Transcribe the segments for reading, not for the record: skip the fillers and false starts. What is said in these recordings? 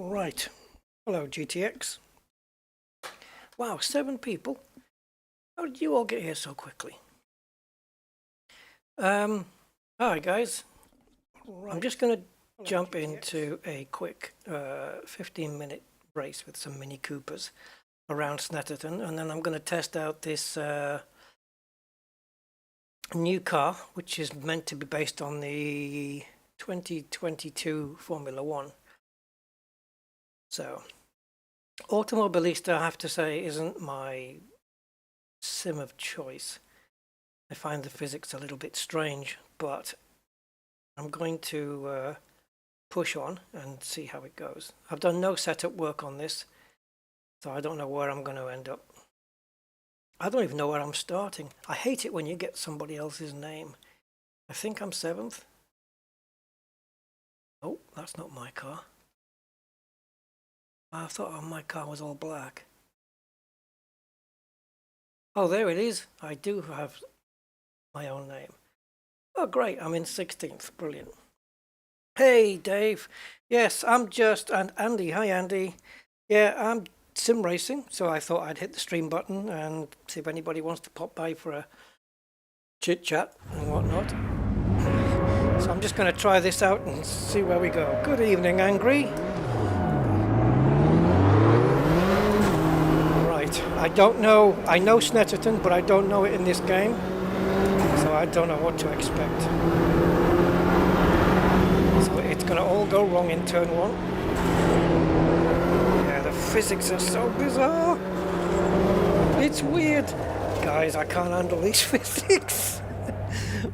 Right. Hello, GTX. Wow, 7 people. How did you all get here so quickly? Hi guys. Right. I'm just going to jump into a quick 15-minute race with some Mini Coopers around Snetterton, and then I'm going to test out this new car, which is meant to be based on the 2022 Formula 1. So, Automobilista, I have to say, isn't my sim of choice. I find the physics a little bit strange, but I'm going to push on and see how it goes. I've done no setup work on this, so I don't know where I'm going to end up. I don't even know where I'm starting. I hate it when you get somebody else's name. I think I'm 7th. Oh, that's not my car. I thought my car was all black. Oh, there it is. I do have my own name. Oh, great. I'm in 16th. Brilliant. Hey, Dave. Yes, I'm just... And Andy. Hi, Andy. Yeah, I'm sim racing, so I thought I'd hit the stream button and see if anybody wants to pop by for a chit-chat and whatnot. So I'm just going to try this out and see where we go. Good evening, Angry. I don't know, I know Snetterton, but I don't know it in this game, so I don't know what to expect. So it's going to all go wrong in turn 1. Yeah, the physics are so bizarre. It's weird. Guys, I can't handle these physics.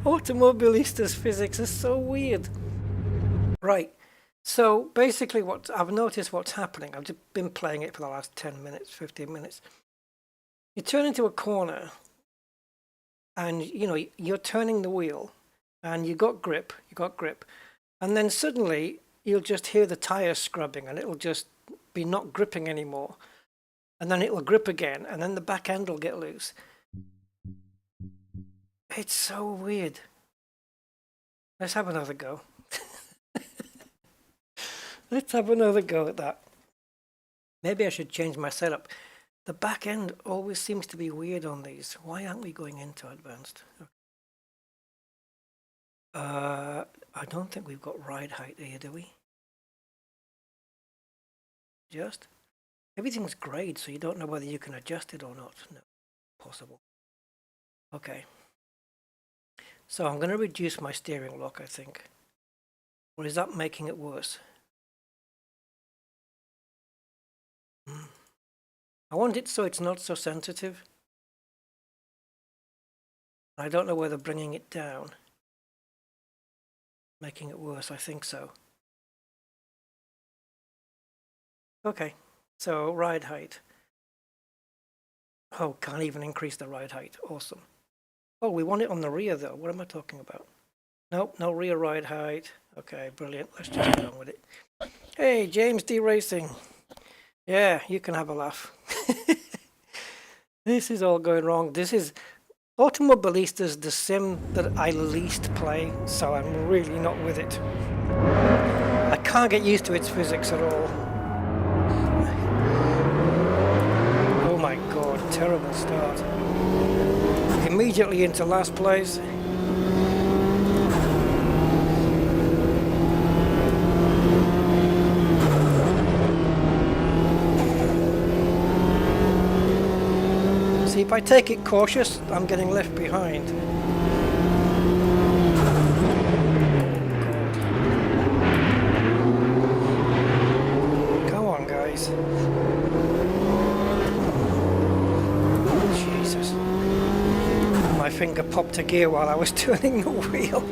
Automobilista's physics are so weird. Right. So basically I've noticed what's happening. I've just been playing it for the last 10 minutes, 15 minutes. You turn into a corner and you're turning the wheel and you got grip, and then suddenly you'll just hear the tires scrubbing and it'll just be not gripping anymore. And then it'll grip again and then the back end will get loose. It's so weird. Let's have another go. Let's have another go at that. Maybe I should change my setup. The back end always seems to be weird on these. Why aren't we going into advanced? I don't think we've got ride height here, do we? Just? Everything's grade, so you don't know whether you can adjust it or not. No, possible. Okay. So I'm going to reduce my steering lock, I think. Or is that making it worse? I want it so it's not so sensitive. I don't know whether bringing it down, making it worse. I think so. Okay, so ride height. Oh, can't even increase the ride height. Awesome. Oh, we want it on the rear though. What am I talking about? Nope, no rear ride height. Okay, brilliant. Let's just get on with it. Hey, James D Racing. Yeah, you can have a laugh. This is all going wrong. This is Automobilista's the sim that I least play, so I'm really not with it. I can't get used to its physics at all. Oh my god, terrible start. Immediately into last place. See, if I take it cautious, I'm getting left behind. Come on, guys. Jesus. My finger popped a gear while I was turning the wheel.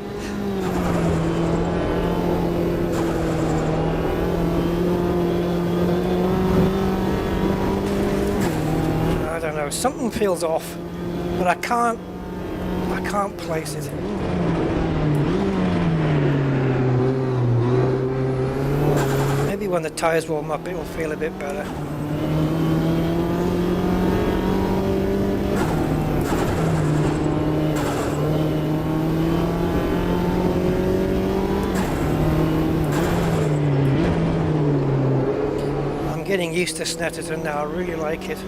Something feels off, but I can't place it. Maybe when the tires warm up it will feel a bit better. getting used to Snetterton now. I really like it.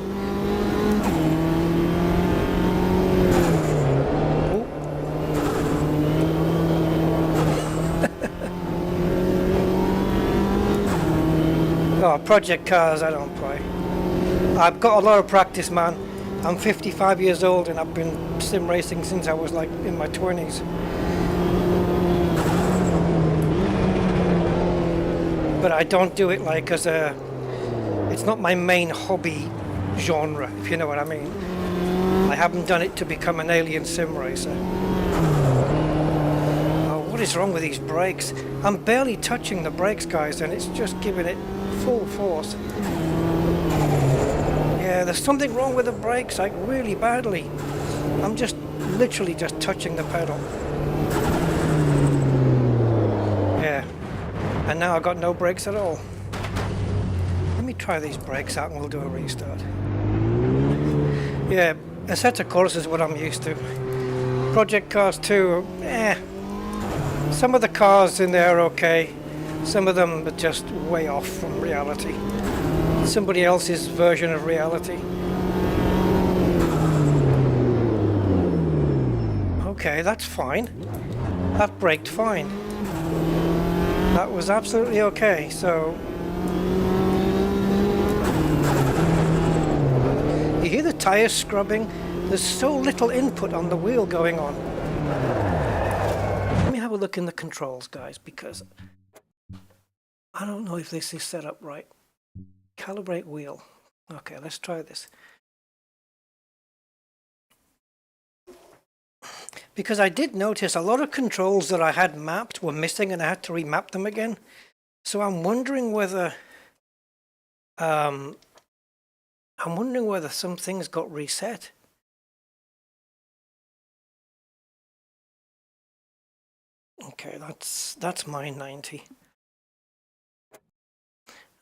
Oh, project cars, I don't play. I've got a lot of practice, man. I'm 55 years old and I've been sim racing since I was like in my 20s. But I don't do it like as a... It's not my main hobby genre, if you know what I mean. I haven't done it to become an alien sim racer. Oh, what is wrong with these brakes? I'm barely touching the brakes, guys, and it's just giving it full force. Yeah, there's something wrong with the brakes, like really badly. I'm just literally just touching the pedal. Yeah, and now I've got no brakes at all. Let me try these brakes out and we'll do a restart. Yeah, Assetto Corsa is what I'm used to. Project cars too, some of the cars in there are okay. Some of them are just way off from reality. Somebody else's version of reality. Okay, that's fine. That braked fine. That was absolutely okay, so... You hear the tyres scrubbing? There's so little input on the wheel going on. Let me have a look in the controls, guys, because I don't know if this is set up right. Calibrate wheel. Okay, let's try this. Because I did notice a lot of controls that I had mapped were missing and I had to remap them again. So I'm wondering whether some things got reset. Okay, that's my 90.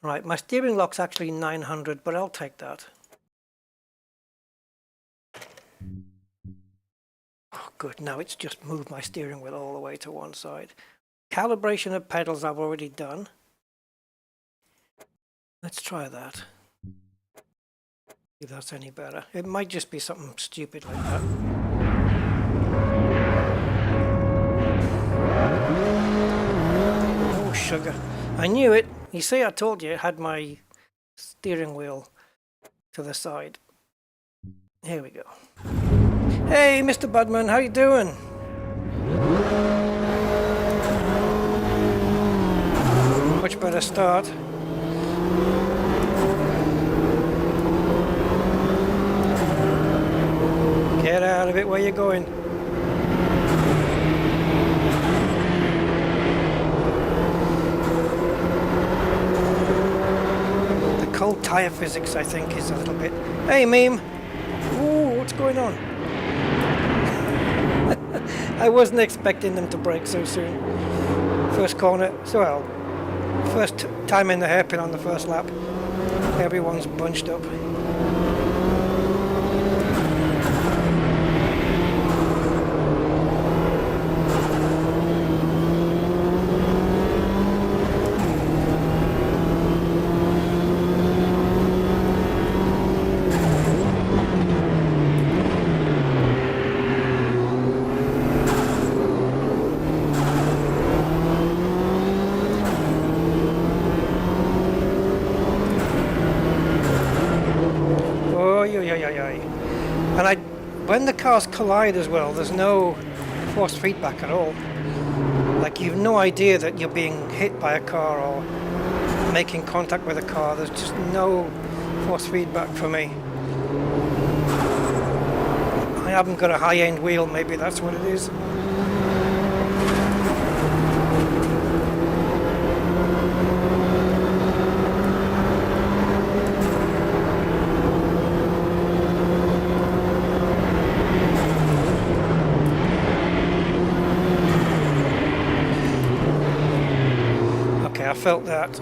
Right, my steering lock's actually 900, but I'll take that. Oh, good. Now it's just moved my steering wheel all the way to one side. Calibration of pedals I've already done. Let's try that. If that's any better. It might just be something stupid like that. Oh, sugar. I knew it. You see, I told you it had my steering wheel to the side. Here we go. Hey, Mr. Budman, how you doing? Much better start. Get out of it, where you going? The cold tire physics, I think, is a little bit... Hey, meme! Ooh, what's going on? I wasn't expecting them to brake so soon. First corner, first time in the hairpin on the first lap. Everyone's bunched up. And when the cars collide as well, there's no force feedback at all. Like, you've no idea that you're being hit by a car or making contact with a car. There's just no force feedback for me. I haven't got a high-end wheel, maybe that's what it is. I felt that.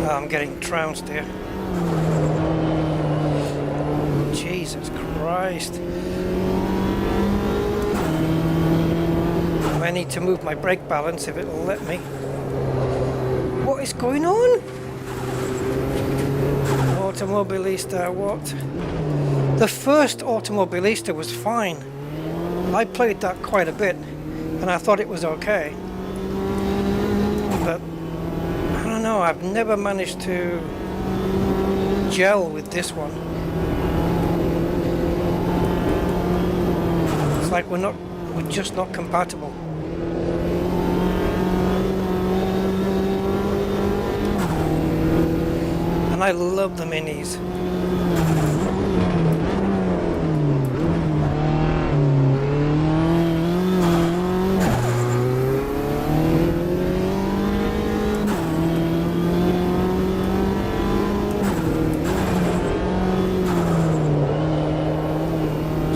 Oh, I'm getting trounced here. Jesus Christ. I need to move my brake balance if it'll let me. is going on? Automobilista, what? The first Automobilista was fine. I played that quite a bit and I thought it was okay. But I don't know, I've never managed to gel with this one. It's like we're just not compatible. And I love the minis.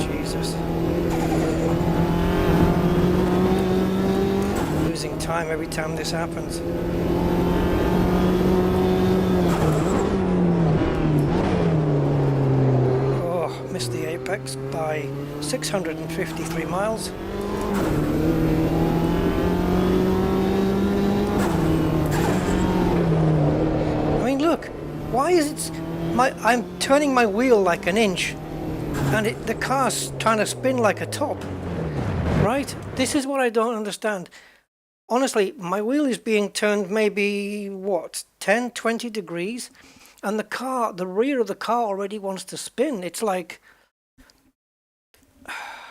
Jesus. Losing time every time this happens. The apex by 653 miles. I mean, look, why is it I'm turning my wheel like an inch and the car's trying to spin like a top, right? This is what I don't understand. Honestly, my wheel is being turned maybe what, 10, 20 degrees, and the rear of the car already wants to spin. It's like,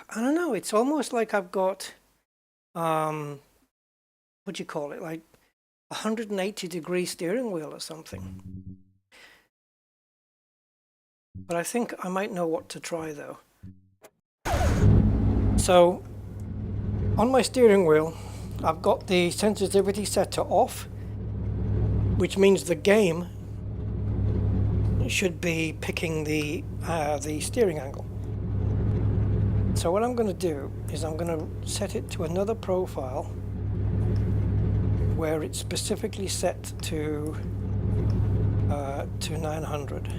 I don't know, it's almost like I've got, what do you call it, like 180 degree steering wheel or something. But I think I might know what to try though. So, on my steering wheel, I've got the sensitivity set to off, which means the game should be picking the steering angle. So what I'm going to do is I'm going to set it to another profile where it's specifically set to 900.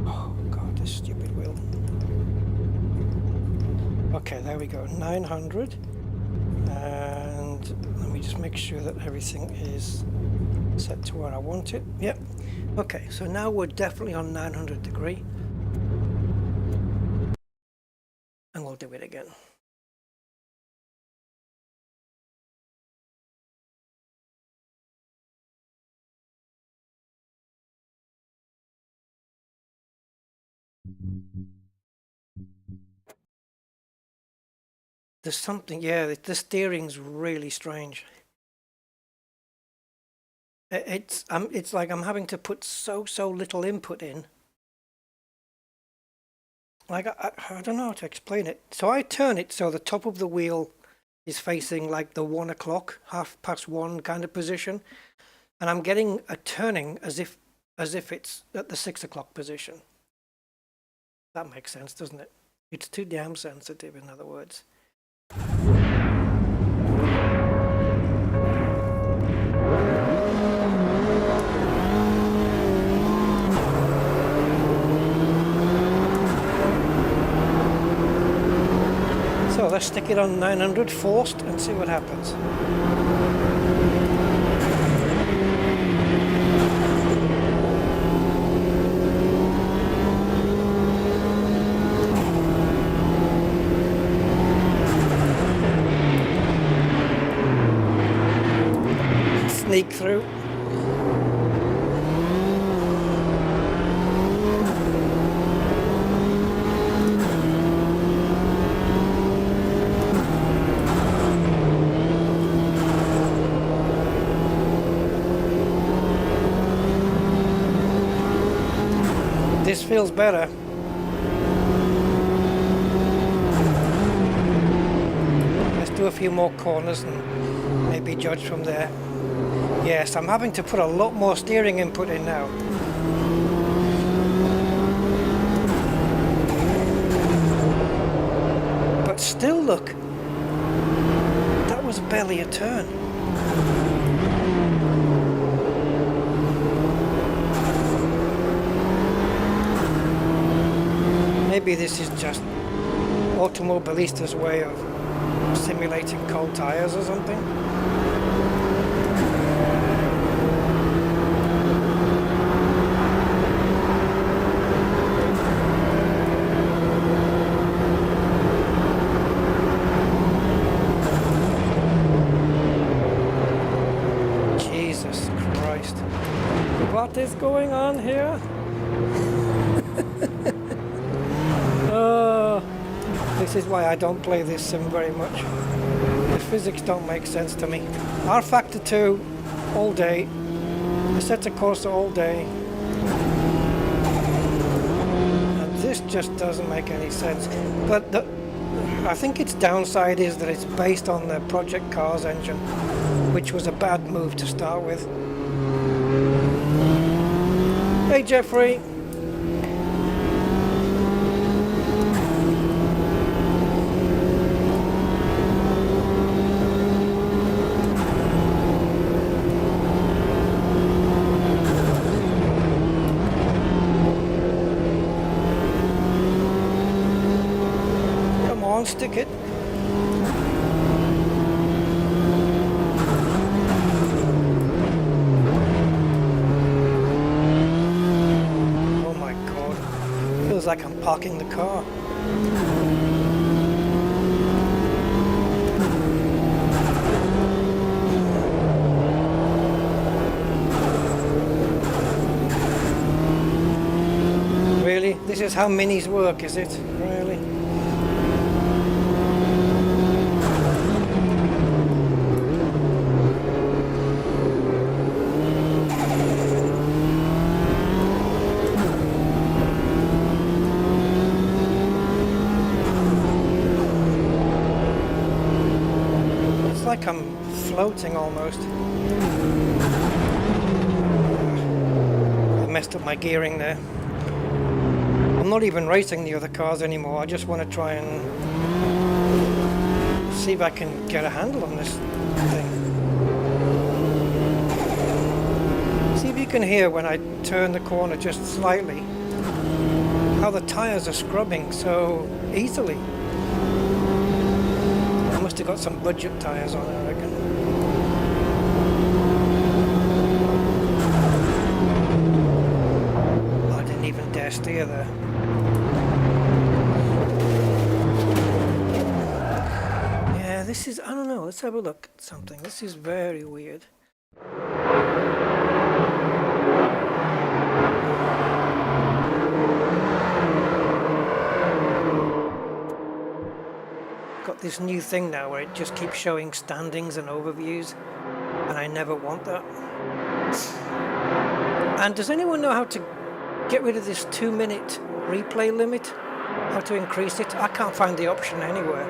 Oh god, this stupid wheel. Okay, there we go, 900. And let me just make sure that everything is set to where I want it. Yep. Okay, so now we're definitely on 900 degree. And we'll do it again. There's something, yeah, the steering's really strange. It's like I'm having to put so little input in. Like, I don't know how to explain it. So I turn it so the top of the wheel is facing like the 1 o'clock, 1:30 kind of position. And I'm getting a turning as if it's at the 6 o'clock position. That makes sense, doesn't it? It's too damn sensitive, in other words. So let's stick it on 900 forced and see what happens. Sneak through. This feels better. Let's do a few more corners and maybe judge from there. Yes, I'm having to put a lot more steering input in now. But still, look, that was barely a turn. Maybe this is just Automobilista's way of simulating cold tires or something. going on here? Oh, this is why I don't play this sim very much. The physics don't make sense to me. R Factor 2 all day. Assetto Corsa all day. And this just doesn't make any sense. But I think its downside is that it's based on the Project Cars engine, which was a bad move to start with. Hey Jeffrey! Come on, stick it! Like I'm parking the car. Really? This is how minis work, is it? Really? Like I'm floating almost. I messed up my gearing there. I'm not even racing the other cars anymore. I just want to try and see if I can get a handle on this thing. See if you can hear when I turn the corner just slightly how the tires are scrubbing so easily. Must have got some budget tires on it, I reckon. I didn't even dare steer there. Yeah, this is, I don't know, let's have a look at something. This is very weird. Got this new thing now where it just keeps showing standings and overviews, and I never want that. And does anyone know how to get rid of this 2-minute replay limit? How to increase it? I can't find the option anywhere.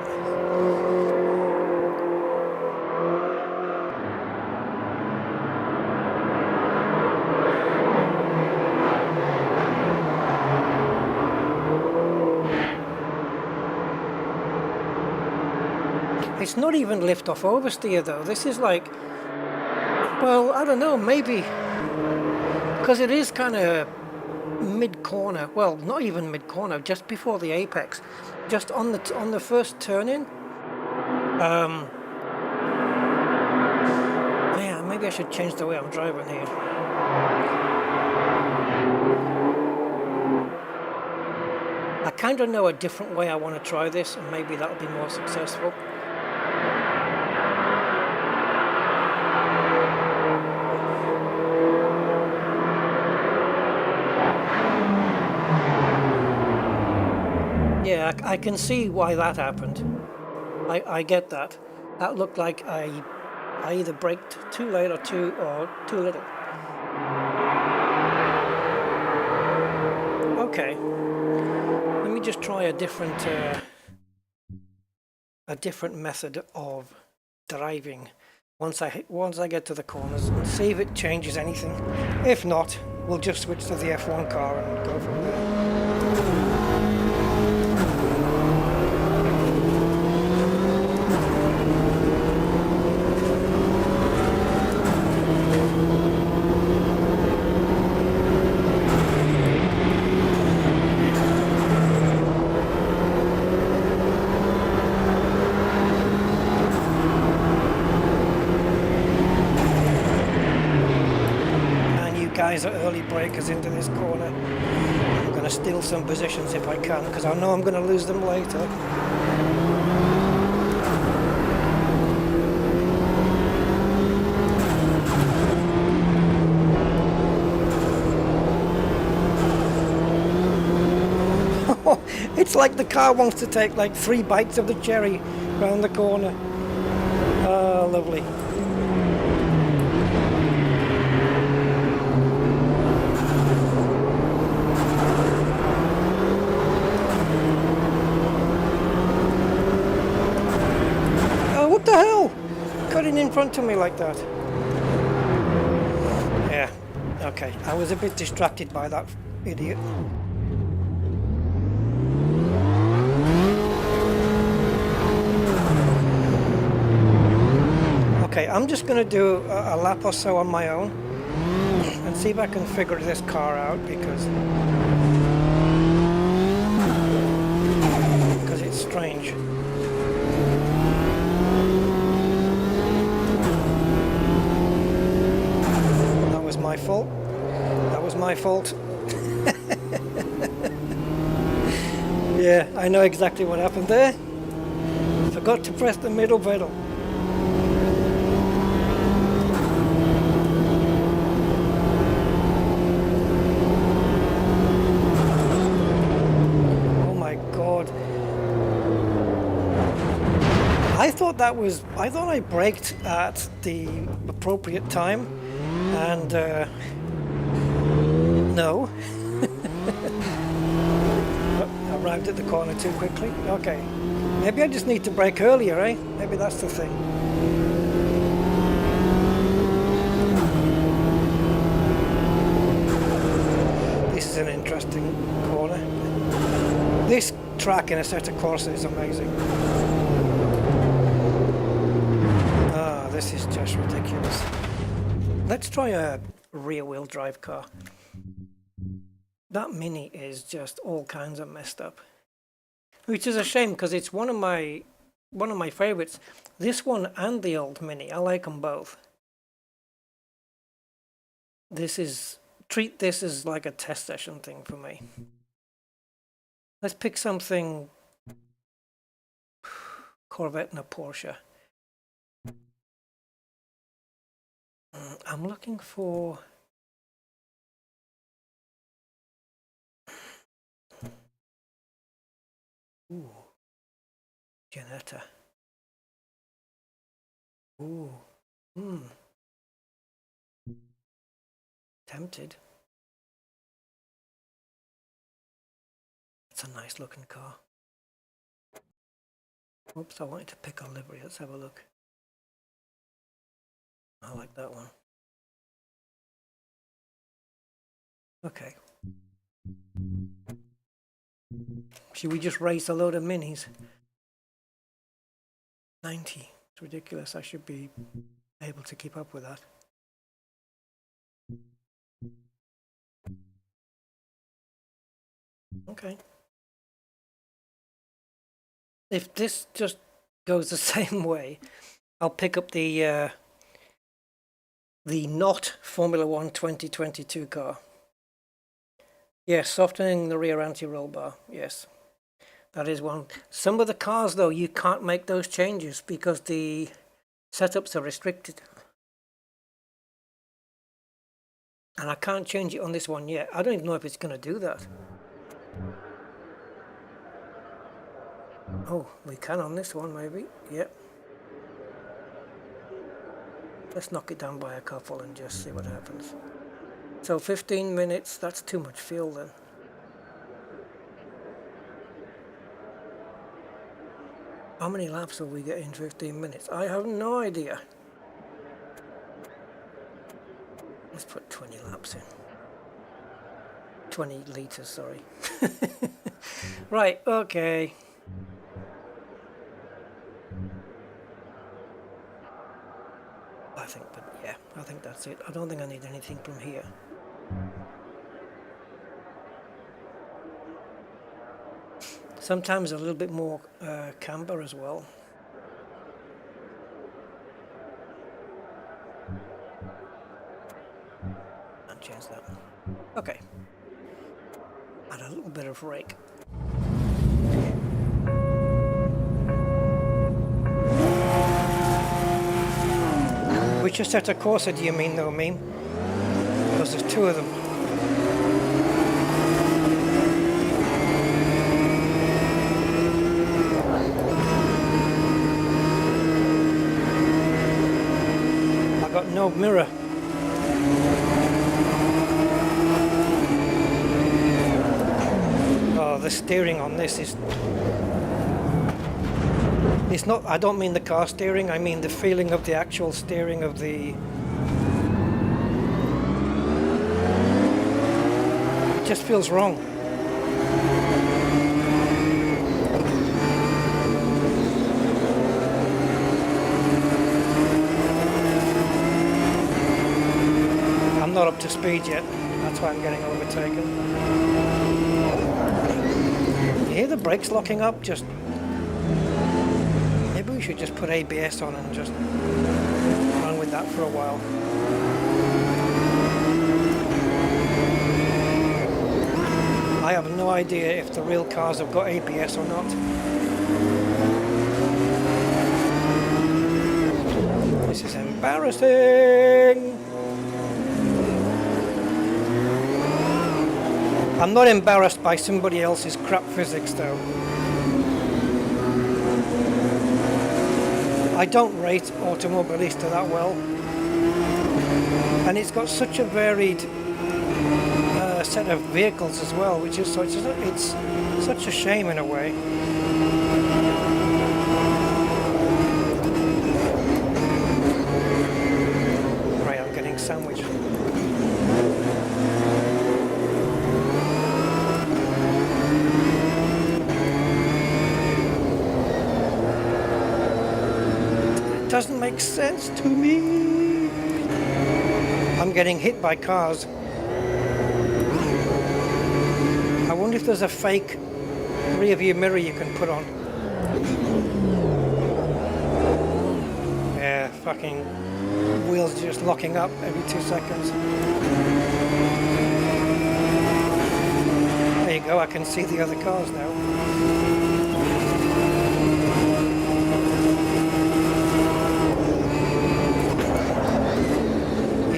It's not even lift off oversteer though. This is like, well, I don't know, maybe because it is kind of mid-corner. Well, not even mid-corner, just before the apex, just on the first turn in. Yeah, maybe I should change the way I'm driving here. I kind of know a different way I want to try this, and maybe that'll be more successful. Yeah, I can see why that happened. I get that. That looked like I either braked too late or too little. Okay. Let me just try a different method of driving once I get to the corners and see if it changes anything. If not, we'll just switch to the F1 car and go from there. Guys are early breakers into this corner. I'm going to steal some positions if I can, because I know I'm going to lose them later. It's like the car wants to take like 3 bites of the cherry round the corner. Oh, lovely. Oh, what the hell? Cutting in front of me like that. Yeah, okay. I was a bit distracted by that idiot. Okay, I'm just going to do a lap or so on my own and see if I can figure this car out because it's strange. That was my fault. That was my fault. Yeah, I know exactly what happened there. Forgot to press the middle pedal. I thought I braked at the appropriate time, and no. Arrived at the corner too quickly. Okay, maybe I just need to brake earlier, eh? Maybe that's the thing. This is an interesting corner. This track in Assetto Corsa is amazing. This is just ridiculous. Let's try a rear-wheel drive car. That Mini is just all kinds of messed up, which is a shame because it's one of my favorites. This one and the old Mini, I like them both. Treat this as like a test session thing for me. Let's pick something. Corvette and a Porsche. I'm looking for Janetta. Tempted. It's a nice looking car. Oops, I wanted to pick a livery. Let's have a look. I like that one. Okay. Should we just race a load of minis? 90. It's ridiculous. I should be able to keep up with that. Okay. If this just goes the same way, I'll pick up the not Formula 1 2022 car. Yes, softening the rear anti-roll bar. Yes, that is one. Some of the cars, though, you can't make those changes because the setups are restricted. And I can't change it on this one yet. I don't even know if it's going to do that. Oh, we can on this one, maybe. Yep. Let's knock it down by a couple and just see what happens. So 15 minutes, that's too much fuel then. How many laps will we get in 15 minutes? I have no idea. Let's put 20 laps in. 20 litres, sorry. Right, okay. I think that's it. I don't think I need anything from here. Sometimes a little bit more camber as well. And change that. Okay. Add a little bit of rake. Which Assetto Corsa do you mean though, Meme? Because there's two of them. no mirror. Oh, the steering on this is... It's not, I don't mean the car steering, I mean the feeling of the actual steering of the... It just feels wrong. I'm not up to speed yet, that's why I'm getting overtaken. You hear the brakes locking up? Just... Maybe we should just put ABS on and just run with that for a while. I have no idea if the real cars have got ABS or not. This is embarrassing! I'm not embarrassed by somebody else's crap physics though. I don't rate Automobilista that well, and it's got such a varied set of vehicles as well, which is it's such a shame in a way. Right, I'm getting sandwiched. Doesn't make sense to me. I'm getting hit by cars. I wonder if there's a fake rear view mirror you can put on. Yeah, fucking wheels just locking up every 2 seconds. There you go, I can see the other cars now.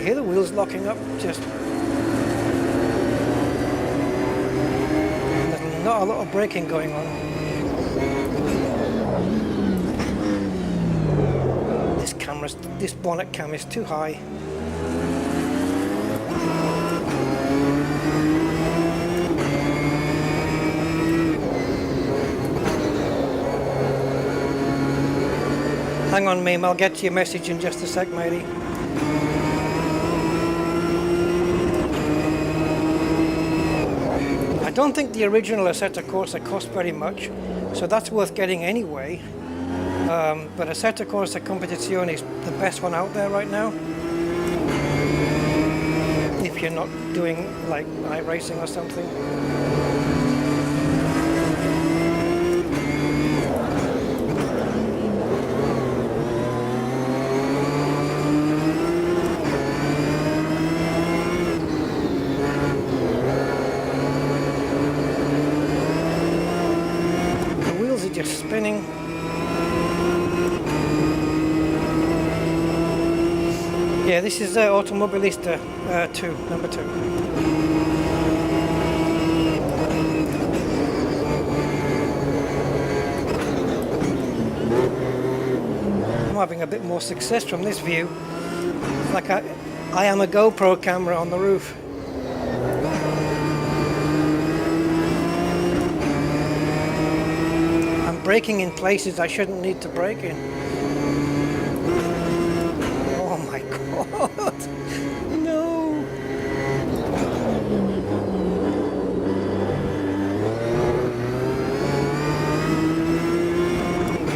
Hear the wheels locking up, just there's not a lot of braking going on. This bonnet cam is too high. Hang on, meme, I'll get to your message in just a sec, matey. I don't think the original Assetto Corsa cost very much, so that's worth getting anyway. But Assetto Corsa Competitzione is the best one out there right now. If you're not doing like iRacing or something. Just spinning. Yeah, this is Automobilista 2, number 2. I'm having a bit more success from this view. It's like I am a GoPro camera on the roof. Braking in places I shouldn't need to brake in. Oh my god! No!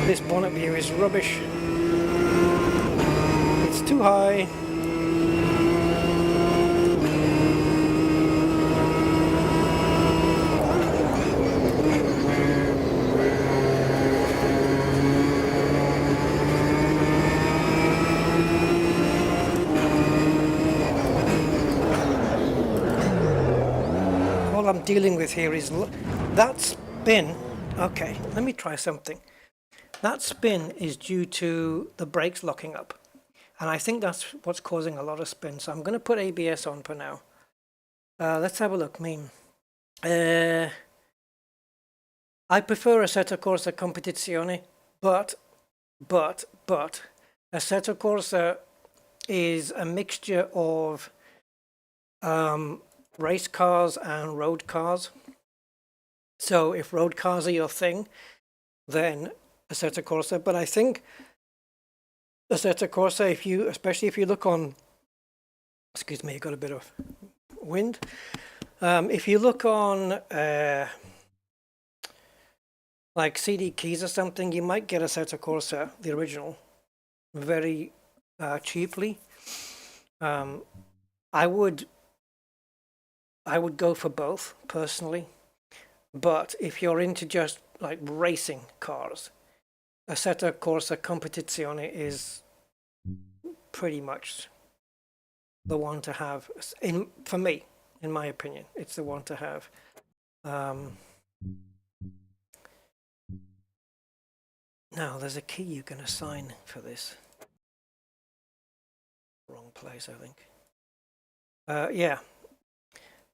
This bonnet view is rubbish. It's too high. I'm dealing with here is that spin. Okay, let me try something. That spin is due to the brakes locking up, and I think that's what's causing a lot of spin. So I'm going to put ABS on for now. Let's have a look. I prefer Assetto Corsa Competizione, but Assetto Corsa is a mixture of race cars and road cars. So if road cars are your thing, then Assetto Corsa. But I think Assetto Corsa, especially if you look on, excuse me, I got a bit of wind. If you look on like CD keys or something, you might get Assetto Corsa, the original, very cheaply. I would go for both personally, but if you're into just like racing cars, Assetto Corsa Competitzione is pretty much the one to have. For me, in my opinion, it's the one to have. Now there's a key you can assign for this. Wrong place, I think. Yeah,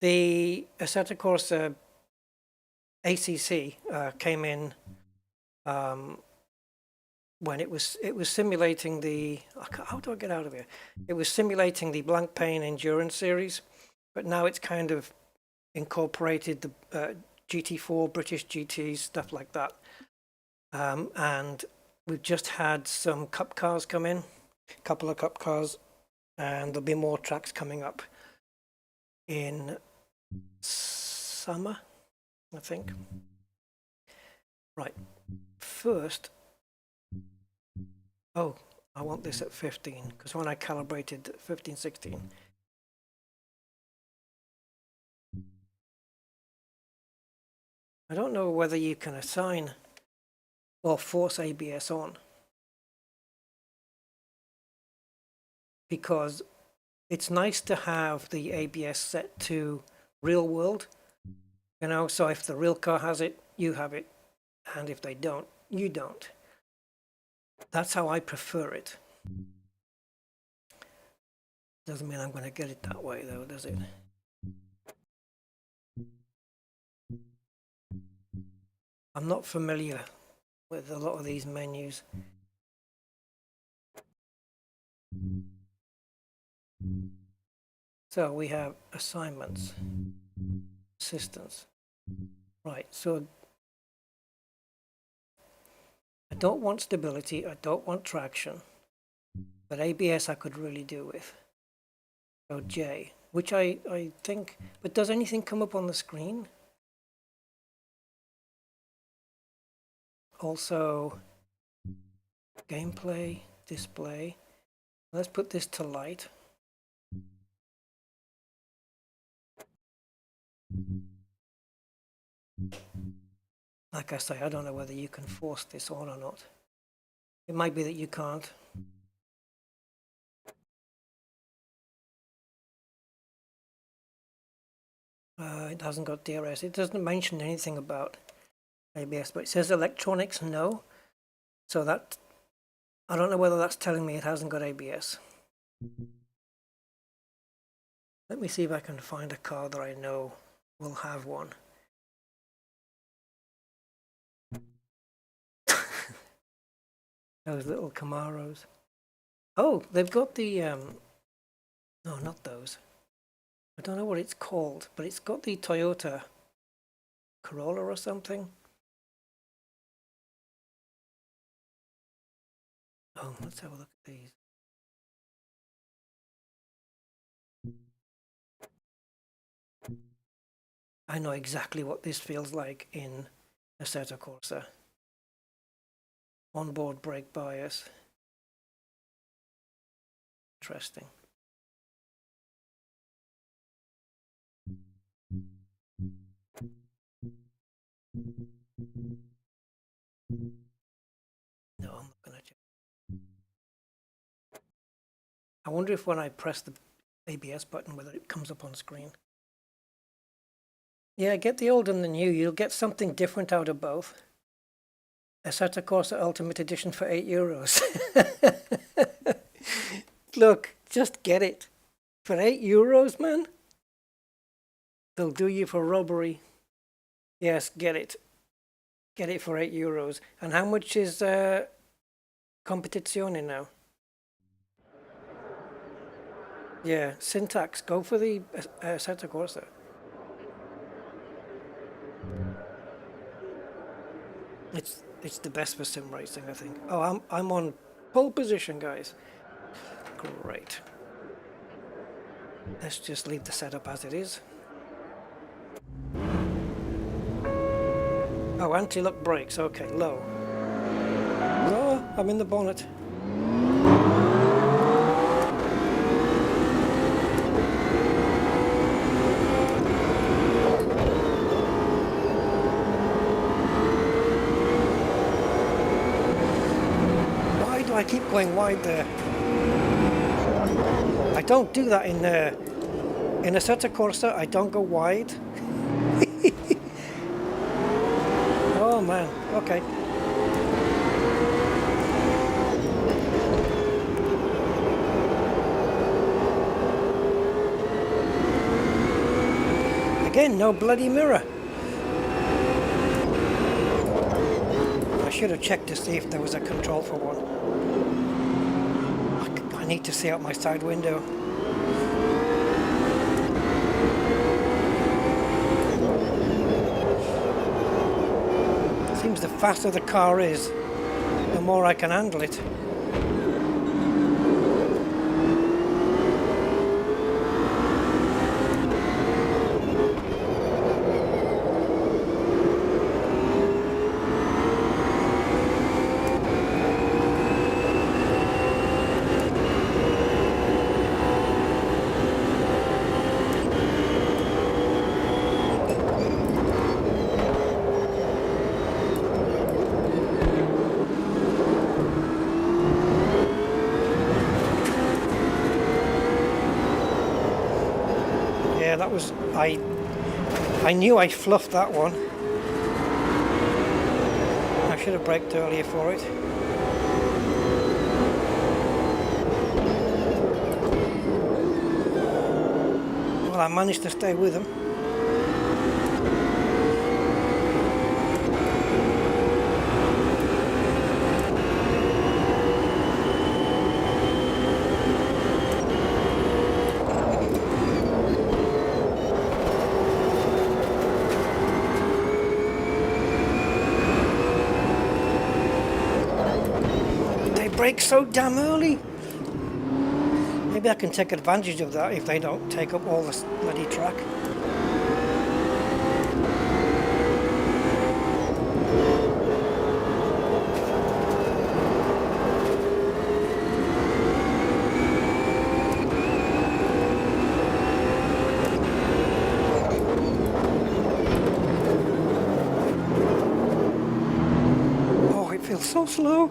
the Assetto Corsa ACC came in when it was simulating the, how do I get out of here? It was simulating the Blancpain Endurance series, but now it's kind of incorporated the GT4, British GTs, stuff like that. And we've just had some cup cars come in, a couple of cup cars, and there'll be more tracks coming up in summer, I think. Right, first, oh, I want this at 15, because when I calibrated 15, 16, I don't know whether you can assign or force ABS on, because it's nice to have the ABS set to real world, you know, so if the real car has it, you have it, and if they don't, you don't. That's how I prefer it. Doesn't mean I'm going to get it that way though, does it? I'm not familiar with a lot of these menus. So we have assignments, assistance. Right, so I don't want stability, I don't want traction, but ABS I could really do with. So J, which I think, but does anything come up on the screen? Also, gameplay, display. Let's put this to light. Like I say, I don't know whether you can force this on or not. It might be that you can't. It hasn't got DRS. It doesn't mention anything about ABS, but it says electronics, no. So that, I don't know whether that's telling me it hasn't got ABS. Let me see if I can find a car that I know will have one. Those little Camaros. Oh, they've got the, no, not those. I don't know what it's called, but it's got the Toyota Corolla or something. Oh, let's have a look at these. I know exactly what this feels like in Assetto Corsa. Onboard brake bias. Interesting. No, I'm not going to check. I wonder if when I press the ABS button, whether it comes up on screen. Yeah, get the old and the new. You'll get something different out of both. Assetto Corsa Ultimate Edition for €8. Look, just get it. For €8, man? They'll do you for robbery. Yes, get it. Get it for €8. And how much is Competitzione now? Yeah, syntax. Go for the Assetto Corsa. It's the best for sim racing, I think. Oh, I'm on pole position, guys. Great. Let's just leave the setup as it is. Oh, anti-lock brakes. Okay, low. Oh, I'm in the bonnet. Why do I keep going wide there? I don't do that in Assetto Corsa. I don't go wide. Oh man. Okay. Again, no bloody mirror. I should have checked to see if there was a control for one. I need to see out my side window. Seems the faster the car is, the more I can handle it. That was, I knew I fluffed that one. I should have braked earlier for it. Well, I managed to stay with them. Brake so damn early. Maybe I can take advantage of that if they don't take up all the bloody track. Oh, it feels so slow.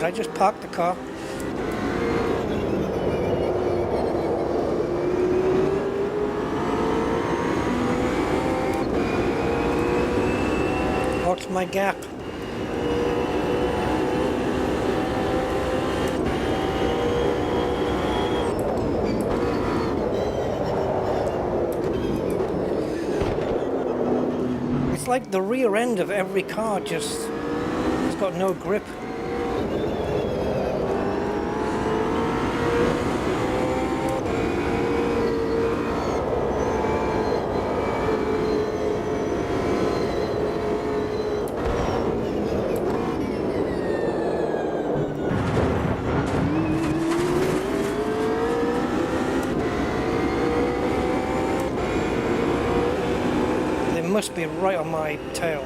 I just parked the car. What's my gap? It's like the rear end of every car just, it's got no grip. Must be right on my tail.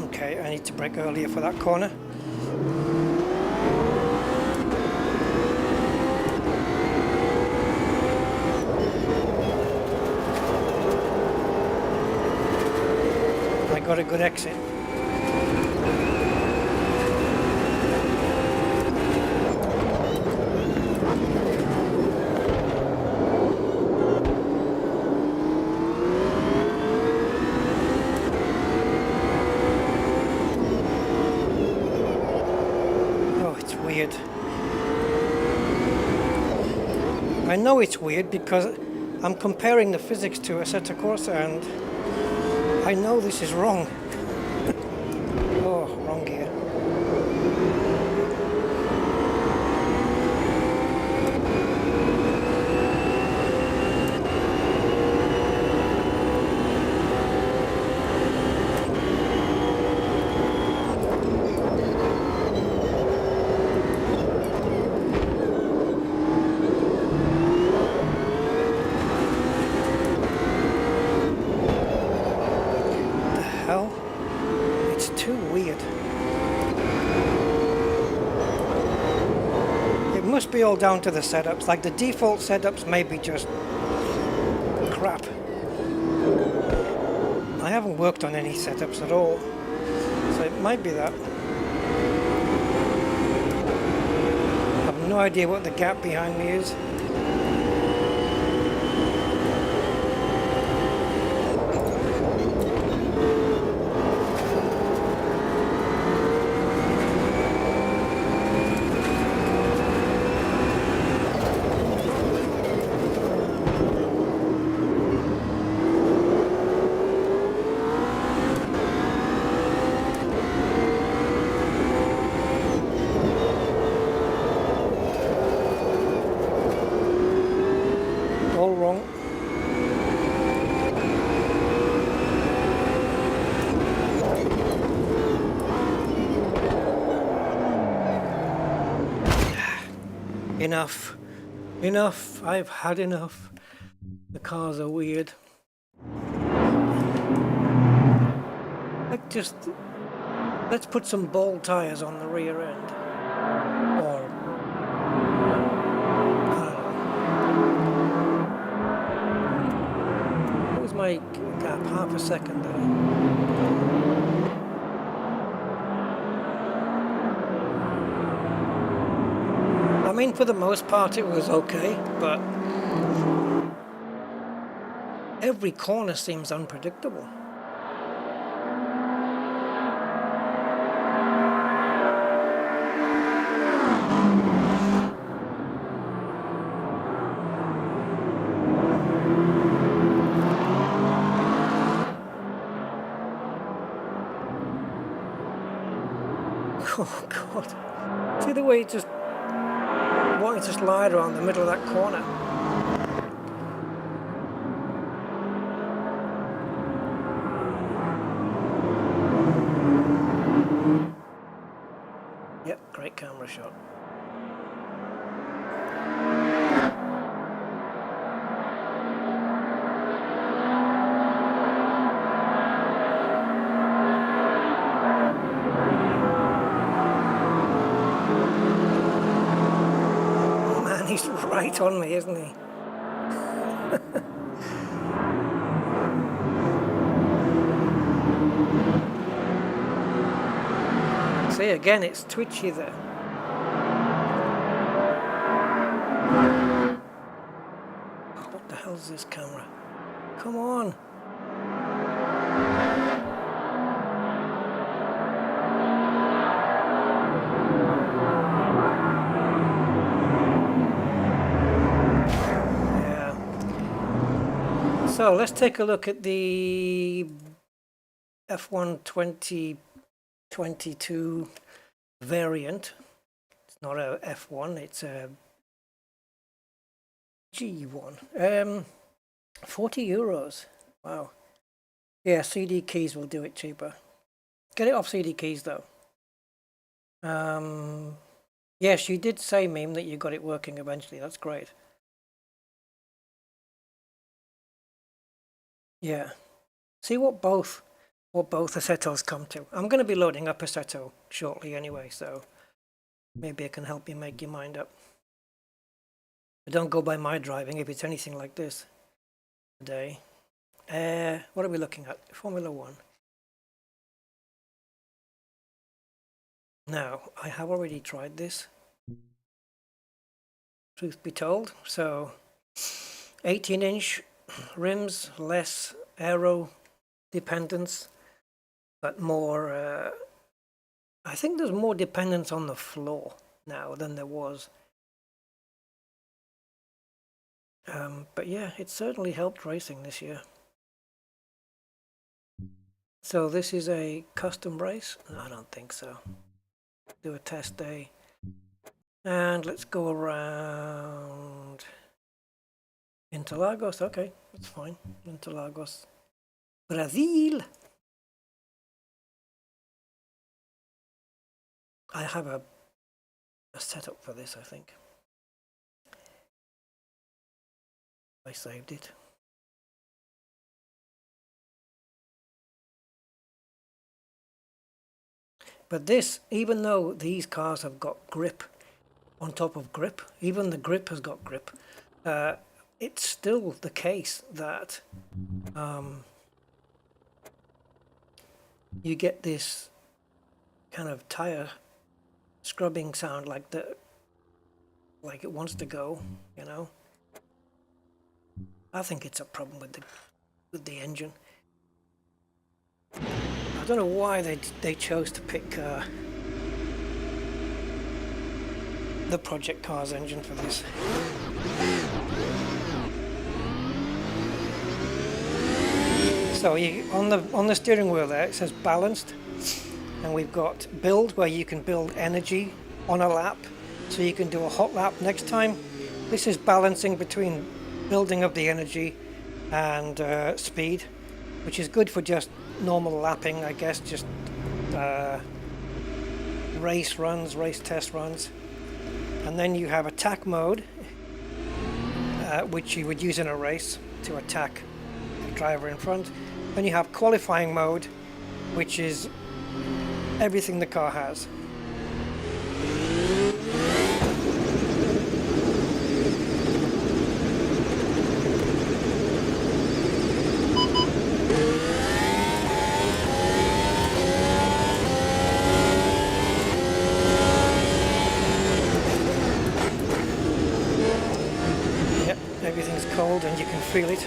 Okay, I need to brake earlier for that corner. Got a good exit. I know it's weird because I'm comparing the physics to Assetto Corsa and I know this is wrong. Oh, wrong gear. It's too weird. It must be all down to the setups. Like the default setups may be just crap. I haven't worked on any setups at all, so it might be that. I have no idea what the gap behind me is. All wrong. Enough. Enough. I've had enough. The cars are weird. Let's put some ball tires on the rear end. Or what was my gap? Half a second there. I mean, for the most part it was okay, but every corner seems unpredictable. Oh God, see the way it just wanted to slide around the middle of that corner. Yep, great camera shot. He's right on me, isn't he? See, again, it's twitchy there. Oh, what the hell's this camera? Come on. So let's take a look at the F1 2022 variant. It's not a F1, it's a G1. 40 euros. Wow. Yeah, CD keys will do it cheaper. Get it off CD keys though. Yes, you did say, Meme, that you got it working eventually. That's great. Yeah. See what both Assettos come to. I'm going to be loading up Assetto shortly anyway, so maybe I can help you make your mind up. But don't go by my driving if it's anything like this today. What are we looking at? Formula 1. Now, I have already tried this, truth be told. So 18-inch rims, less aero dependence, but more, I think there's more dependence on the floor now than there was But yeah, it certainly helped racing this year. So this is a custom race? No, I don't think so. Do a test day. And let's go around Interlagos. Okay, that's fine. Interlagos. Brazil! I have a setup for this, I think. I saved it. But this, even though these cars have got grip on top of grip, even the grip has got grip, it's still the case that you get this kind of tire scrubbing sound, like it wants to go, you know. I think it's a problem with the engine. I don't know why they chose to pick the Project Cars engine for this. So on the steering wheel there it says balanced, and we've got build, where you can build energy on a lap, so you can do a hot lap next time. This is balancing between building of the energy and speed, which is good for just normal lapping, I guess, just race runs, race test runs. And then you have attack mode, which you would use in a race to attack the driver in front. Then you have qualifying mode, which is everything the car has. Everything's cold and you can feel it.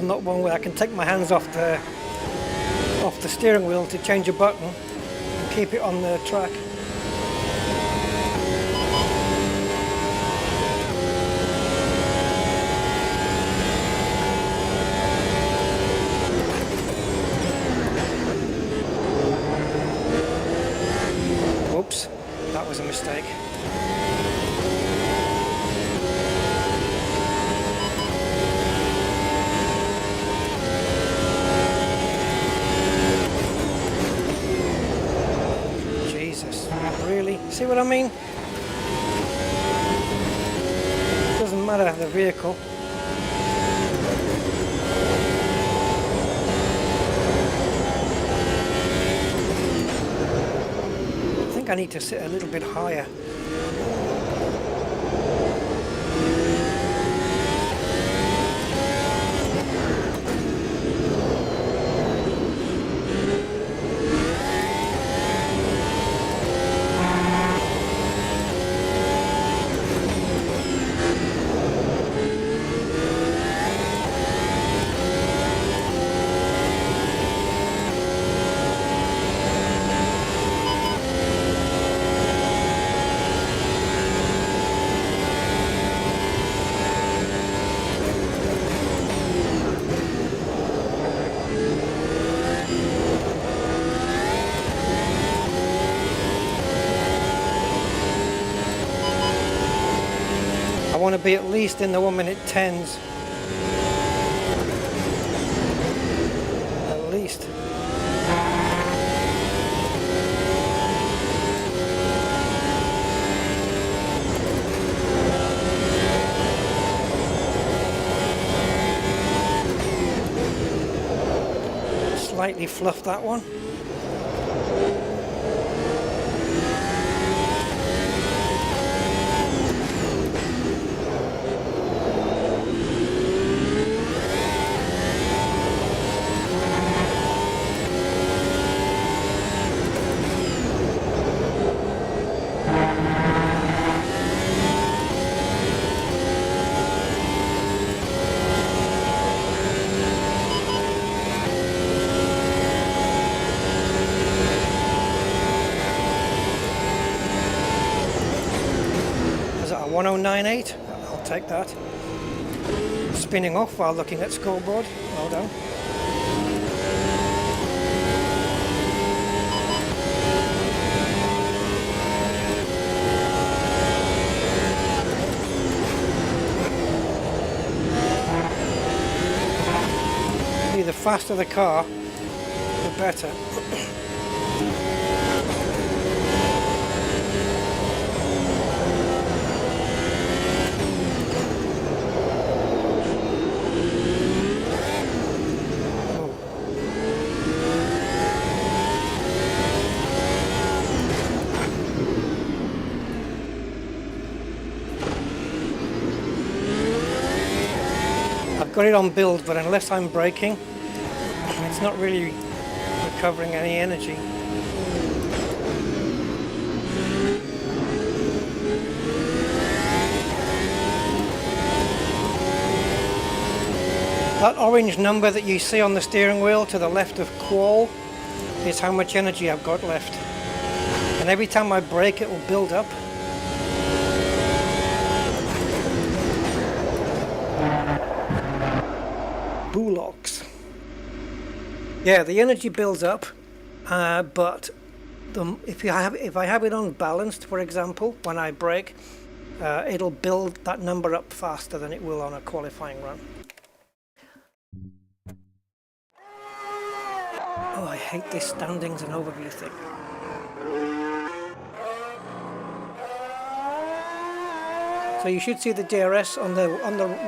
Not one where I can take my hands off the steering wheel to change a button and keep it on the track. Oops, that was a mistake. Really? See what I mean? Doesn't matter the vehicle. I think I need to sit a little bit higher. I want to be at least in the 1-minute 10s. At least. Slightly fluff that one. 1098. I'll take that. Spinning off while looking at scoreboard. Well done. The faster the car, the better. I've got it on build, but unless I'm braking, it's not really recovering any energy. That orange number that you see on the steering wheel to the left of qual is how much energy I've got left. And every time I brake it will build up. Bullocks. Yeah, the energy builds up, but if I have it on balanced, for example, when I brake, it'll build that number up faster than it will on a qualifying run. Oh, I hate this standings and overview thing. So you should see the DRS on the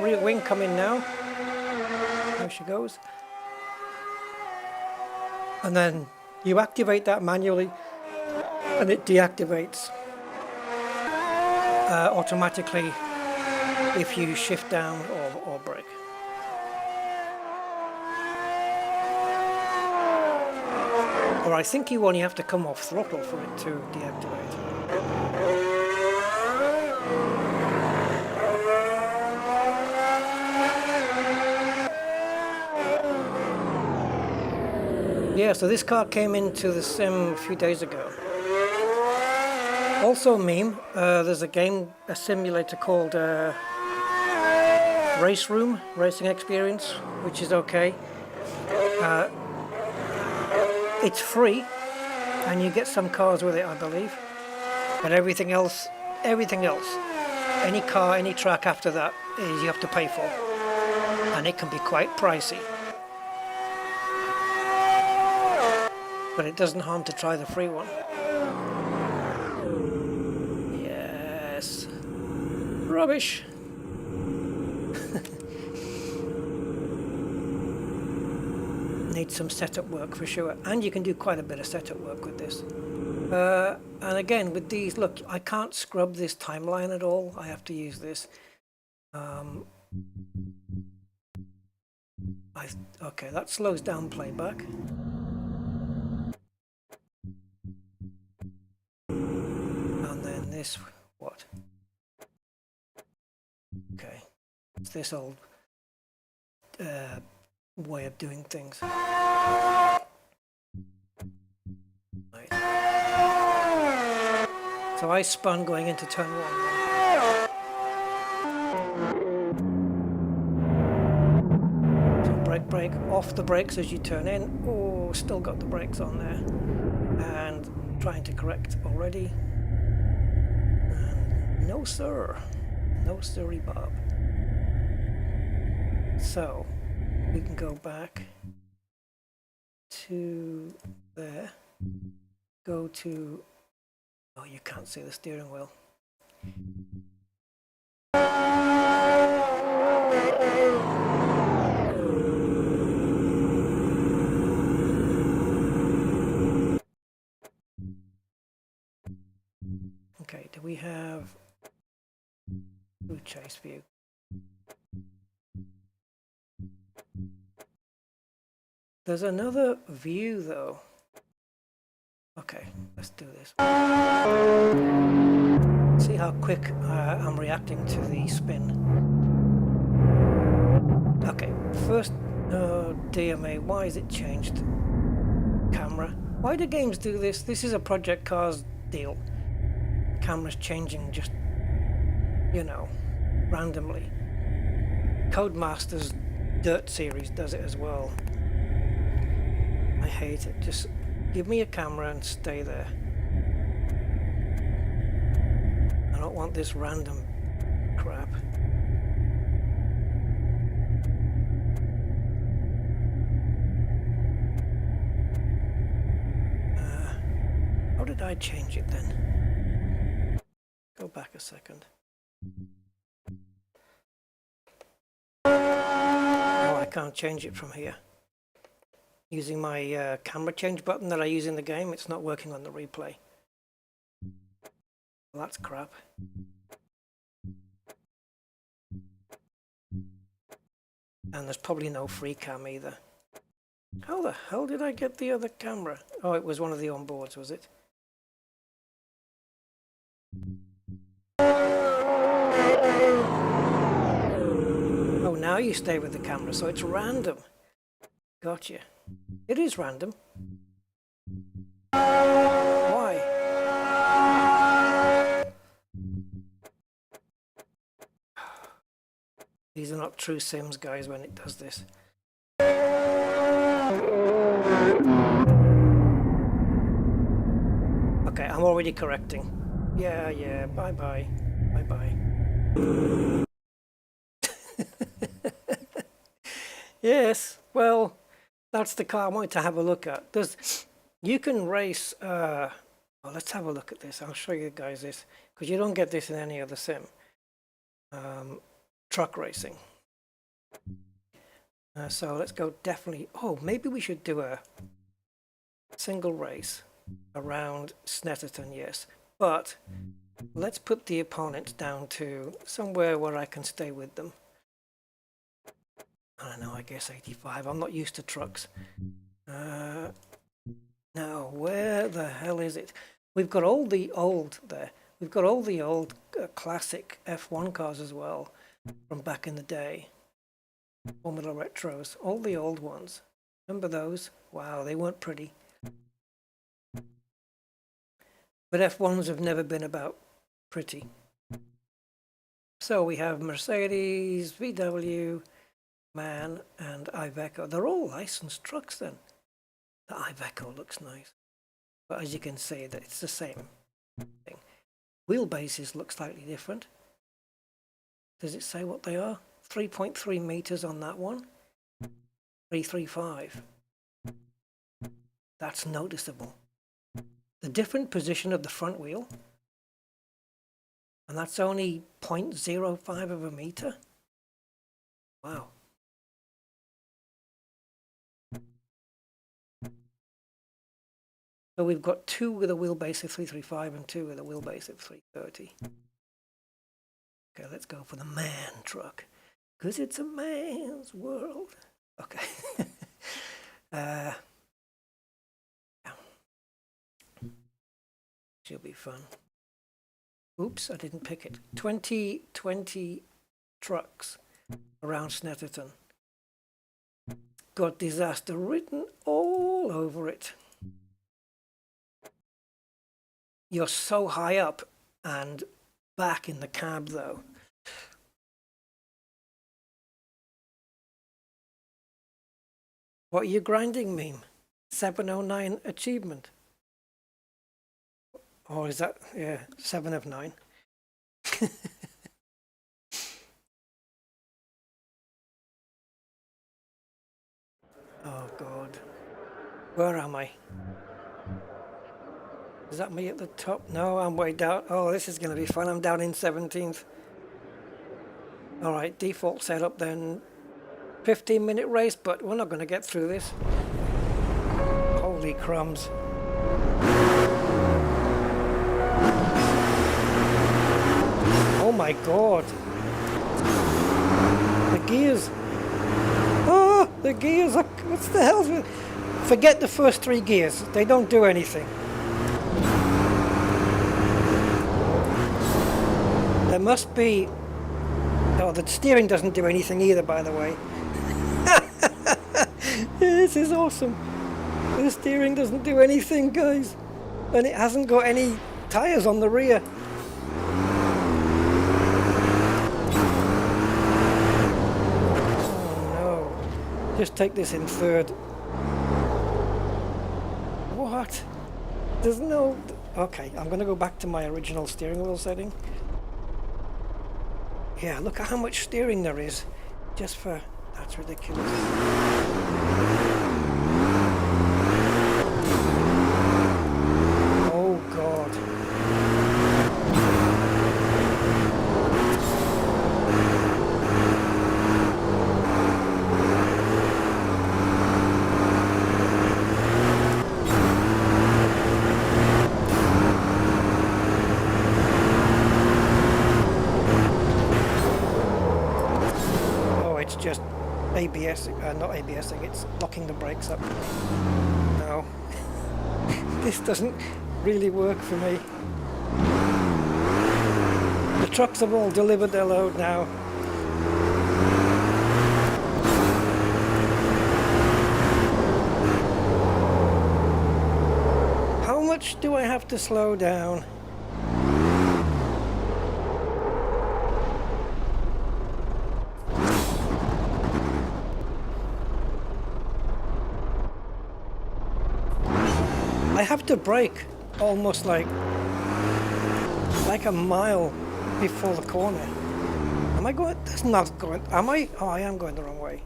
rear wing coming now. There she goes. And then you activate that manually and it deactivates automatically if you shift down or brake. Or I think you only have to come off throttle for it to deactivate. Yeah, so this car came into the sim a few days ago. Also a meme, there's a simulator called Race Room, Racing Experience, which is okay. It's free, and you get some cars with it, I believe. But everything else, any car, any track after that, is you have to pay for. And it can be quite pricey. But it doesn't harm to try the free one. Yes. Rubbish. Need some setup work for sure. And you can do quite a bit of setup work with this. And again, with these, look, I can't scrub this timeline at all. I have to use this. Okay, that slows down playback. This, what? Okay, it's this old way of doing things. Right. So I spun going into turn 1. So brake, off the brakes as you turn in. Oh, still got the brakes on there. And trying to correct already. No sir, no sirree Bob. So we can go back to there, go to, oh, you can't see the steering wheel. Okay, do we have chase view? There's another view though. Okay, let's do this. See how quick I'm reacting to the spin. Okay, first, DMA, why is it changed? Camera. Why do games do this? This is a Project Cars deal. Camera's changing just you know, randomly. Codemasters Dirt series does it as well. I hate it. Just give me a camera and stay there. I don't want this random crap. How did I change it then? Go back a second. Oh, I can't change it from here. Using my camera change button that I use in the game, it's not working on the replay. Well, that's crap. And there's probably no free cam either. How the hell did I get the other camera? Oh, it was one of the onboards, was it? Oh, now you stay with the camera, so it's random. Gotcha. It is random. Why? These are not true sims, guys, when it does this. Okay, I'm already correcting. Yeah, bye-bye. Bye-bye. Yes, well, that's the car I wanted to have a look at. You can race, well, let's have a look at this. I'll show you guys this, because you don't get this in any other sim. Truck racing. So let's go definitely, oh, maybe we should do a single race around Snetterton, yes. But let's put the opponents down to somewhere where I can stay with them. I don't know, I guess 85. I'm not used to trucks. Now, where the hell is it? We've got all the old there. We've got all the old classic F1 cars as well from back in the day. Formula Retros, all the old ones. Remember those? Wow, they weren't pretty. But F1s have never been about pretty. So we have Mercedes, VW, MAN, and Iveco. They're all licensed trucks then. The Iveco looks nice. But as you can see, that it's the same thing. Wheelbases look slightly different. Does it say what they are? 3.3 meters on that one. 335. That's noticeable. The different position of the front wheel. And that's only 0.05 of a meter. Wow. So we've got two with a wheelbase of 335 and two with a wheelbase of 330. Okay, let's go for the MAN truck. Because it's a man's world. Okay. Yeah. She'll be fun. Oops, I didn't pick it. 20 trucks around Snetterton. Got disaster written all over it. You're so high up and back in the cab though. What are you grinding, meme? 709 achievement. Or is that, yeah, 7 of 9. Oh God. Where am I? Is that me at the top? No, I'm way down. Oh, this is going to be fun. I'm down in 17th. All right, default setup then. 15-minute race, but we're not going to get through this. Holy crumbs. Oh my God. The gears. Oh, the gears. What's the hell? Forget the first 3 gears. They don't do anything. There must be... Oh, the steering doesn't do anything either, by the way. This is awesome. The steering doesn't do anything, guys. And it hasn't got any tyres on the rear. Just take this in third. What? There's no... Okay, I'm going to go back to my original steering wheel setting. Yeah, look at how much steering there is. Just for... That's ridiculous. Oh, God. Just ABS, not ABSing, it's locking the brakes up. No, this doesn't really work for me. The trucks have all delivered their load now. How much do I have to slow down? I have to brake almost like a mile before the corner. Am I going? That's not going. Am I? Oh, I am going the wrong way.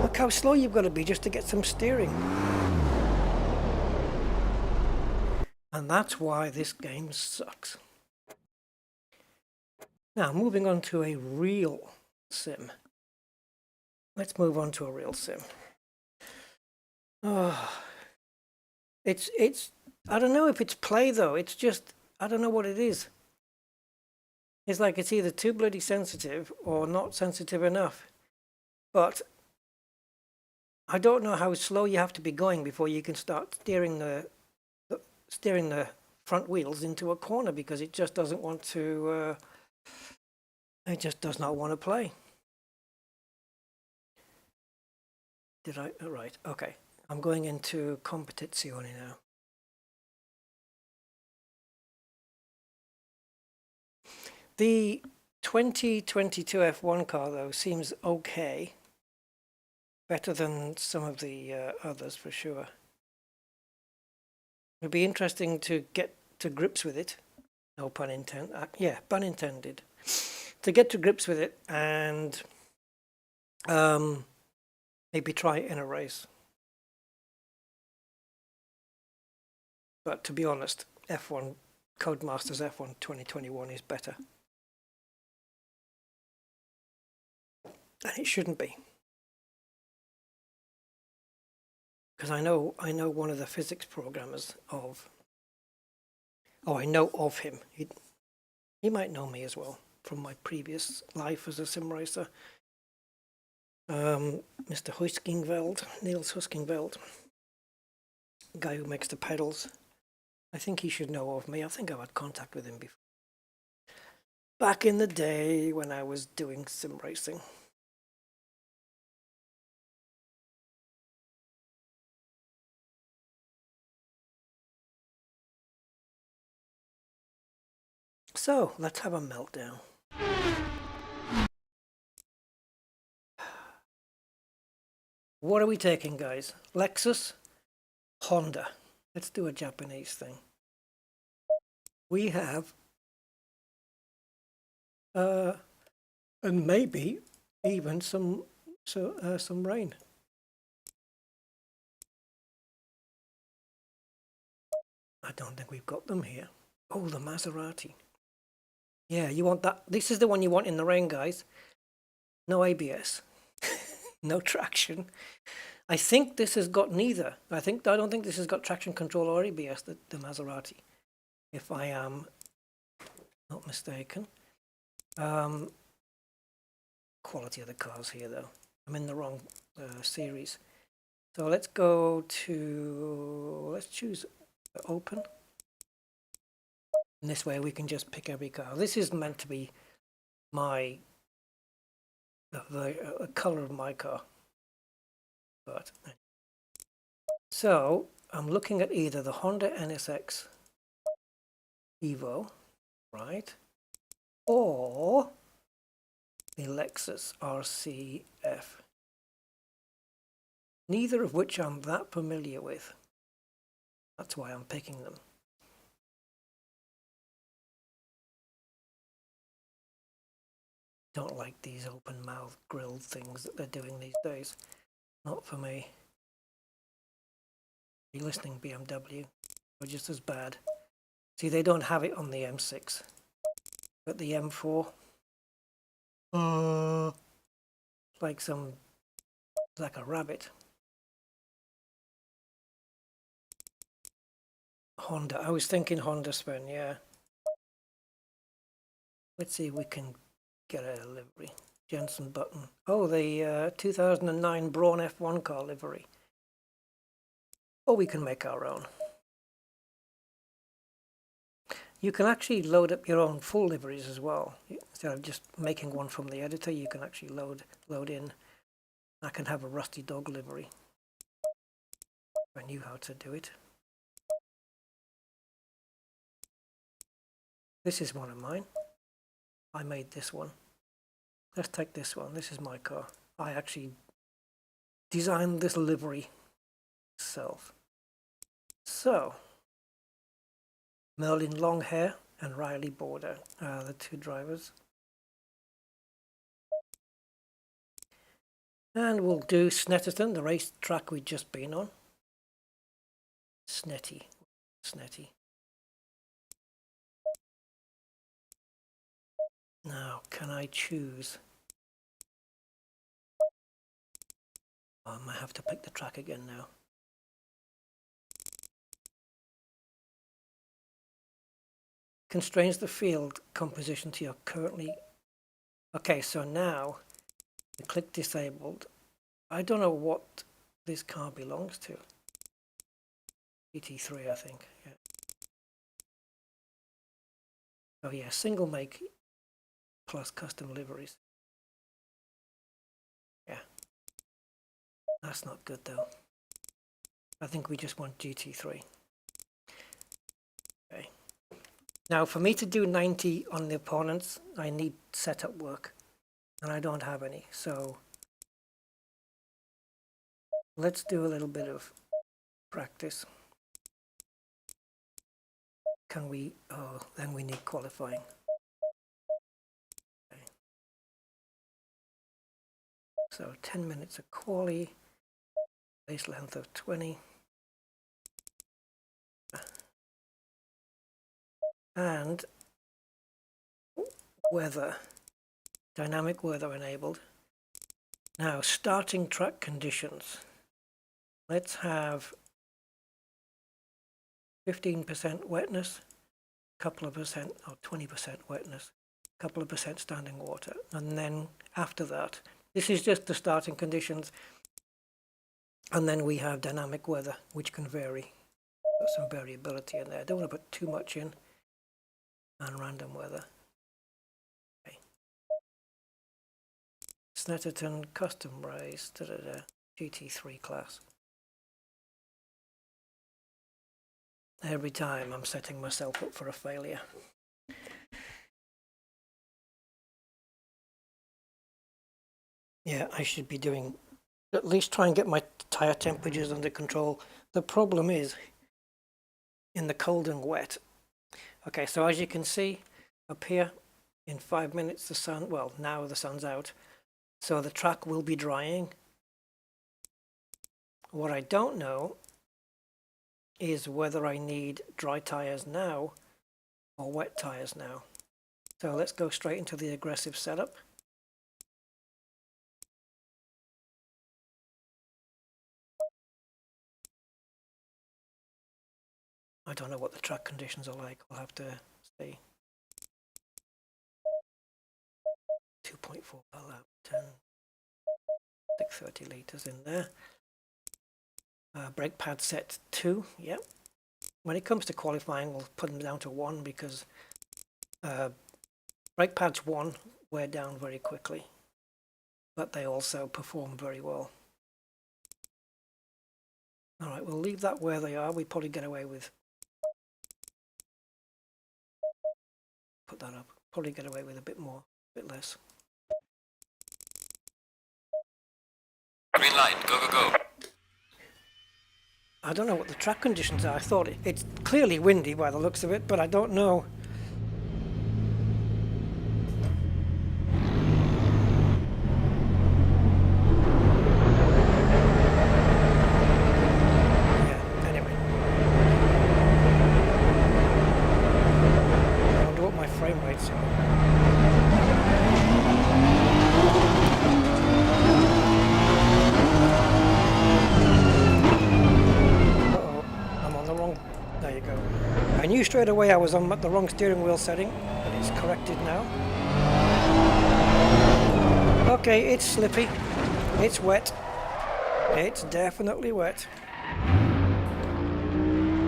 Look how slow you've got to be just to get some steering. And that's why this game sucks. Now, moving on to a real sim. Let's move on to a real sim. Oh, it's, I don't know if it's play though, it's just, I don't know what it is. It's like it's either too bloody sensitive or not sensitive enough. But I don't know how slow you have to be going before you can start steering the front wheels into a corner, because it just doesn't want to... it just does not want to play. Did I? Oh, right, okay. I'm going into Competitzione now. The 2022 F1 car, though, seems okay. Better than some of the others, for sure. It'd be interesting to get to grips with it. No pun intended. Yeah, pun intended. To get to grips with it and maybe try it in a race. But to be honest, F1 Codemasters F1 2021 is better. And it shouldn't be. Because I know one of the physics programmers of... Oh, I know of him. He might know me as well from my previous life as a sim racer. Mr. Huskingveld, Niels Huskingveld, guy who makes the pedals. I think he should know of me. I think I've had contact with him before. Back in the day when I was doing sim racing. So, let's have a meltdown. What are we taking, guys? Lexus? Honda? Let's do a Japanese thing. We have... and maybe even some rain. I don't think we've got them here. Oh, the Maserati. Yeah, you want that. This is the one you want in the rain, guys. No ABS. No traction. I think this has got neither. I don't think this has got traction control or ABS, the Maserati, if I am not mistaken. Quality of the cars here, though. I'm in the wrong series. So let's go to... Let's choose open. And this way we can just pick every car. This is meant to be my... the color of my car. But... So, I'm looking at either the Honda NSX Evo, right, or the Lexus RCF, neither of which I'm that familiar with. That's why I'm picking them. Don't like these open mouth grilled things that they're doing these days. Not for me. Are you listening, BMW? They're just as bad. See, they don't have it on the M6, but the M4, like a rabbit. Honda. I was thinking Honda, Sven, yeah. Let's see if we can get a livery. Jensen Button. Oh, the 2009 Braun F1 car livery. Or we can make our own. You can actually load up your own full liveries as well. Instead of just making one from the editor, you can actually load in. I can have a Rusty Dog livery. If I knew how to do it. This is one of mine. I made this one. Let's take this one. This is my car. I actually designed this livery myself. So, Merlin Longhair and Riley Border are the two drivers. And we'll do Snetterton, the race track we've just been on. Snetty. Now, can I choose? I might have to pick the track again now. Constrains the field composition to your currently... Okay, so now, we click disabled. I don't know what this car belongs to. GT3, I think. Yeah. Oh yeah, single make plus custom liveries. Yeah. That's not good though. I think we just want GT3. Okay. Now for me to do 90 on the opponents, I need setup work. And I don't have any, so let's do a little bit of practice. Can we, oh, then we need qualifying. Okay. So 10 minutes of quali, base length of 20. And weather, dynamic weather enabled. Now starting track conditions. Let's have 15% wetness, couple of percent or 20% wetness, couple of percent standing water, and then after that, this is just the starting conditions, and then we have dynamic weather, which can vary. Got some variability in there. I don't want to put too much in, and random weather. Okay. Snetterton custom race, GT3 class. Every time I'm setting myself up for a failure. Yeah, I should be doing, at least try and get my tire temperatures under control. The problem is in the cold and wet. Okay, so as you can see up here, in 5 minutes the sun, well, now the sun's out, so the track will be drying. What I don't know is whether I need dry tires now or wet tires now. So let's go straight into the aggressive setup. I don't know what the track conditions are like. I'll have to see. 2.4 per lap, 630 litres in there. Brake pad set 2, yep. When it comes to qualifying, we'll put them down to 1 because brake pads 1 wear down very quickly, but they also perform very well. All right, Right, we'll leave that where they are. We probably get away with... Put that up. Probably get away with a bit more, a bit less. Green light, go, go, go. I don't know what the track conditions are. I thought it's clearly windy by the looks of it, but I don't know. Yeah, anyway. I wonder what my frame rates are. There you go. I knew straight away I was on the wrong steering wheel setting, but it's corrected now. Okay, it's slippy. It's wet. It's definitely wet.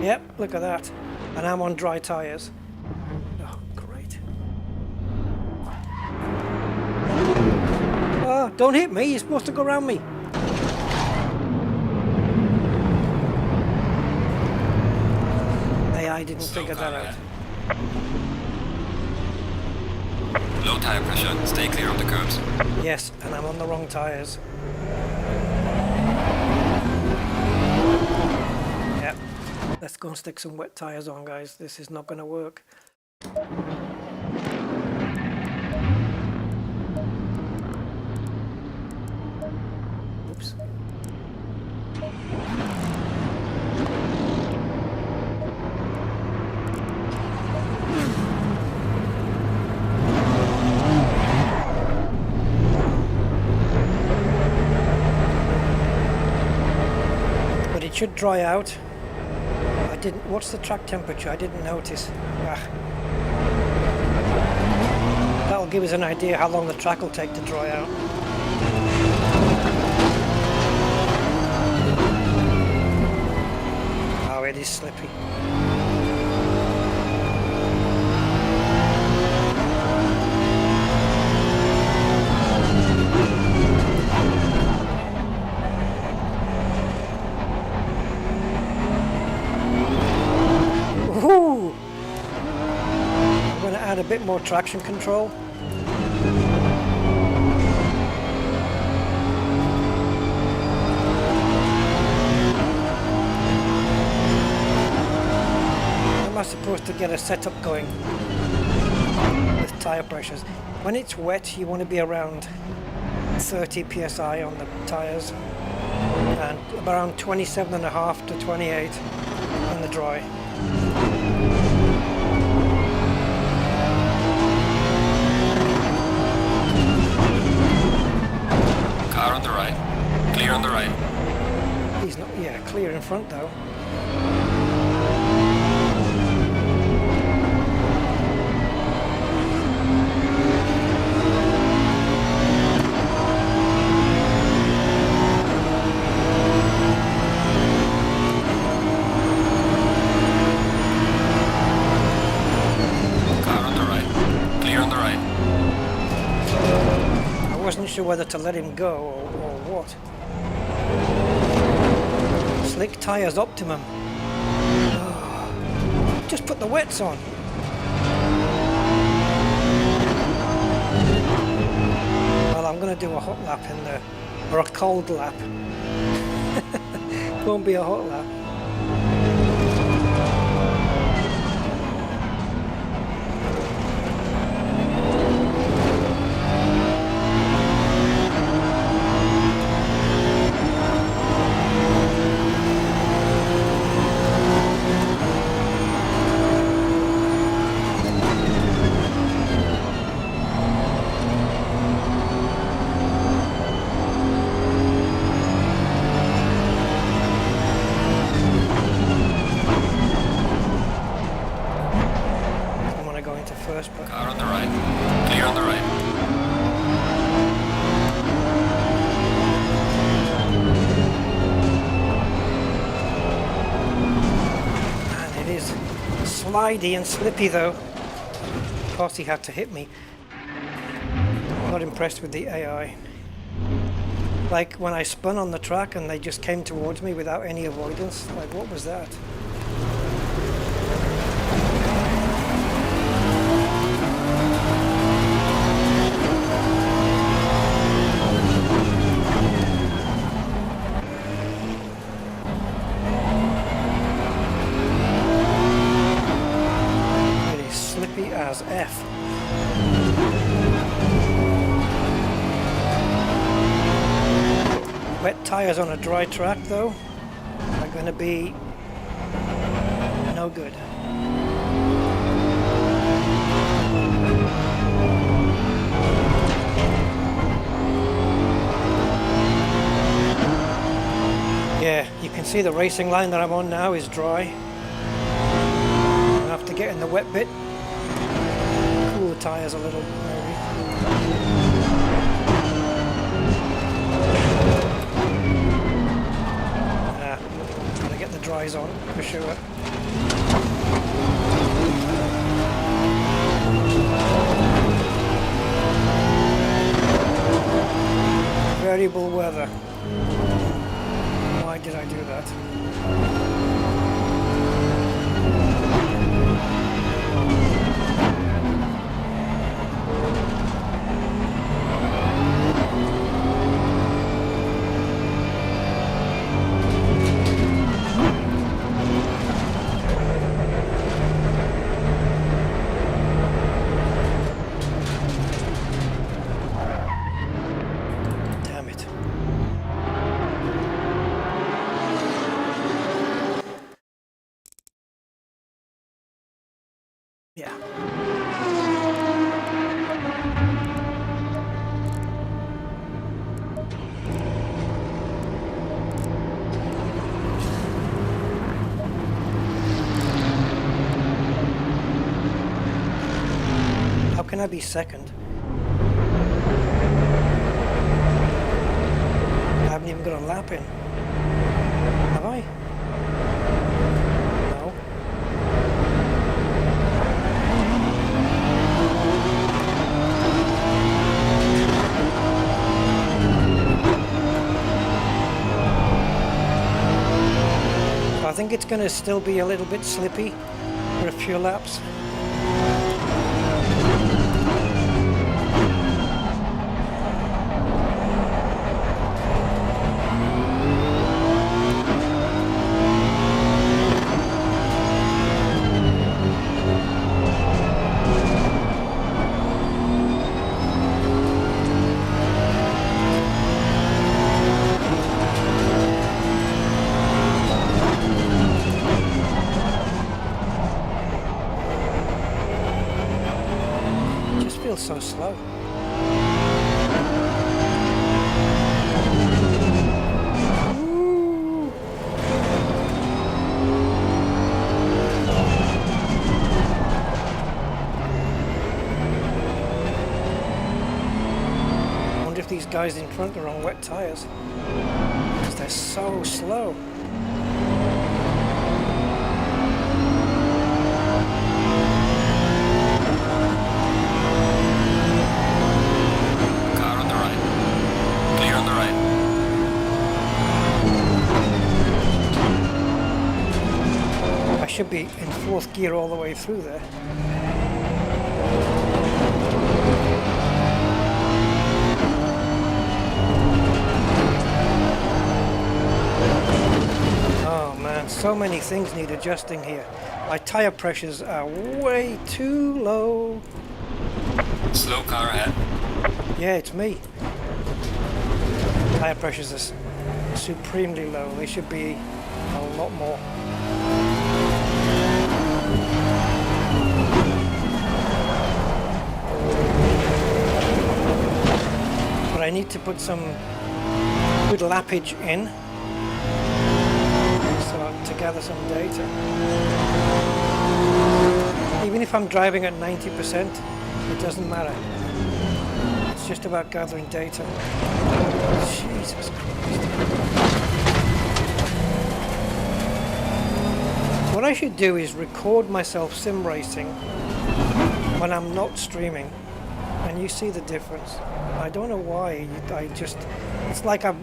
Yep, look at that. And I'm on dry tyres. Oh, great. Oh, don't hit me. You're supposed to go around me. I didn't figure that out. Low tire pressure, stay clear of the curbs. Yes, and I'm on the wrong tyres. Yep. Let's go and stick some wet tyres on, guys. This is not going to work. Oops. It should dry out. I didn't. What's the track temperature? I didn't notice. That'll give us an idea how long the track will take to dry out. Oh, it is slippy. I'm going to add a bit more traction control. How am I supposed to get a setup going with tyre pressures? When it's wet, you want to be around 30 psi on the tyres and around 27.5 to 28 on the dry. Car on the right. Clear on the right. He's not, yeah, clear in front though. I wasn't sure whether to let him go or what. Slick tyres optimum. Oh, just put the wets on. Well, I'm going to do a hot lap in there, or a cold lap. Won't be a hot lap. Car on the right. Clear on the right. And it is slidey and slippy though. Of course he had to hit me. Not impressed with the AI. Like when I spun on the track and they just came towards me without any avoidance. Like, what was that? It is slippy as F. Wet tyres on a dry track though are going to be no good. Yeah, you can see the racing line that I'm on now is dry. I'll have to get in the wet bit, cool the tyres a little maybe. Get the dries on for sure. Variable weather. Why did I do that? Yeah. How can I be second? I haven't even got a lap in. Have I? No. I think it's going to still be a little bit slippy for a few laps. So slow. Ooh. I wonder if these guys in front are on wet tires because they're so slow. Should be in fourth gear all the way through there. Oh man, so many things need adjusting here. My tire pressures are way too low. Slow car ahead. Yeah, it's me. Tire pressures are supremely low. They should be a lot more. But I need to put some good lappage in so to gather some data. Even if I'm driving at 90%, it doesn't matter. It's just about gathering data. Jesus Christ. What I should do is record myself sim racing when I'm not streaming and you see the difference. I don't know why. It's like I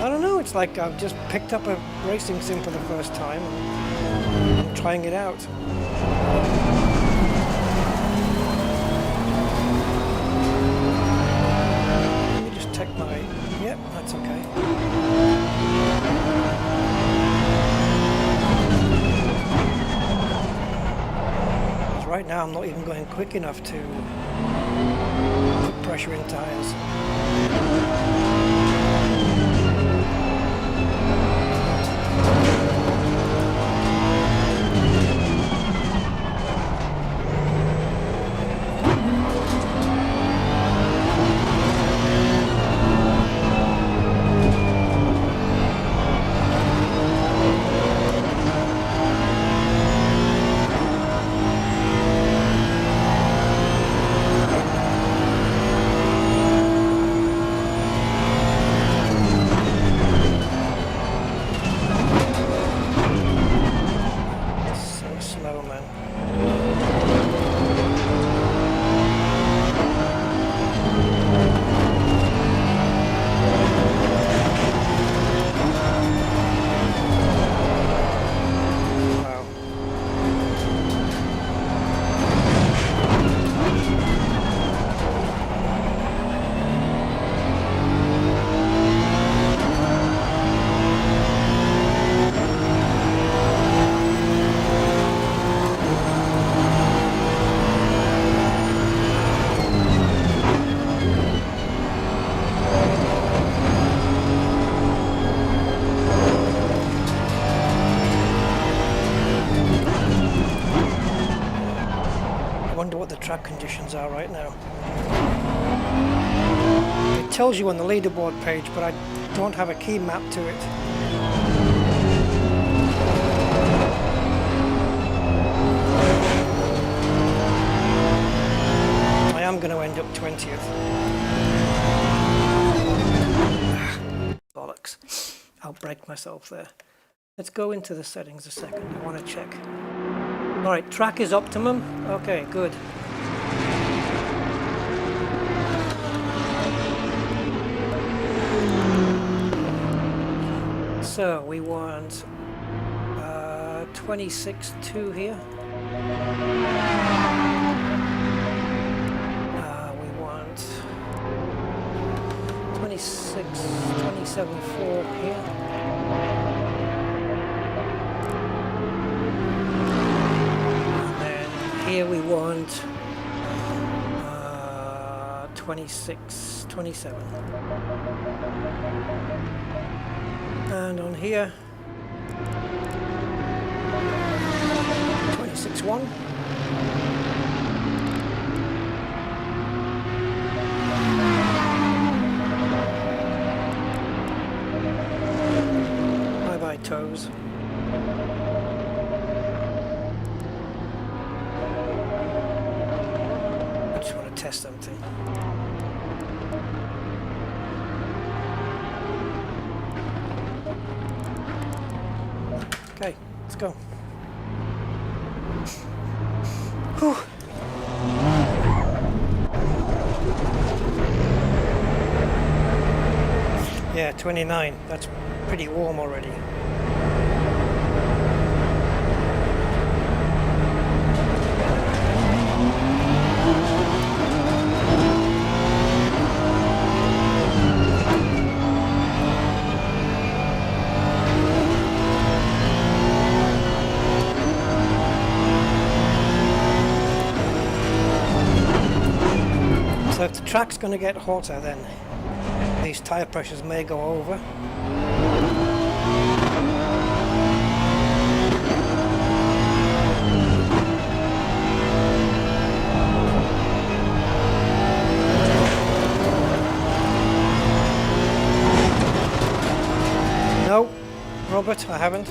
don't know. It's like I've just picked up a racing sim for the first time. And I'm trying it out. Let me just check my. Yep, that's okay. Right now I'm not even going quick enough to put pressure in tyres. Track conditions are right now. It tells you on the leaderboard page, but I don't have a key map to it. I am going to end up 20th. Bollocks. I'll break myself there. Let's go into the settings a second. I want to check. Alright, track is optimum. Okay, good. So we want 26.2 here. We want 27.4 here. And then here we want 26.27. And on here, 26.1. Bye-bye toes. I just want to test something. Okay, let's go. Whew. Yeah, 29. That's pretty warm already. So if the track's going to get hotter, then these tyre pressures may go over. No, Robert, I haven't.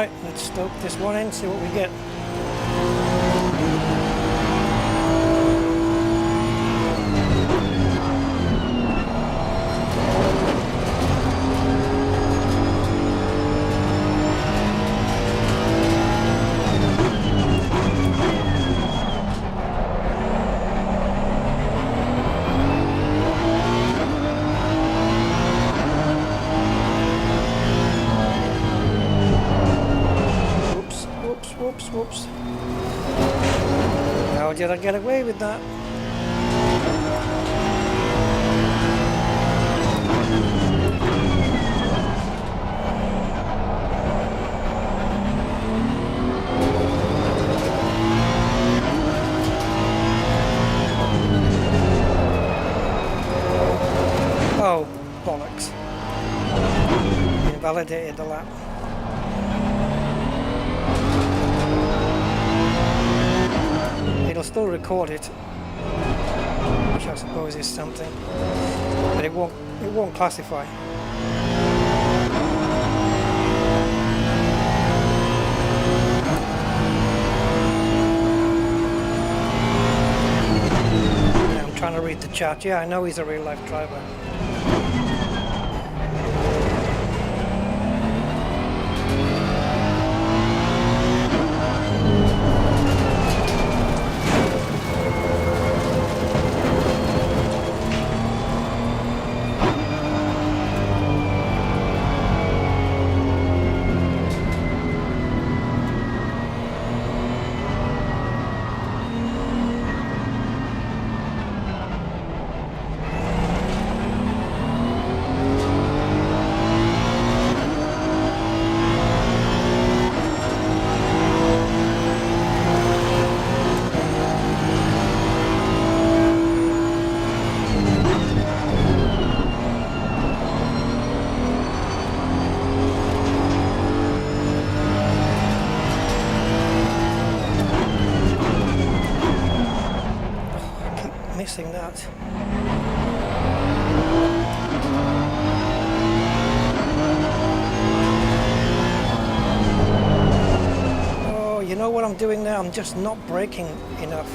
Right, let's stoke this one in, see what we get. Whoops. How did I get away with that? Oh, bollocks. Invalidated the lap. It'll still record it, which I suppose is something, but it won't classify. I'm trying to read the chat. Yeah, I know he's a real life driver. Missing that. Oh, you know what I'm doing there? I'm just not braking enough.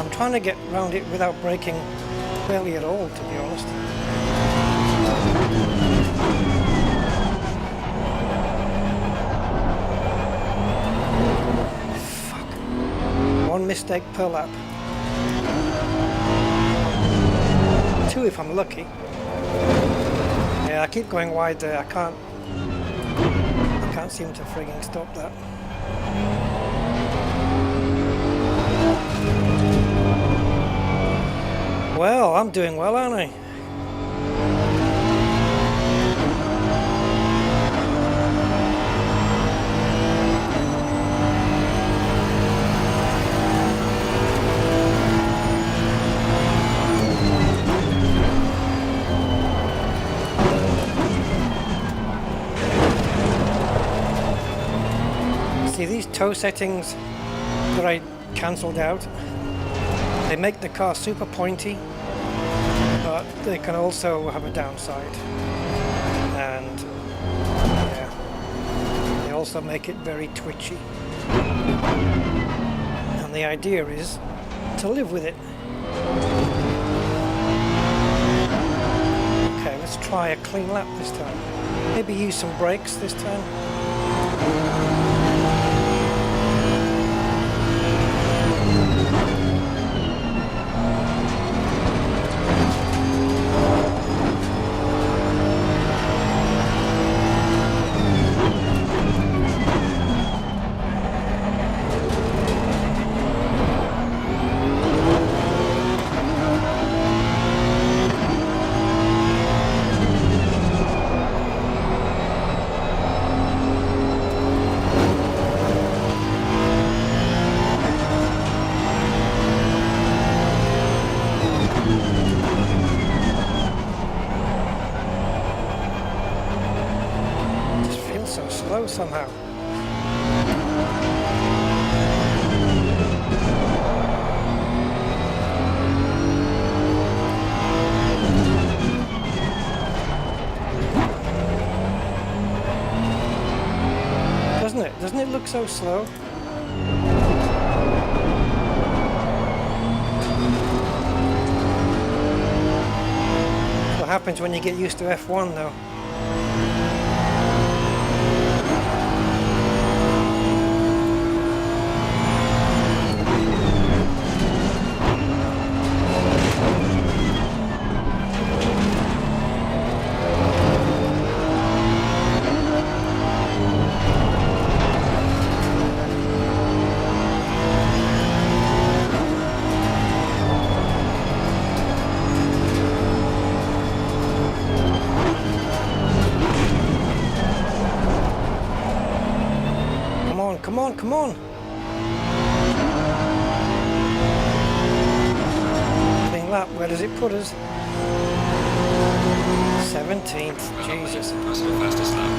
I'm trying to get around it without braking barely at all, to be honest. Fuck. One mistake per lap. 2 if I'm lucky. Yeah, I keep going wide there. I can't seem to frigging stop that. Well, I'm doing well, aren't I? See, these tow settings that I cancelled out, they make the car super pointy, but they can also have a downside. And yeah, they also make it very twitchy. And the idea is to live with it. Okay, let's try a clean lap this time. Maybe use some brakes this time. Somehow. it? Doesn't it look so slow? What happens when you get used to F1 though? Come on, come on! Clean lap, where does it put us? 17th, Jesus. Personal fastest lap.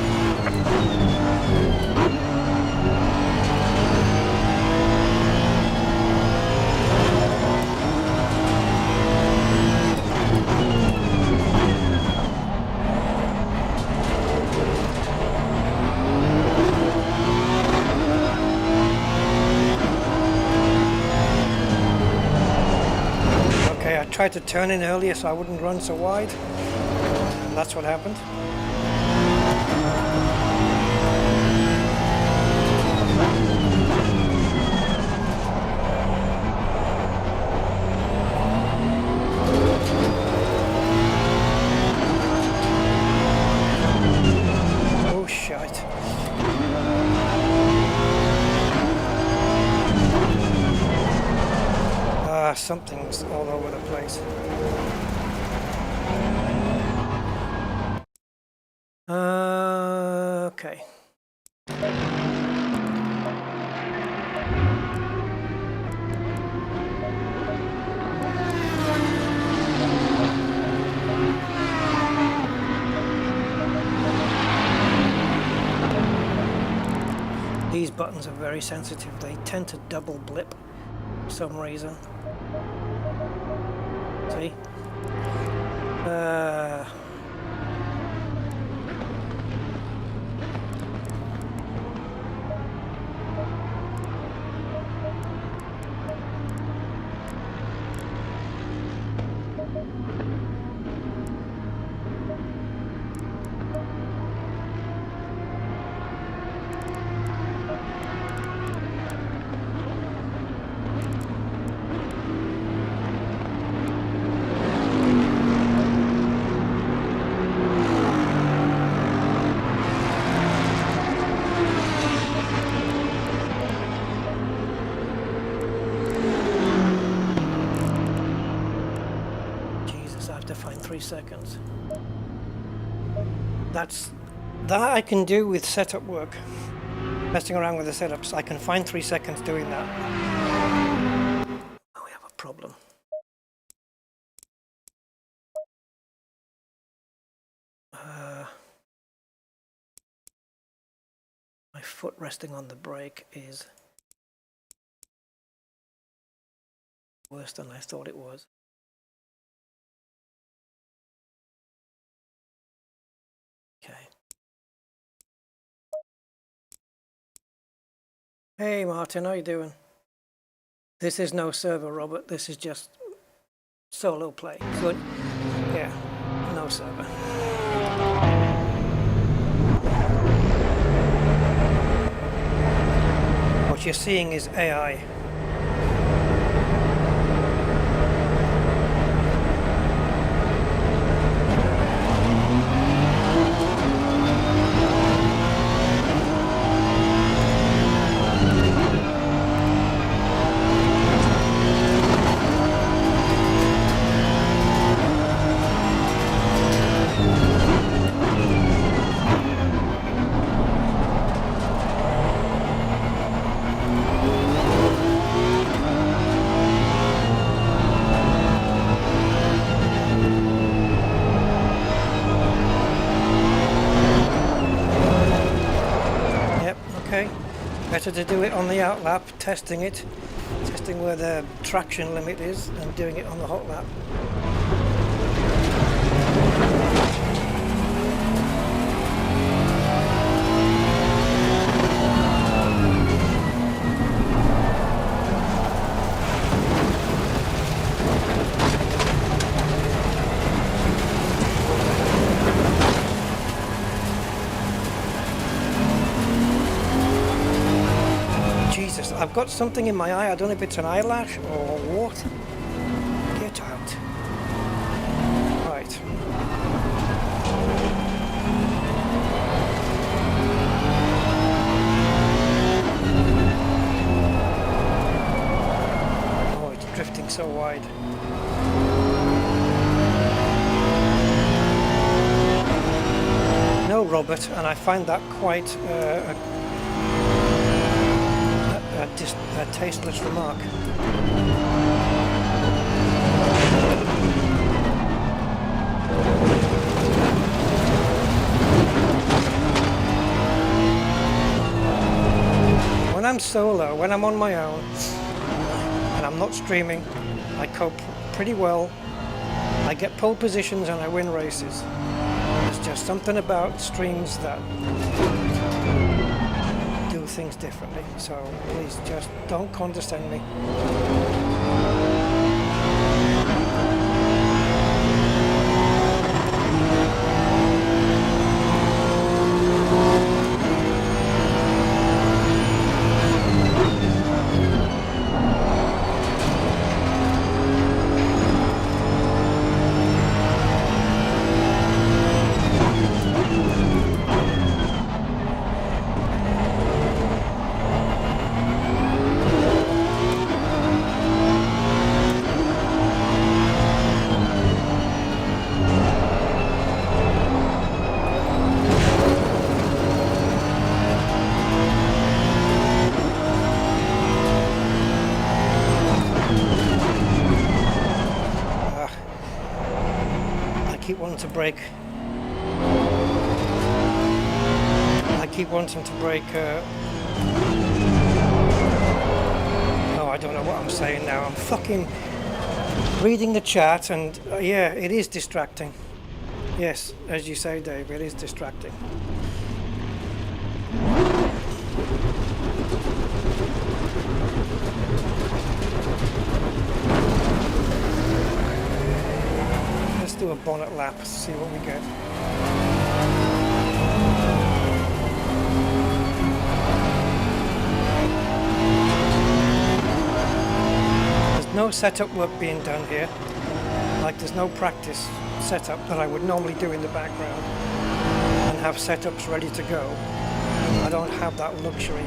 I tried to turn in earlier so I wouldn't run so wide, and that's what happened. Oh shite. Something's all over the place. Okay. These buttons are very sensitive. They tend to double blip for some reason. See? To find 3 seconds. That I can do with setup work. Messing around with the setups, I can find 3 seconds doing that. Oh, we have a problem. My foot resting on the brake is worse than I thought it was. Okay. Hey Martin, how you doing? This is no server, Robert. This is just solo play. Good. Yeah, no server. What you're seeing is AI. Better to do it on the out lap, testing where the traction limit is, and doing it on the hot lap. I've got something in my eye. I don't know if it's an eyelash or what. Get out. Right. Oh, it's drifting so wide. No, Robert, and I find that quite a tasteless remark. When I'm solo, when I'm on my own, and I'm not streaming, I cope pretty well. I get pole positions and I win races. There's just something about streams that do things differently, so please just don't condescend me. To break. I keep wanting to break. Oh, I don't know what I'm saying now. I'm fucking reading the chat, and yeah, it is distracting. Yes, as you say, Dave, it is distracting. Do a bonnet lap, see what we get. There's no setup work being done here. Like there's no practice setup that I would normally do in the background and have setups ready to go. I don't have that luxury.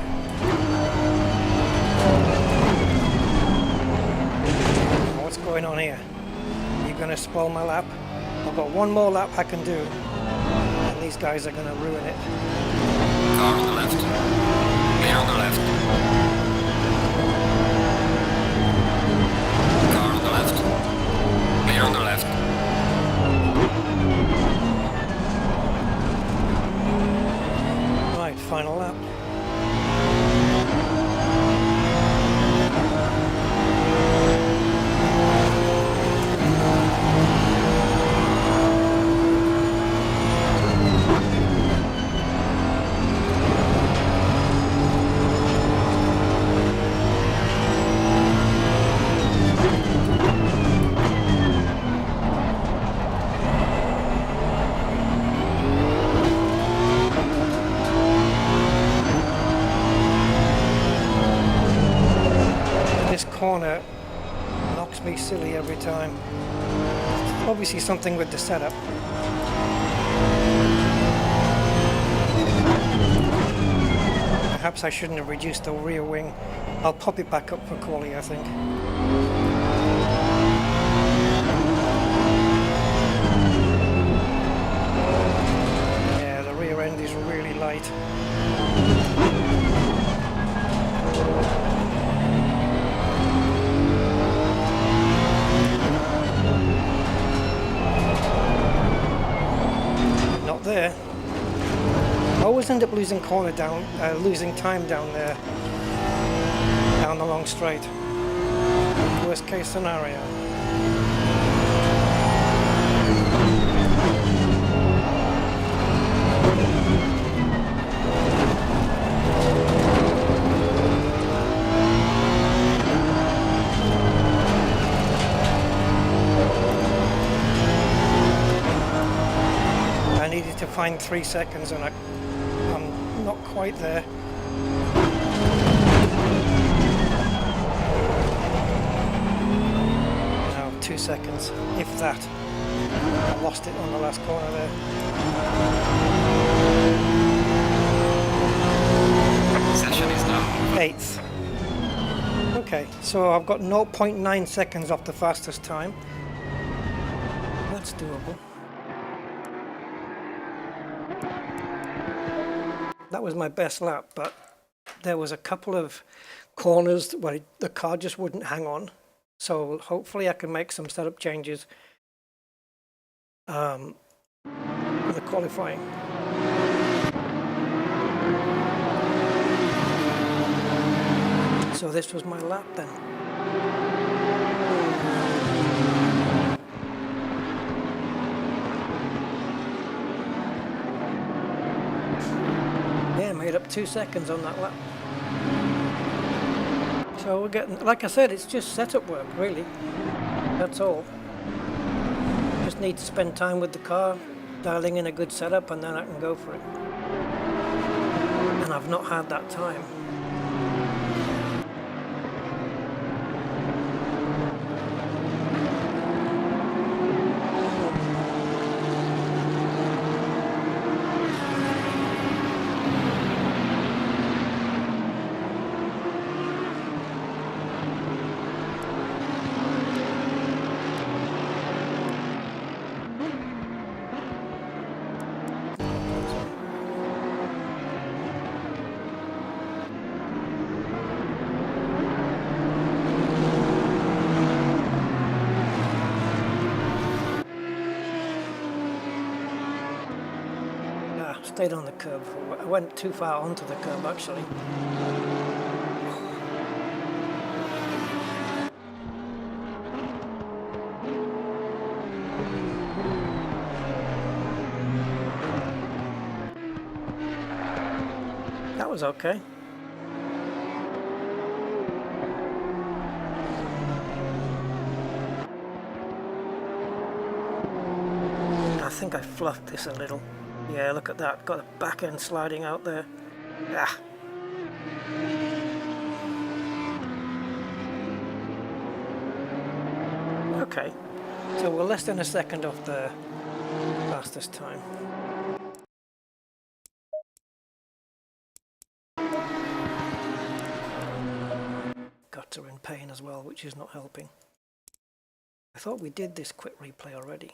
What's going on here? You're going to spoil my lap? I've got one more lap I can do, and these guys are going to ruin it. Car on the left. Clear on the left. Car on the left. Clear on the left. Right, final lap. Corner knocks me silly every time. Obviously something with the setup. Perhaps I shouldn't have reduced the rear wing. I'll pop it back up for quali, I think. Yeah, the rear end is really light. There. I always end up losing losing time down there, down the long straight. Worst case scenario. To find 3 seconds, and I'm not quite there. seconds, if that. I lost it on the last corner there. Session is now 8th. Okay, so I've got 0.9 seconds off the fastest time. That's doable. That was my best lap, but there was a couple of corners where the car just wouldn't hang on. So hopefully I can make some setup changes for the qualifying. So this was my lap then. Yeah, made up 2 seconds on that lap. So we're getting, like I said, it's just setup work really. That's all. Just need to spend time with the car, dialing in a good setup, and then I can go for it. And I've not had that time. Stayed on the curb. I went too far onto the curb actually. That was okay. I think I fluffed this a little. Yeah, look at that. Got the back end sliding out there. Ah. Okay. So we're less than a second off the fastest time. Guts are in pain as well, which is not helping. I thought we did this quick replay already.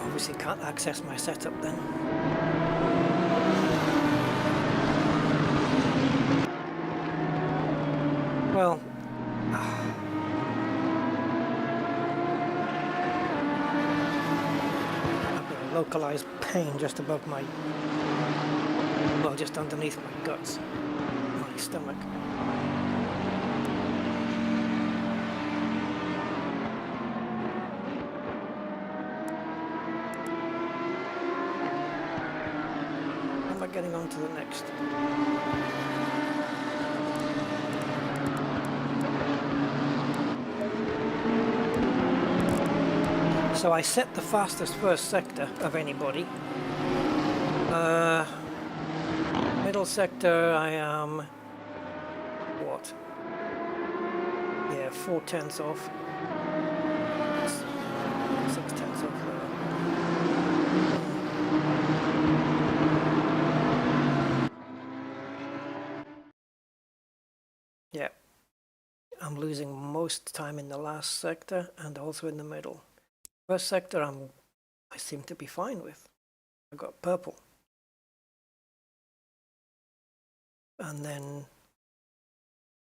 Obviously can't access my setup then. Well, I've got a localized pain just above my, well, just underneath my guts, my stomach. Getting on to the next. So I set the fastest first sector of anybody. Middle sector I am what? Yeah, 4/10 off. 6/10 off. Yeah, I'm losing most time in the last sector and also in the middle. First sector I seem to be fine with. I got purple. And then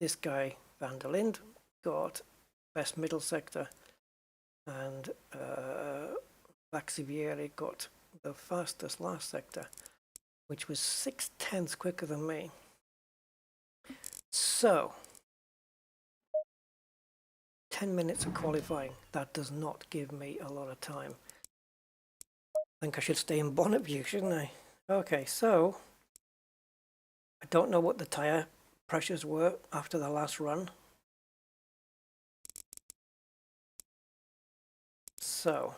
this guy, Van der Linde, got best middle sector, and Vaxivieri got the fastest last sector, which was 6/10 quicker than me. So 10 minutes of qualifying, that does not give me a lot of time. I think I should stay in bonnet view, shouldn't I? Okay, so I don't know what the tyre pressures were after the last run. So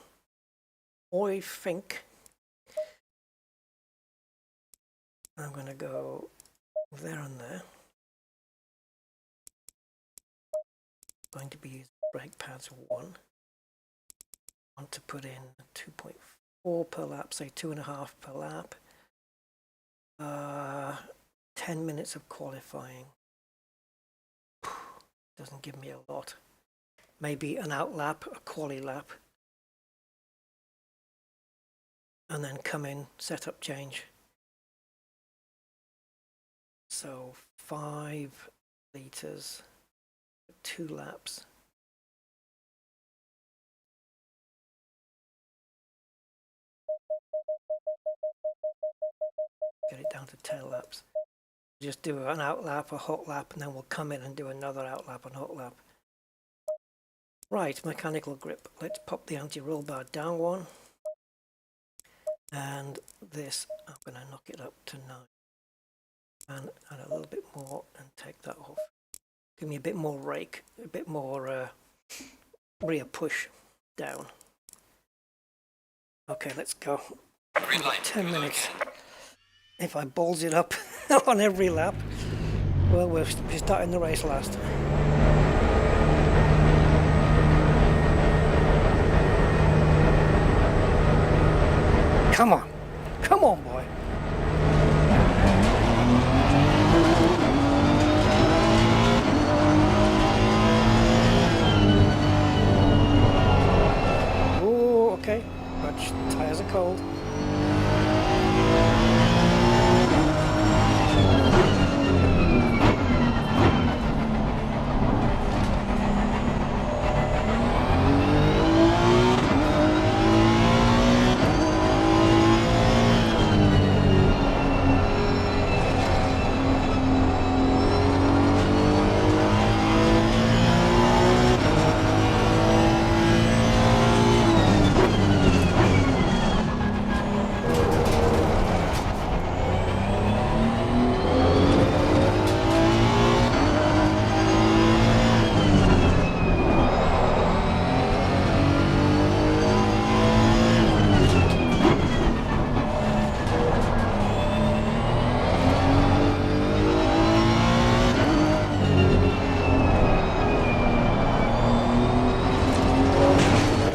I think I'm going to go there and there. Going to be using brake pads 1. Want to put in 2.4 per lap, say 2.5 per lap. 10 minutes of qualifying. Doesn't give me a lot. Maybe an out lap, a quali lap. And then come in, setup change. So 5 litres, 2 laps. Get it down to 10 laps. Just do an out lap, a hot lap, and then we'll come in and do another out lap and hot lap. Right, mechanical grip. Let's pop the anti-roll bar down 1. And this, I'm going to knock it up to 9. And add a little bit more and take that off. Give me a bit more rake, a bit more rear push down. Okay, let's go. 10 minutes. If I balls it up on every lap, well, we're starting the race last. Come on. Come on, boy. Oh, okay. But tires are cold.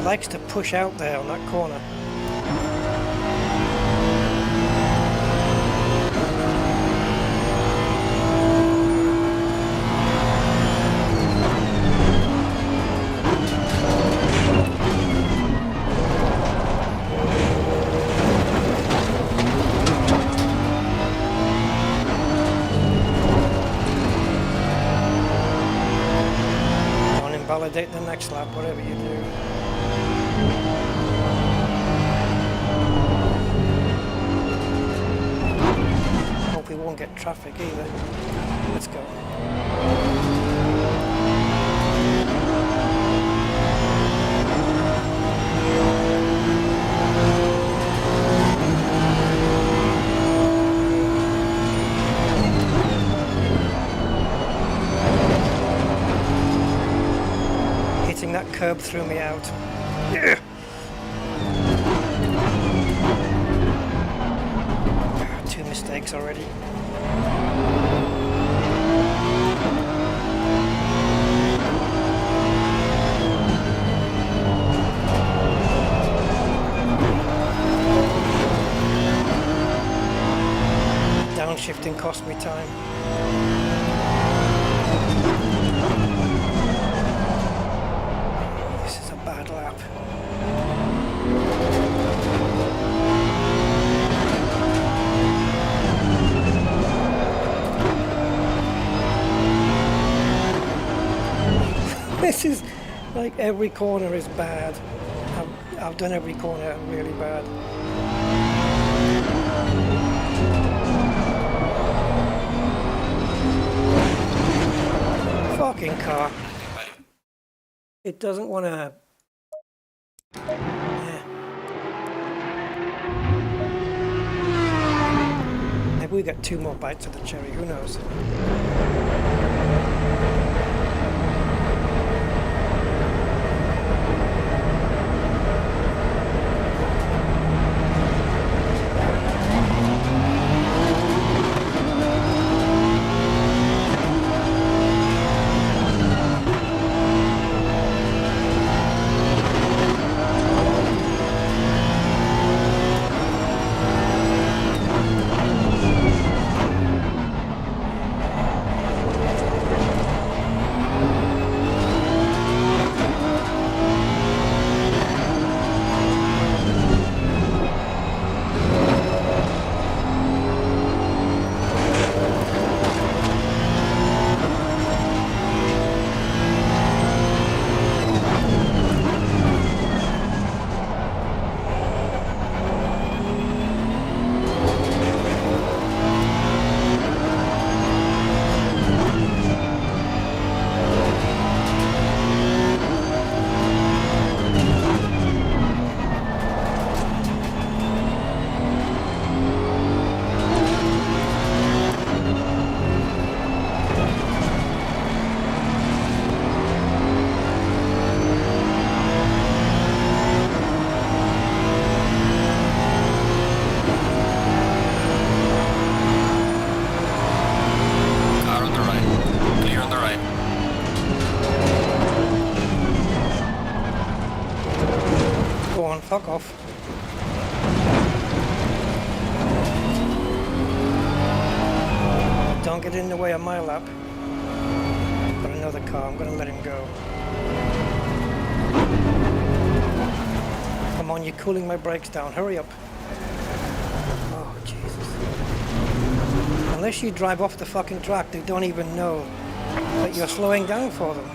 Likes to push out there on that corner. Don't invalidate the next lap, whatever you do. Hope we won't get traffic either. Let's go. Hitting that curb threw me out. Yeah. Mistakes already. Downshifting cost me time. This is a bad lap. This is like every corner is bad. I've done every corner really bad. Fucking car. It doesn't want to. Yeah. Maybe we get 2 more bites of the cherry. Who knows? fuck off. Don't get in the way of my lap. Got another car, I'm gonna let him go. Come on, you're cooling my brakes down, hurry up. Oh, Jesus. Unless you drive off the fucking track, they don't even know that you're slowing down for them.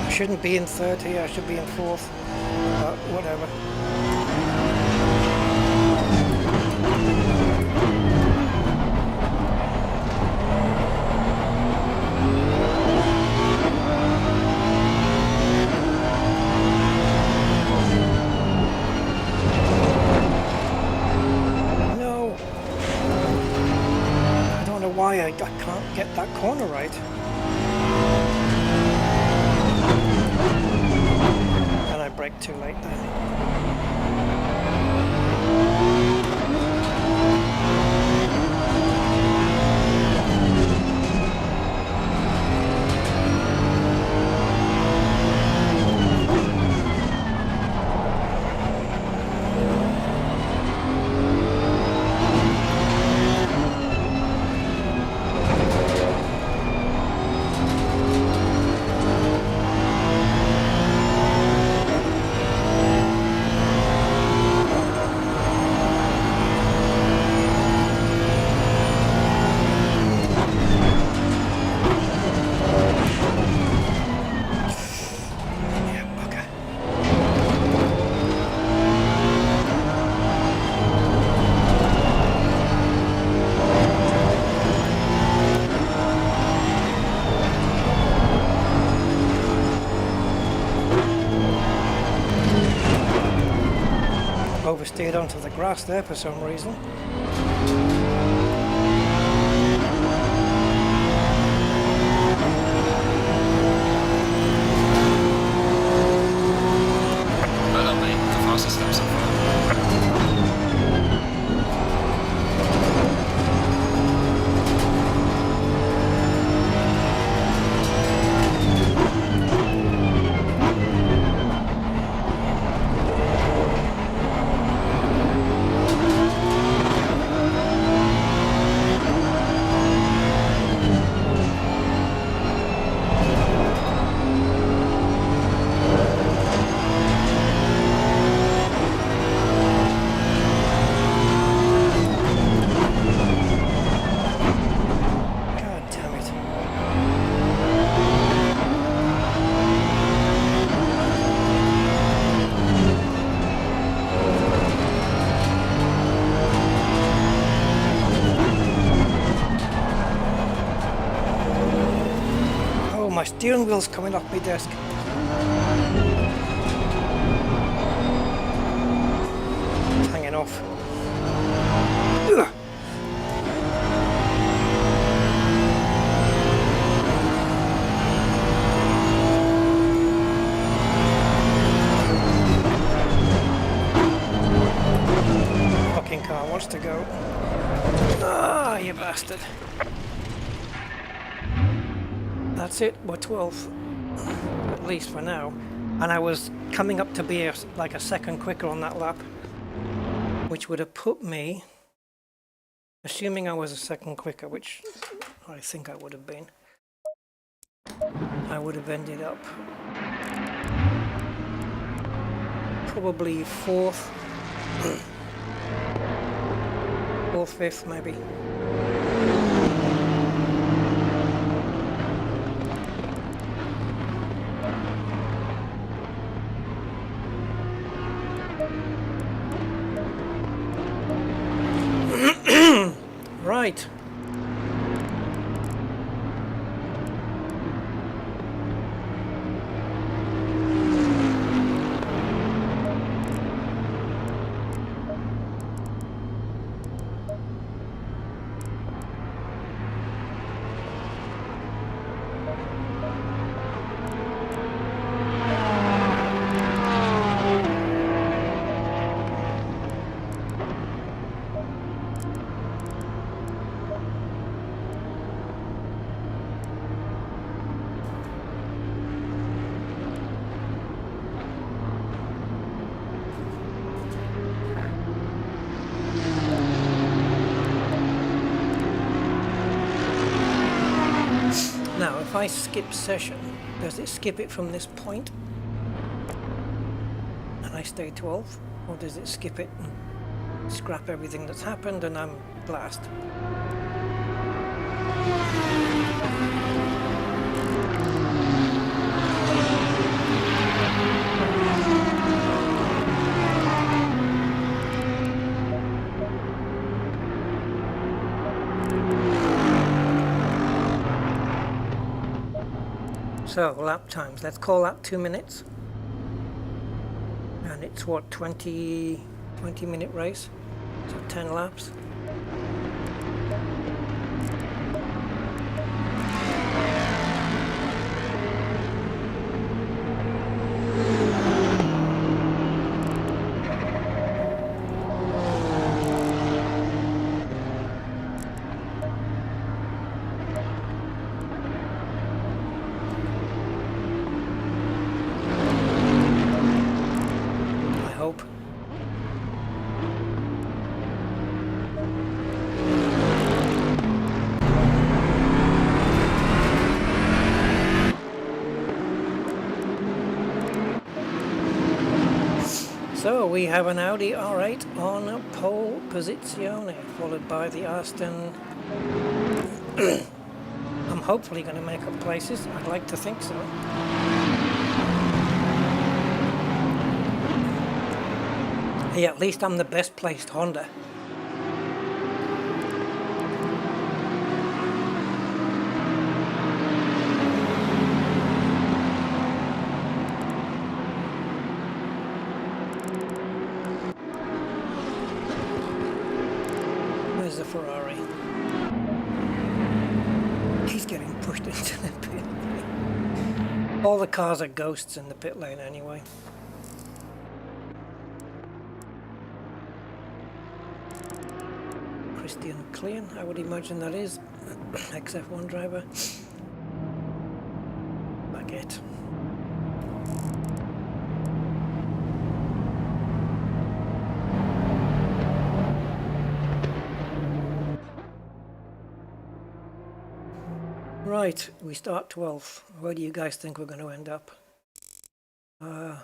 I shouldn't be in third here, I should be in fourth, but whatever. No! I don't know why I can't get that corner right. Brake too late there. Oversteered onto the grass there for some reason. Well done, mate. The fastest lap so far. My steering wheel's coming off my desk. Hanging off. Ugh. Fucking car wants to go. Ah, you bastard. That's it, we're 12th, at least for now. And I was coming up to be like a second quicker on that lap, which would have put me, assuming I was a second quicker, which I think I would have been, I would have ended up probably fourth, fifth maybe. Right. if I skip session, does it skip it from this point and I stay 12, or does it skip it and scrap everything that's happened and I'm last? So, lap times. Let's call that 2 minutes. And it's what, 20-minute race? So 10 laps. So we have an Audi R8 on pole posizione, followed by the Aston. I'm hopefully going to make up places. I'd like to think so. Hey, at least I'm the best placed Honda. Where's the Ferrari? He's getting pushed into the pit lane. All the cars are ghosts in the pit lane anyway. Christian Klein, I would imagine that is. XF1 driver. Baguette. Right, we start 12th. Where do you guys think we're going to end up? Yeah,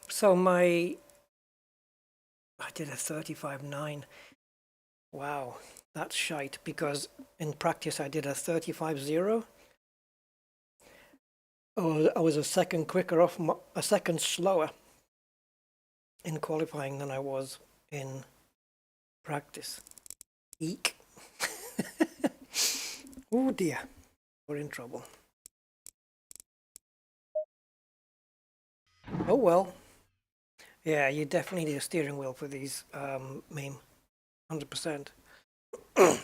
so I did a 35.9. Wow, that's shite, because in practice I did a 35.0. Oh, I was a second quicker off, a second slower in qualifying than I was in practice. Eek. Oh dear, we're in trouble. Oh well. Yeah, you definitely need a steering wheel for these, meme. 100%. Okay.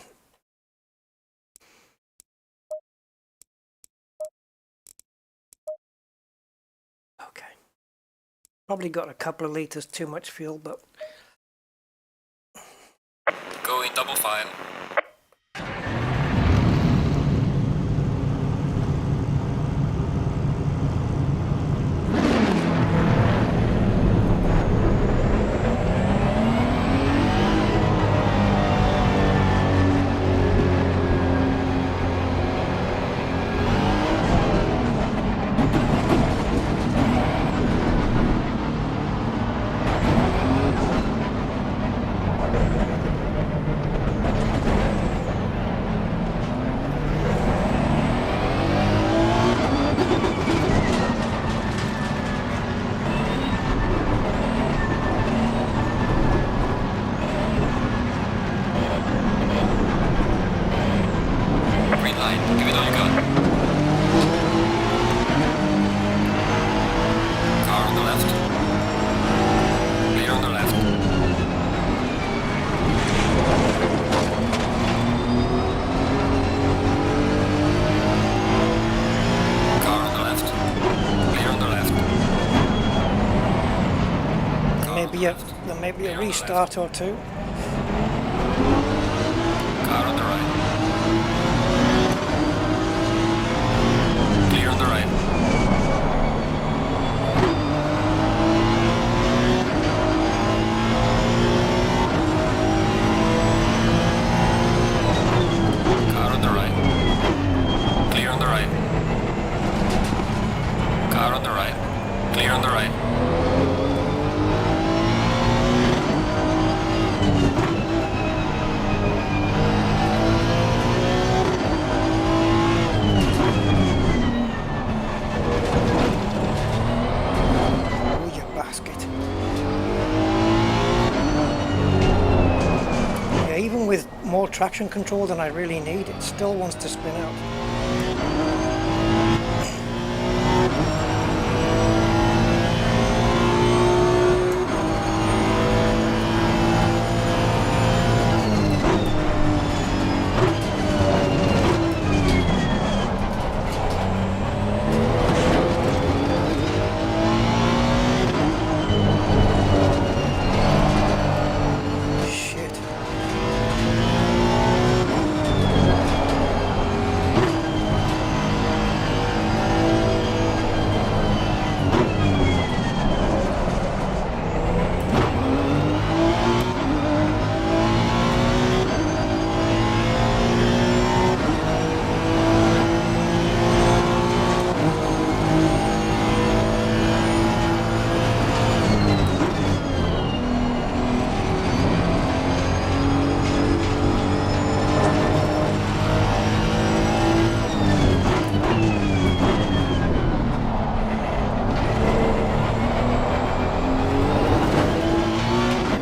Probably got a couple of liters too much fuel, but... Going double file. There may be a restart or two. Car on the right. Clear on the right. Car on the right. gasket. Yeah, even with more traction control than I really need, it still wants to spin out.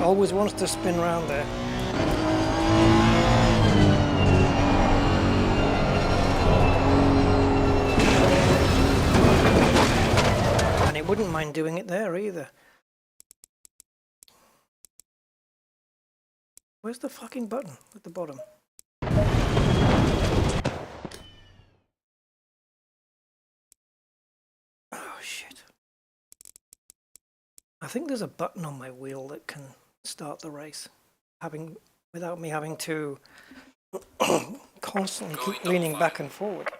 Always wants to spin round there. And it wouldn't mind doing it there either. Where's the fucking button at the bottom? Oh shit. I think there's a button on my wheel that can start the race, without me having to constantly keep leaning back and forward.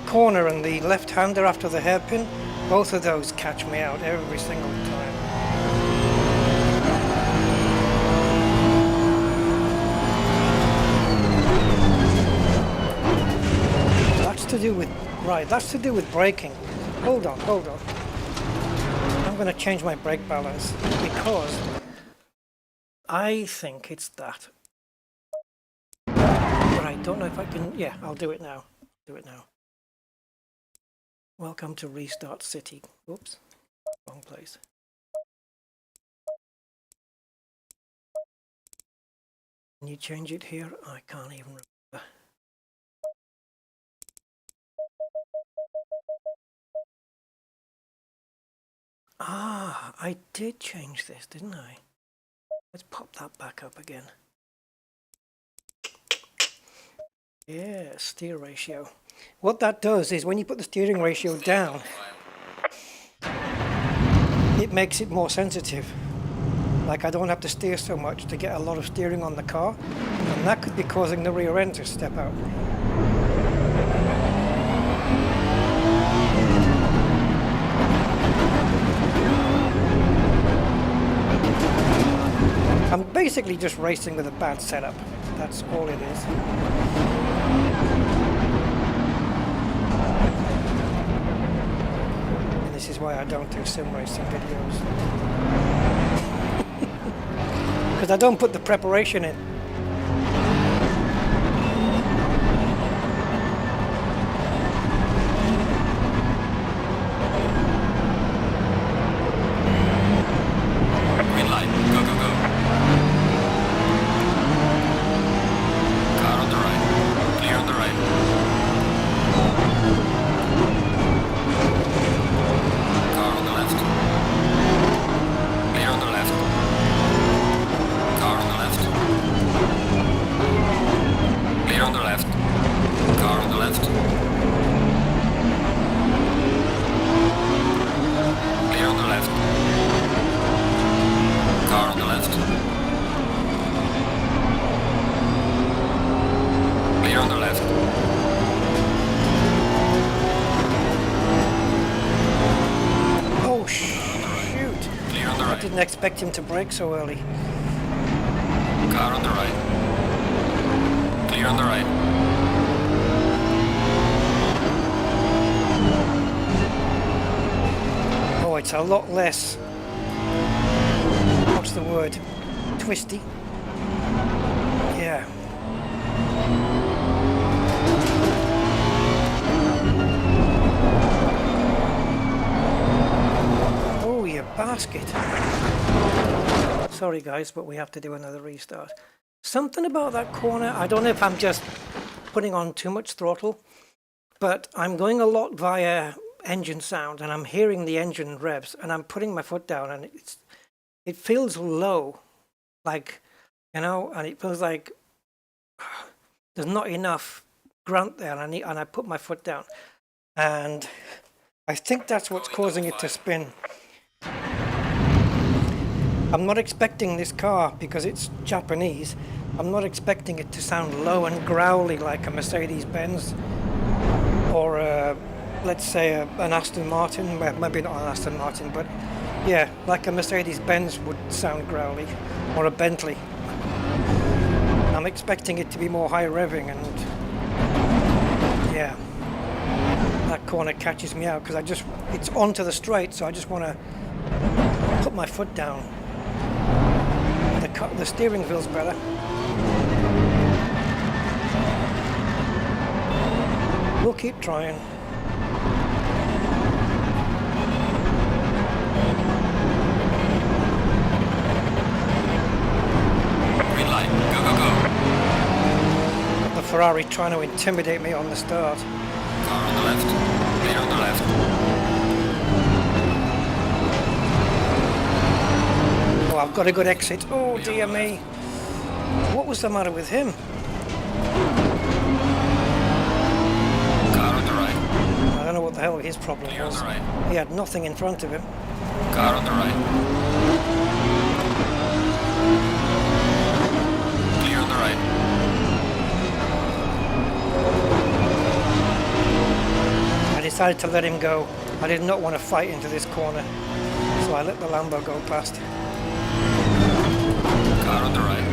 Corner and the left-hander after the hairpin, both of those catch me out every single time. That's to do with, right, that's to do with braking. Hold on. I'm going to change my brake balance because I think it's that. But I don't know if I can, yeah, I'll do it now. Welcome to Restart City. Oops, wrong place. Can you change it here? I can't even remember. Ah, I did change this, didn't I? Let's pop that back up again. Yeah, steer ratio. What that does is when you put the steering ratio down, makes it more sensitive. Like I don't have to steer so much to get a lot of steering on the car, and that could be causing the rear end to step out. I'm basically just racing with a bad setup. That's all it is. And this is why I don't do sim racing videos. Because I don't put the preparation in. Green light. Go, go, go. Car on the right. Clear on the right. Car on the left. Clear on the left. Car on the left. Clear on the left. Car on the left. Clear on the left. Car on the left. Clear on the left. Oh shoot! Clear on the I right. didn't expect him to brake so early. Car on the right. Clear on the right. Oh, it's a lot less, what's the word, twisty. Yeah. Oh, you basket. Sorry guys, but we have to do another restart. Something about that corner, I don't know if I'm just putting on too much throttle, but I'm going a lot via engine sound and I'm hearing the engine revs and I'm putting my foot down and it feels low, like, you know, and it feels like there's not enough grunt there, and I put my foot down, and I think that's what's causing it to spin. I'm not expecting this car, because it's Japanese, I'm not expecting it to sound low and growly like a Mercedes-Benz or let's say an Aston Martin. Well, maybe not an Aston Martin, but yeah, like a Mercedes-Benz would sound growly, or a Bentley. I'm expecting it to be more high revving, and yeah, that corner catches me out because it's onto the straight, so I just want to put my foot down. The steering feels better. We'll keep trying. Green light. Go, go, go. The Ferrari trying to intimidate me on the start. Car on the left. Clear on the left. Oh, I've got a good exit. Oh dear me. What was the matter with him? Car on the right. I don't know what the hell his problem Clear on was. the right. He had nothing in front of him. Car on the right. Clear on the right. I decided to let him go. I did not want to fight into this corner, so I let the Lambo go past. Car on the right.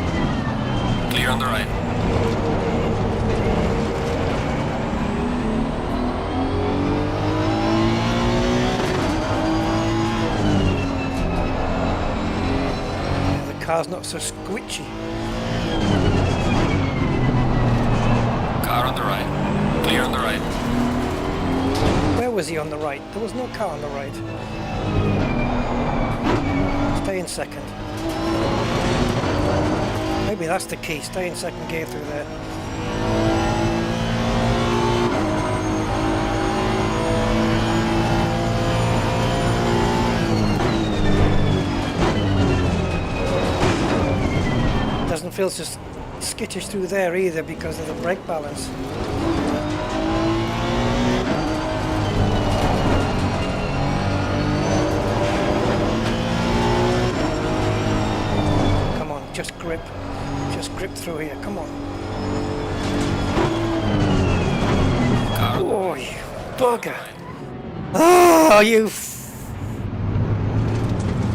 Clear on the right. The car's not so squitchy. Car on the right. Clear on the right. Where was he on the right? There was no car on the right. Stay in second. Maybe that's the key. Stay in second gear through there. Doesn't feel so skittish through there either because of the brake balance. just grip through here. Come on. Oh, you bugger. Oh, you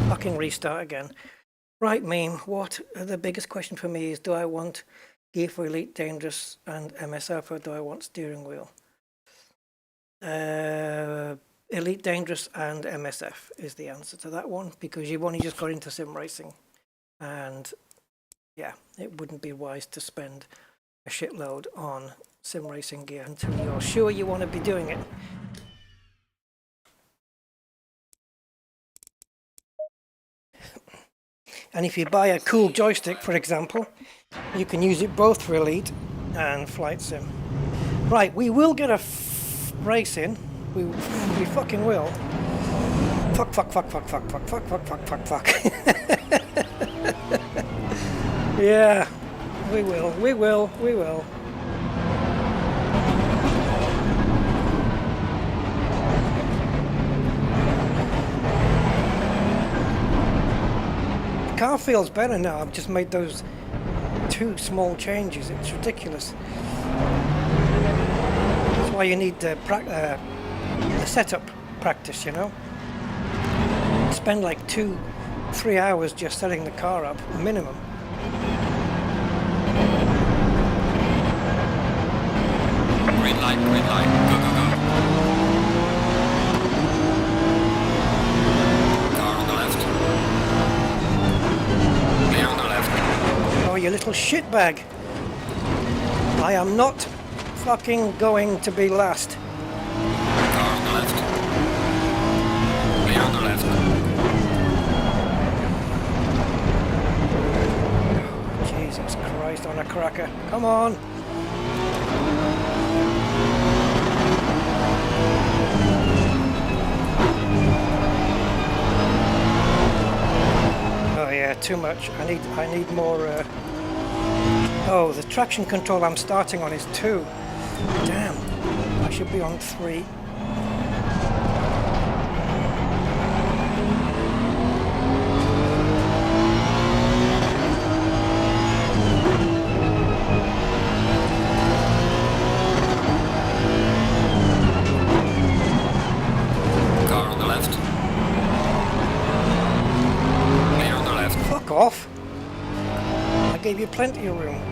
fucking restart again. Right, meme, what the biggest question for me is, do I want gear for Elite Dangerous and MSF, or do I want steering wheel? Elite Dangerous and MSF is the answer to that one, because you've only just got into sim racing, and yeah, it wouldn't be wise to spend a shitload on sim racing gear until you're sure you want to be doing it. And if you buy a cool joystick, for example, you can use it both for Elite and Flight Sim. Right, we will get a race in. We fucking will. Fuck. Yeah, we will. The car feels better now. I've just made those 2 small changes. It's ridiculous. That's why you need the setup practice, you know. Spend like 2-3 hours just setting the car up, minimum. Green light, go, go, go. Car on the left. Clear on the left. Oh, you little shitbag. I am not fucking going to be last. Car on the left. Clear on the left. Jesus Christ on a cracker. Come on. Oh yeah, too much. I need more oh, the traction control I'm starting on is 2. Damn. I should be on 3. Car on the left. Clear on the left. Fuck off. I gave you plenty of room.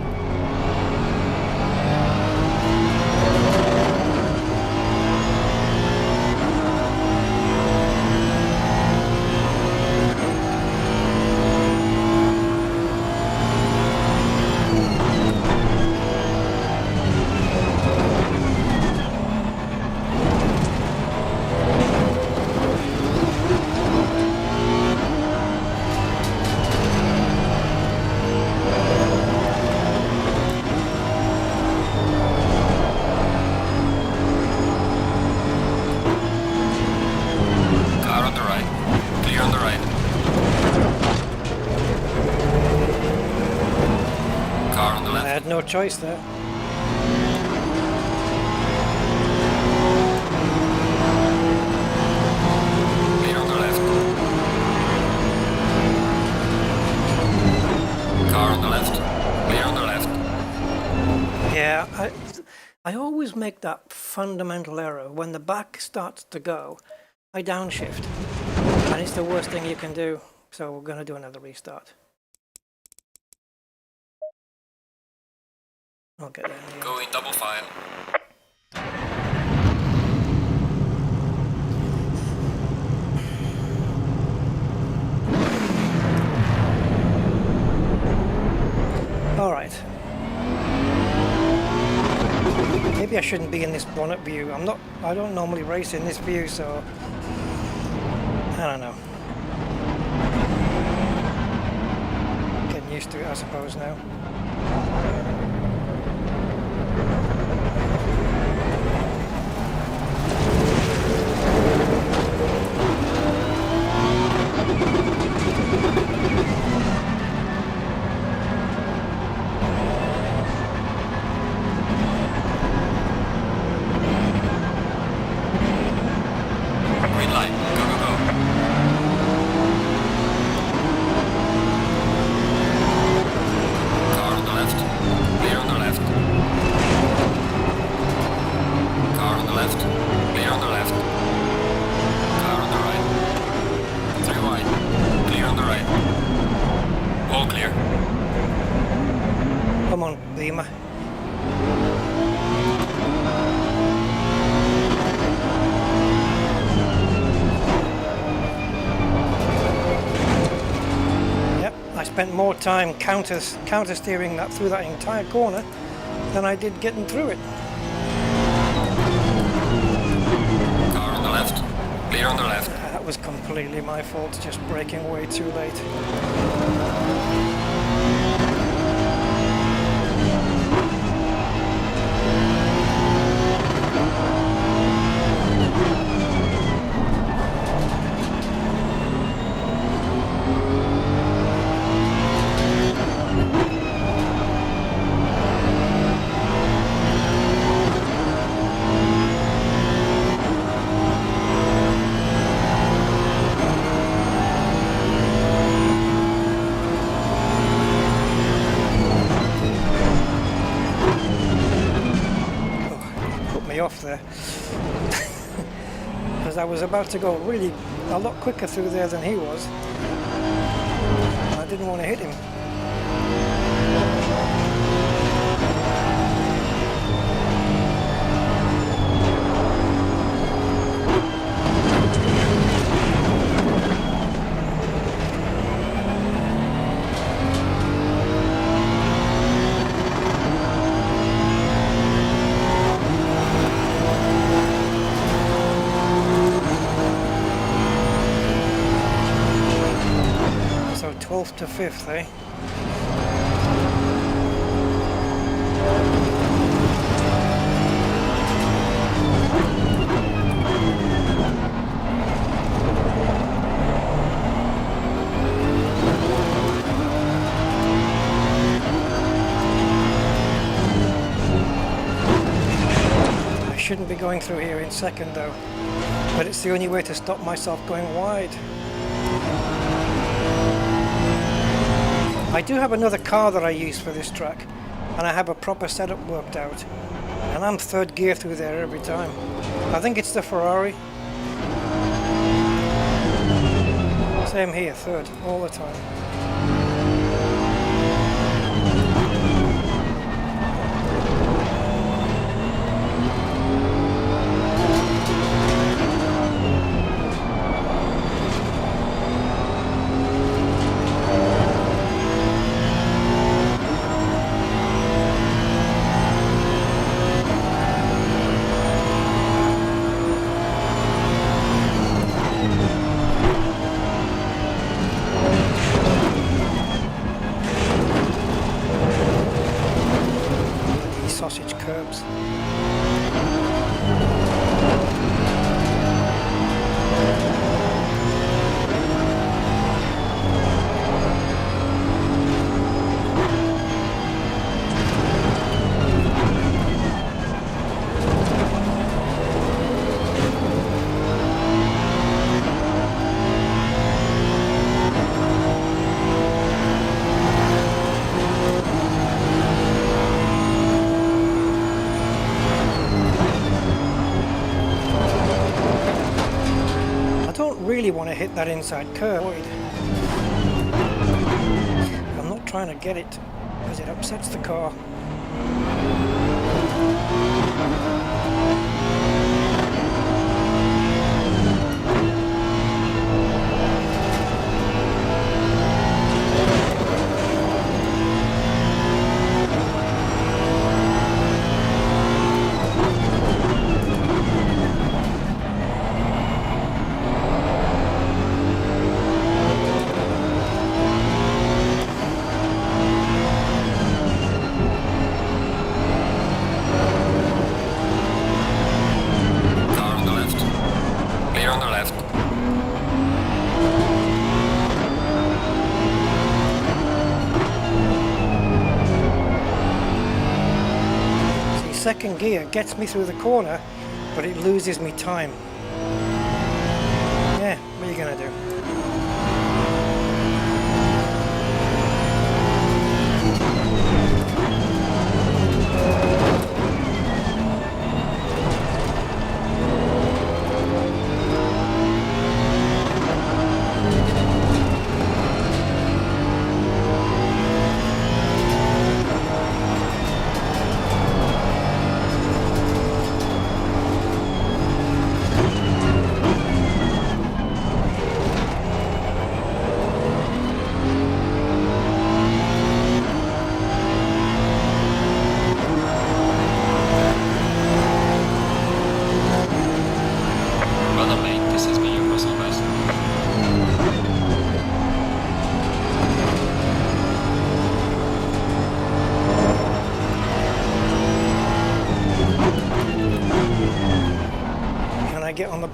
No choice there. Clear on the left. Car on the left. Clear on the left. Yeah, I always make that fundamental error. When the back starts to go, I downshift. And it's the worst thing you can do. So we're going to do another restart. I'll get there. Go in double file. All right. Maybe I shouldn't be in this bonnet view. I don't normally race in this view, so I don't know. Getting used to it, I suppose now. Lima. Yep, I spent more time counter steering that through that entire corner than I did getting through it. Car on the left. Clear on the left. That was completely my fault, just braking way too late. Off there because I was about to go really a lot quicker through there than he was. I didn't want to hit him. So 12th to 5th, eh? I shouldn't be going through here in second though, but it's the only way to stop myself going wide. I do have another car that I use for this track, and I have a proper setup worked out, and I'm third gear through there every time. I think it's the Ferrari. Same here, third, all the time. Sausage curbs. Really want to hit that inside curve. I'm not trying to get it because it upsets the car. Second gear gets me through the corner, but it loses me time. Yeah, what are you gonna do?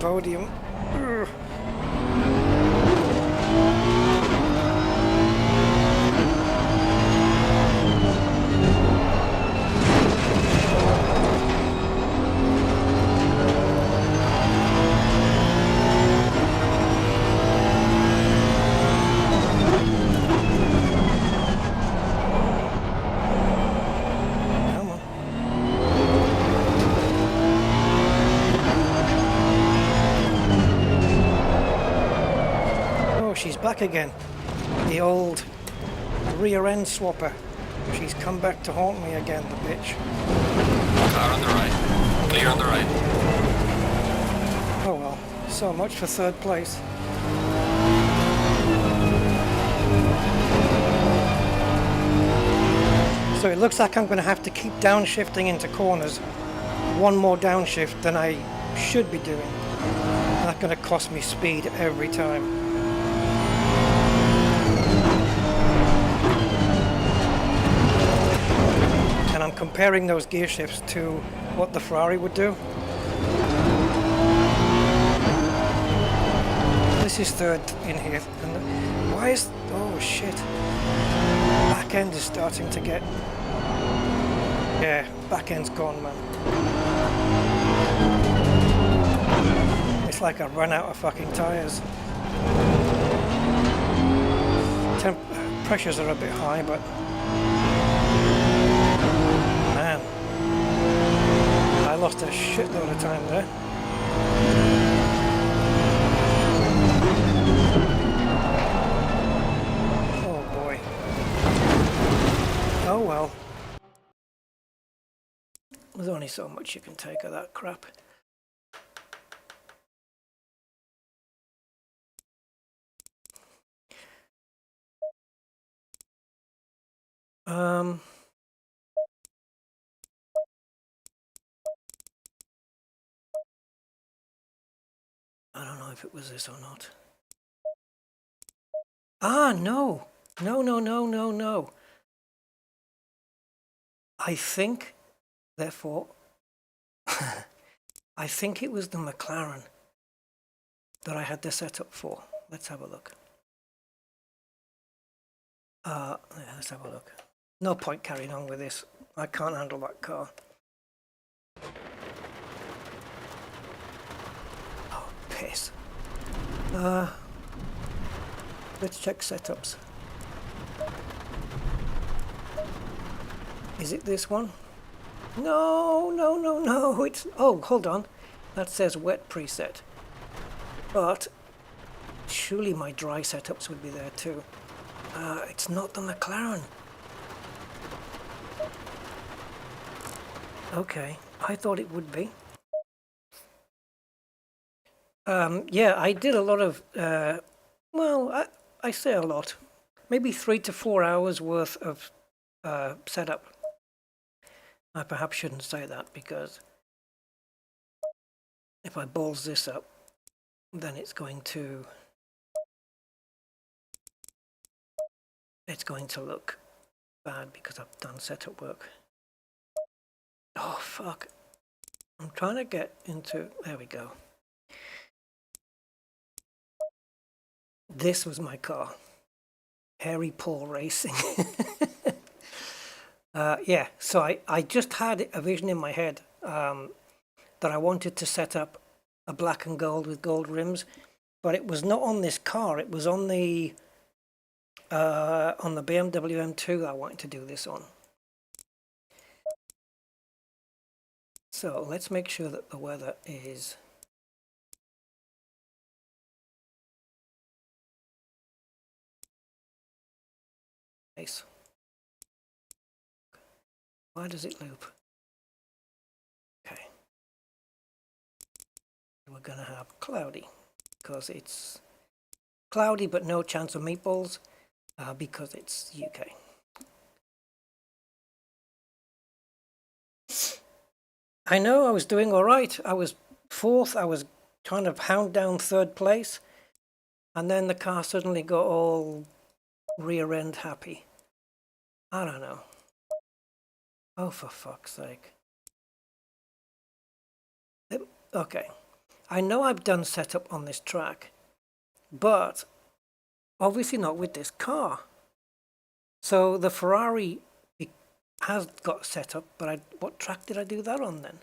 podium. Ugh. Come on. Oh, she's back again. The old rear end swapper. She's come back to haunt me again, the bitch. Car on the right. Clear on the right. Oh well, so much for third place. So it looks like I'm going to have to keep downshifting into corners. One more downshift than I should be doing. That's going to cost me speed every time. And I'm comparing those gear shifts to what the Ferrari would do. This is third in here. And why is... oh shit. Back end is starting to get... yeah, back end's gone, man. It's like I run out of fucking tyres. Pressures are a bit high, but... man. I lost a shitload of time there. Oh well. There's only so much you can take of that crap. I don't know if it was this or not. Ah, no. No. I think, therefore, I think it was the McLaren that I had this set up for. Let's have a look. Yeah, let's have a look. No point carrying on with this. I can't handle that car. Oh, piss. Let's check setups. Is it this one? No, it's... oh, hold on. That says wet preset. But surely my dry setups would be there too. It's not the McLaren. Okay, I thought it would be. Yeah, I did a lot of... well, I say a lot. Maybe 3 to 4 hours worth of setup. I perhaps shouldn't say that because if I balls this up, then it's going to look bad because I've done setup work. Oh fuck. I'm trying to get into... there we go. This was my car. Hairy Paul Racing. Yeah, so I just had a vision in my head that I wanted to set up a black and gold with gold rims, but it was not on this car. It was on the BMW M2 I wanted to do this on. So let's make sure that the weather is... nice. Why does it loop? Okay. We're gonna have cloudy because it's cloudy but no chance of meatballs because it's UK. I know I was doing all right. I was fourth. I was trying to hound down third place, and then the car suddenly got all rear end happy. I don't know. Oh, for fuck's sake. Okay. I know I've done setup on this track, but obviously not with this car. So the Ferrari has got setup, but what track did I do that on then?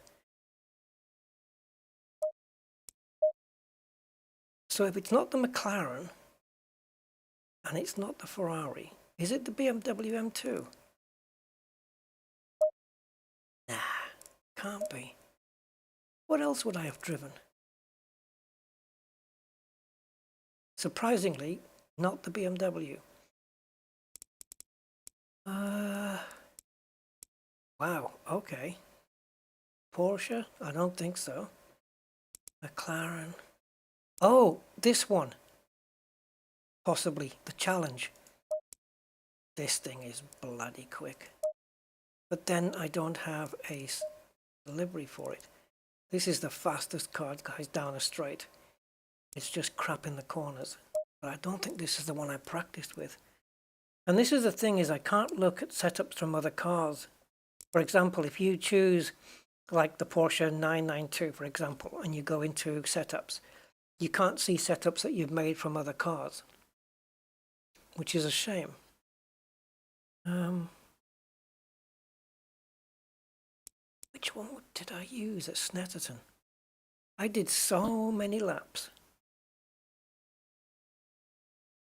So if it's not the McLaren, and it's not the Ferrari, is it the BMW M2? Nah, can't be. What else would I have driven? Surprisingly, not the BMW. Wow, okay. Porsche? I don't think so. McLaren. Oh, this one. Possibly the Challenge. This thing is bloody quick. But then I don't have a delivery for it. This is the fastest car, guys, down a straight. It's just crap in the corners. But I don't think this is the one I practiced with. And this is the thing, is I can't look at setups from other cars. For example, if you choose like the Porsche 992, for example, and you go into setups, you can't see setups that you've made from other cars, which is a shame. Which one did I use at Snetterton? I did so many laps.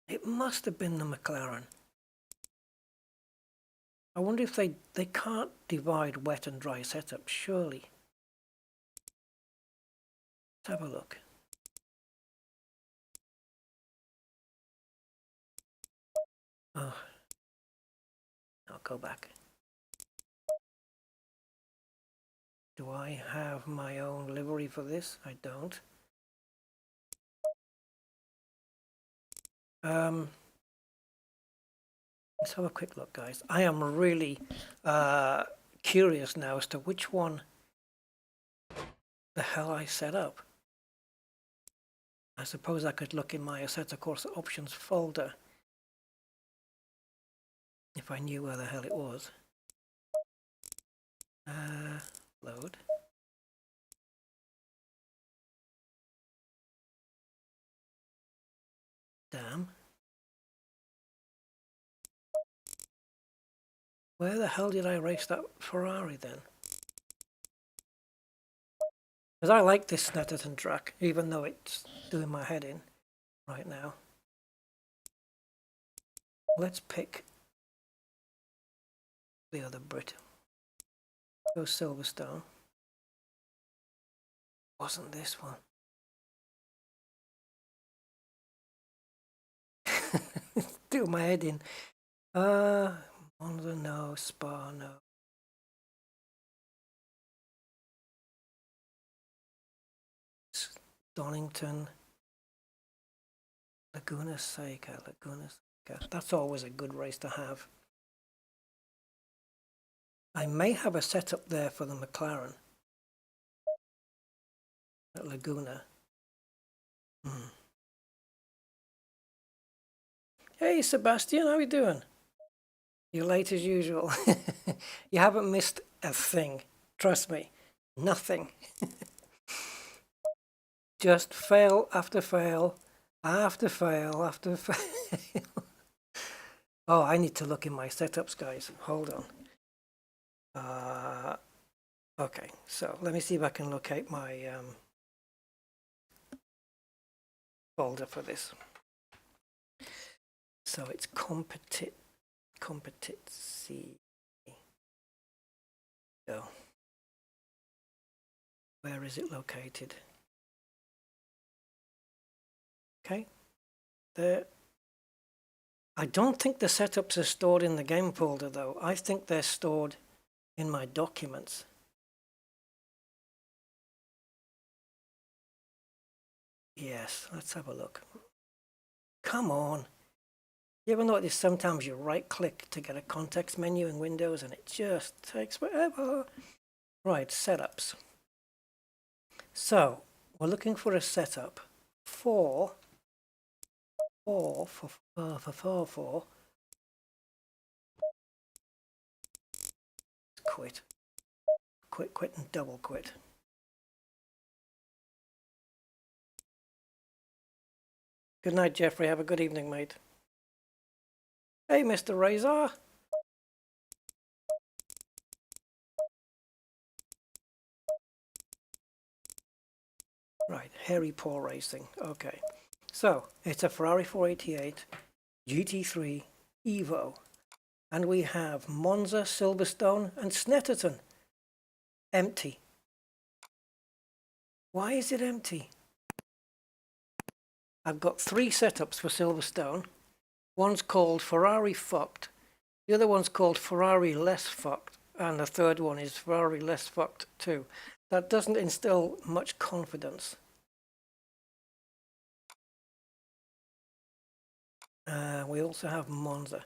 It must have been the McLaren. I wonder if they can't divide wet and dry setups, surely. Let's have a look. Oh, I'll go back. Do I have my own livery for this? I don't. Let's have a quick look, guys. I am really curious now as to which one the hell I set up. I suppose I could look in my Assetto Corsa options folder if I knew where the hell it was. Load. Damn. Where the hell did I race that Ferrari then? Because I like this Snetterton track, even though it's doing my head in right now. Let's pick the other Brit. Go Silverstone. Wasn't this one? Do my head in. Monza, no. Spa, no. Donington. Laguna Seca. That's always a good race to have. I may have a setup there for the McLaren at Laguna. Hey Sebastian, how are you doing? You're late as usual. You haven't missed a thing. Trust me, nothing. Just fail after fail, after fail, after fail. Oh, I need to look in my setups, guys. Hold on. Okay, so let me see if I can locate my folder for this. So it's Competitzione. Go. Where is it located? Okay, there. I don't think the setups are stored in the game folder though. I think they're stored in my documents. Yes, let's have a look. Come on. You ever notice sometimes you right click to get a context menu in Windows and it just takes forever? Right, setups. So we're looking for a setup for quit and double quit. Good night, Jeffrey. Have a good evening, mate. Hey, Mr. Razor. Right, Hairy Paw Racing. Okay. So, it's a Ferrari 488 GT3 Evo. And we have Monza, Silverstone, and Snetterton. Empty. Why is it empty? I've got 3 setups for Silverstone. One's called Ferrari Fucked. The other one's called Ferrari Less Fucked. And the third one is Ferrari Less Fucked too. That doesn't instill much confidence. We also have Monza.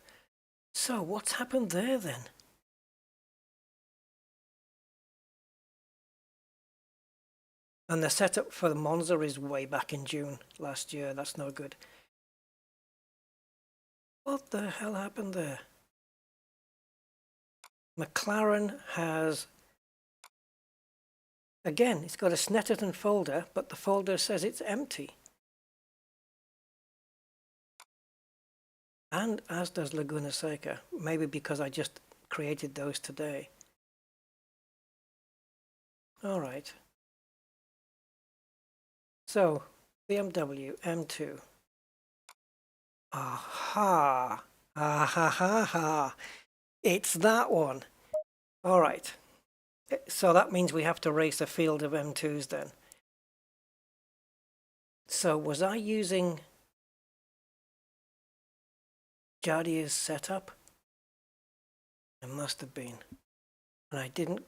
So what's happened there then? And the setup for the Monza is way back in June last year. That's no good. What the hell happened there? McLaren has, again, it's got a Snetterton folder, but the folder says it's empty. And as does Laguna Seca, maybe because I just created those today. All right. So, BMW M2. Aha! Ah-ha-ha-ha! It's that one! All right. So that means we have to race a field of M2s then. So was I using Jadier's setup? It must have been. And I didn't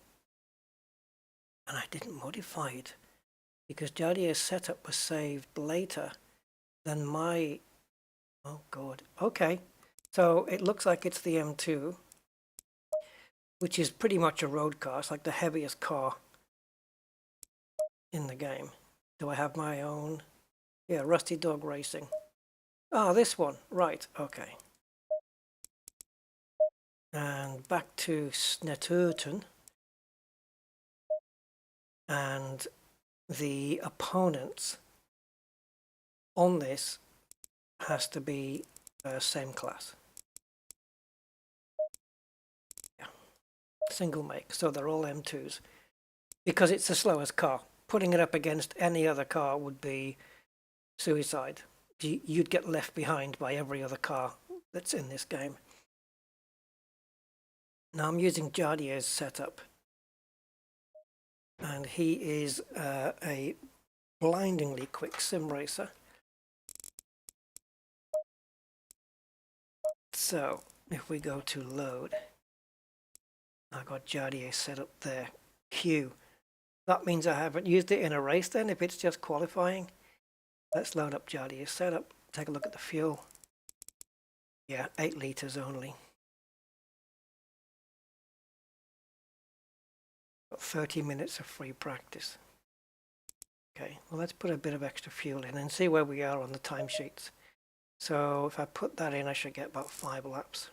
modify it because Jadier's setup was saved later than my, oh God. Okay. So it looks like it's the M2, which is pretty much a road car. It's like the heaviest car in the game. Do I have my own? Yeah, Rusty Dog Racing. Ah, this one. Right, okay. And back to Snetterton. And the opponents on this has to be same class. Yeah, single make, so they're all M2s. Because it's the slowest car. Putting it up against any other car would be suicide. You'd get left behind by every other car that's in this game. Now I'm using Jadier's setup. And he is a blindingly quick sim racer. So if we go to load, I've got Jadier set up there. Q. That means I haven't used it in a race then, if it's just qualifying. Let's load up Jadier's setup. Take a look at the fuel. Yeah, 8 litres only. Got 30 minutes of free practice. Okay, well let's put a bit of extra fuel in and see where we are on the timesheets. So if I put that in, I should get about 5 laps.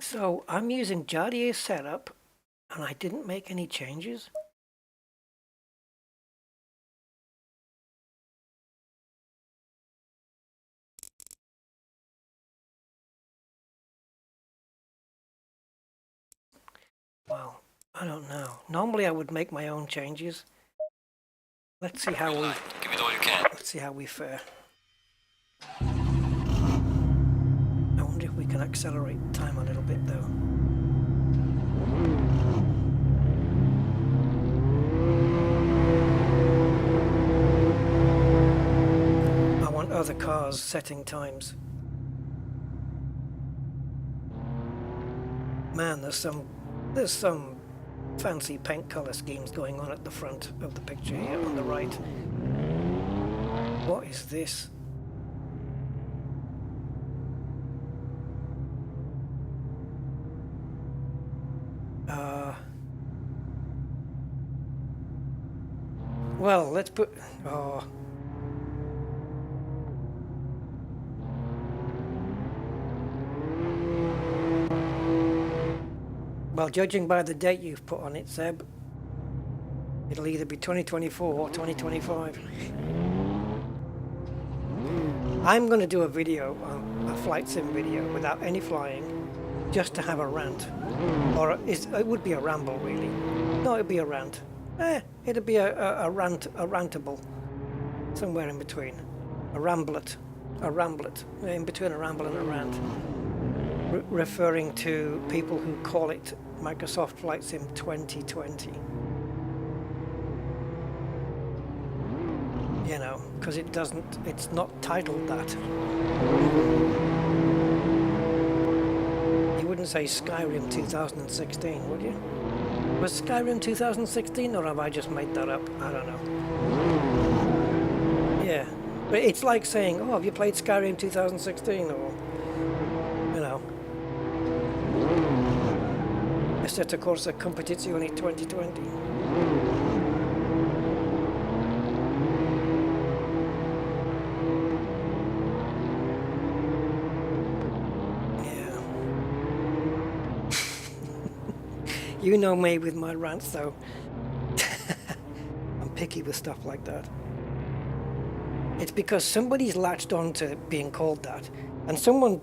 So I'm using Jadier's setup and I didn't make any changes. Well, I don't know. Normally I would make my own changes. Let's see how we give it all you can. Let's see how we fare. I wonder if we can accelerate time a little bit though. I want other cars setting times. Man, there's some fancy paint color schemes going on at the front of the picture here on the right. What is this? Well, let's put, oh. Well, judging by the date you've put on it, Seb, it'll either be 2024 or 2025. I'm going to do a video, a flight sim video, without any flying, just to have a rant. Or it would be a ramble, really. No, it'd be a rant. It'd be a rantable. Somewhere in between. A ramblet. In between a ramble and a rant. Referring to people who call it Microsoft Flight Sim 2020. You know, because it's not titled that. You wouldn't say Skyrim 2016, would you? Was Skyrim 2016, or have I just made that up? I don't know. Yeah, but it's like saying, oh, have you played Skyrim 2016, or, you know, Assetto Corsa Competitzione 2020. You know me with my rants, though. I'm picky with stuff like that. It's because somebody's latched on to being called that. And someone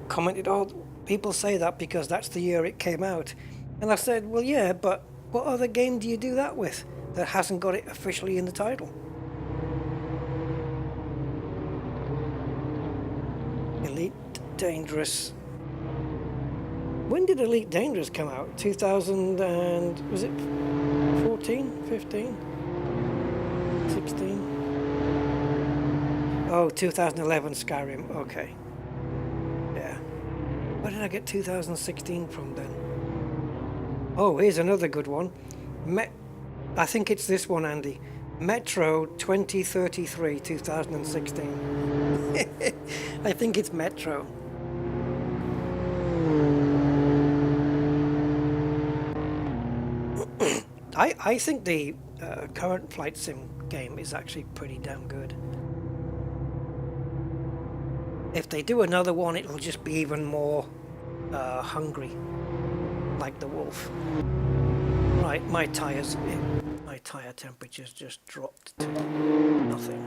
commented, oh, people say that because that's the year it came out. And I said, well, yeah, but what other game do you do that with that hasn't got it officially in the title? Elite Dangerous. When did Elite Dangerous come out? 2000 and... was it 14? 15? 16? Oh, 2011 Skyrim. Okay. Yeah. Where did I get 2016 from then? Oh, here's another good one. I think it's this one, Andy. Metro 2033, 2016. I think it's Metro. I think the current flight sim game is actually pretty damn good. If they do another one, it'll just be even more hungry, like the wolf. Right, my tyre temperature's just dropped to nothing.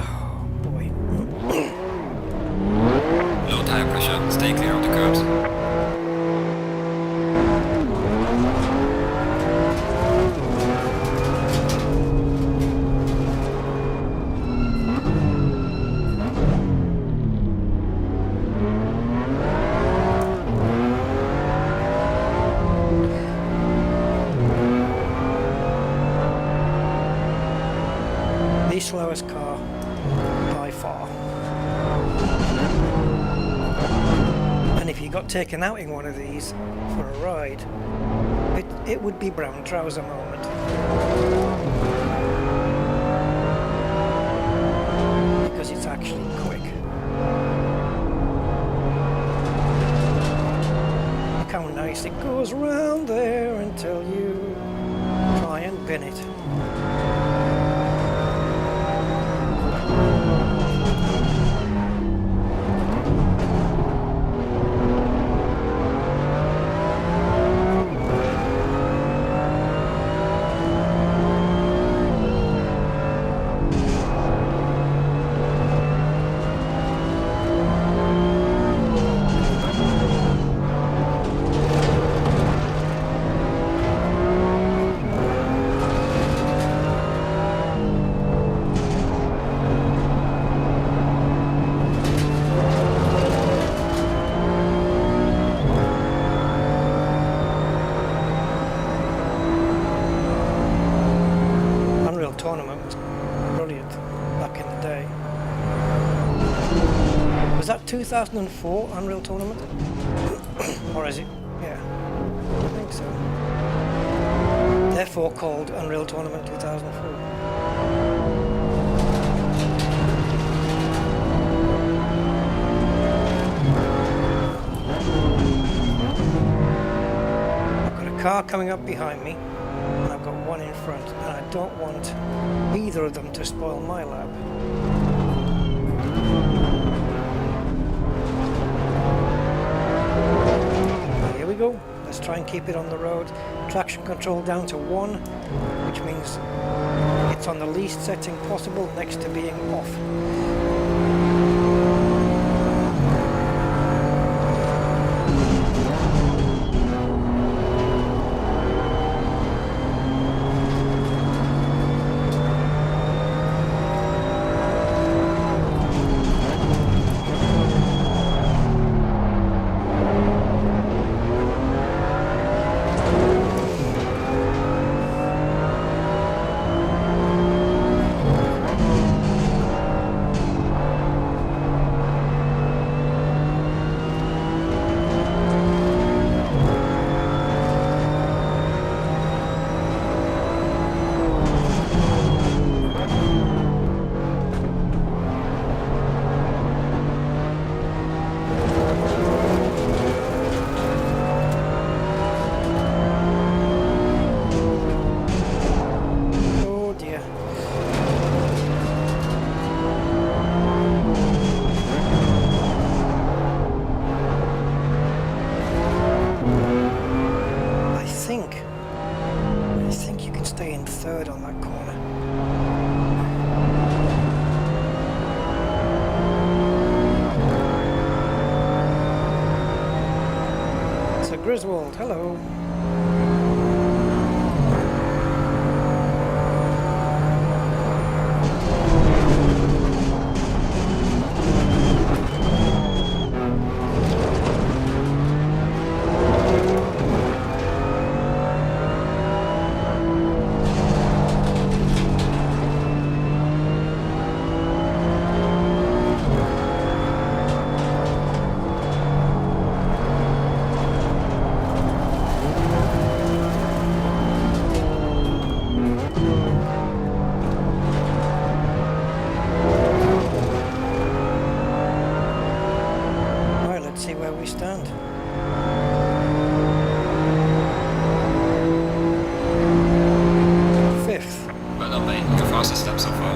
Oh boy. Low tire pressure, stay clear of the curbs. The slowest car by far. And if you got taken out in one of these for a ride, it would be brown trouser moment. Because it's actually quick. Look how nice it goes round there until you try and pin it. Tournament was brilliant back in the day. Was that 2004 Unreal Tournament? Or is it? Yeah, I think so. Therefore called Unreal Tournament 2004. I've got a car coming up behind me, and I've got one in front, and I don't want either of them to spoil my lap. Here we go. Let's try and keep it on the road. Traction control down to 1, which means It's on the least setting possible next to being off. Third on that corner. So Griswold, hello. Stand. Fifth. Well done, mate. Your fastest step so far.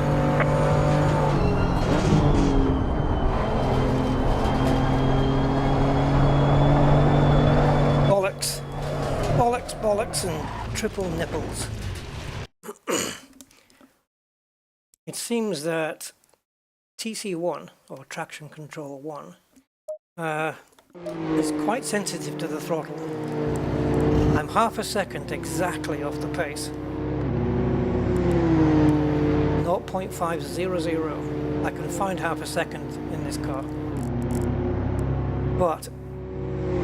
Bollocks. Bollocks, bollocks, and triple nipples. It seems that TC1, or Traction Control 1, is quite sensitive to the throttle. I'm half a second exactly off the pace. 0.500. I can find half a second in this car. But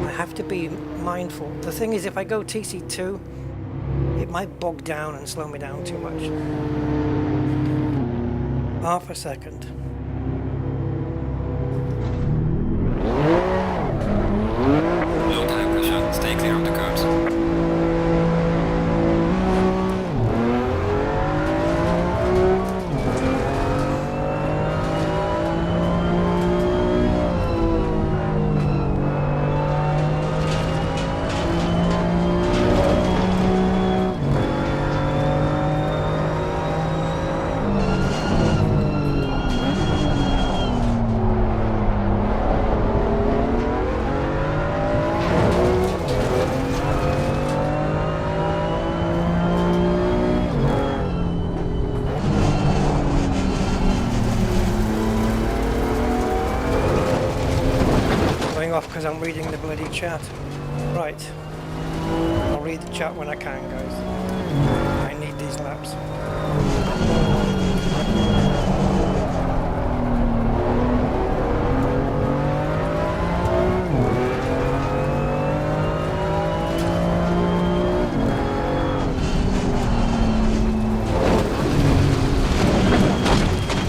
I have to be mindful. The thing is, if I go TC2, it might bog down and slow me down too much. Half a second. Low tire pressure. Stay clear of the curbs. Because I'm reading the bloody chat. Right. I'll read the chat when I can, guys. I need these laps.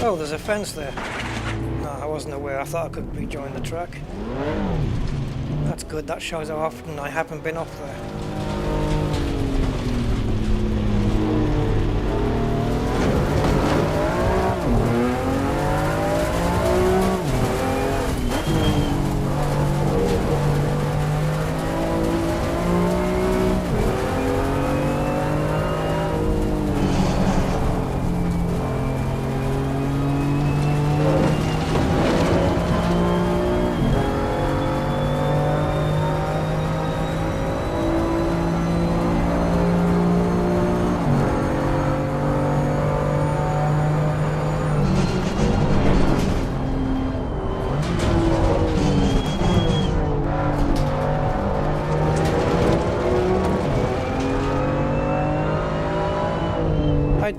Oh, there's a fence there. No, I wasn't aware. I thought I could rejoin the track. That's good. That shows how often I haven't been off there.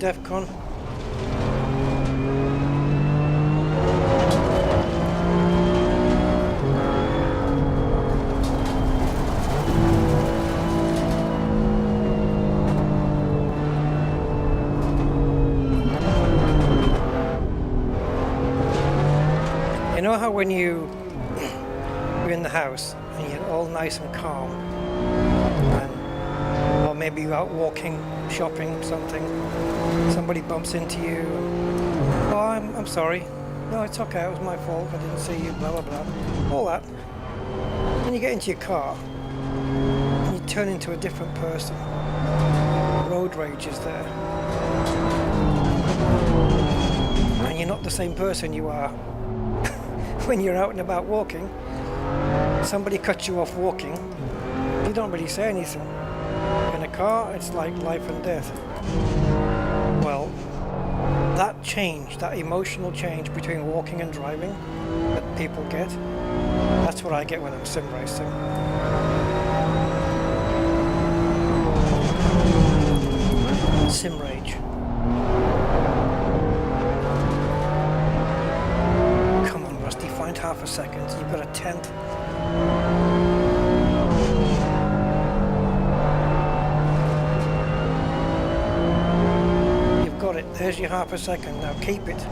DEF CON. You know how when you're in the house and you're all nice and calm, and, or maybe you're out walking, shopping, something, somebody bumps into you, and, oh, I'm sorry, no, it's okay, it was my fault, I didn't see you, blah blah blah, all that. Then you get into your car and you turn into a different person. Road rage is there, and you're not the same person you are when you're out and about walking. Somebody cuts you off walking, you don't really say anything. In a car, it's like life and death. Well, that change, that emotional change between walking and driving that people get, that's what I get when I'm sim racing. Sim rage. Come on, Rusty, find half a second. You've got a tenth. You've got it. There's your half a second. Now keep it.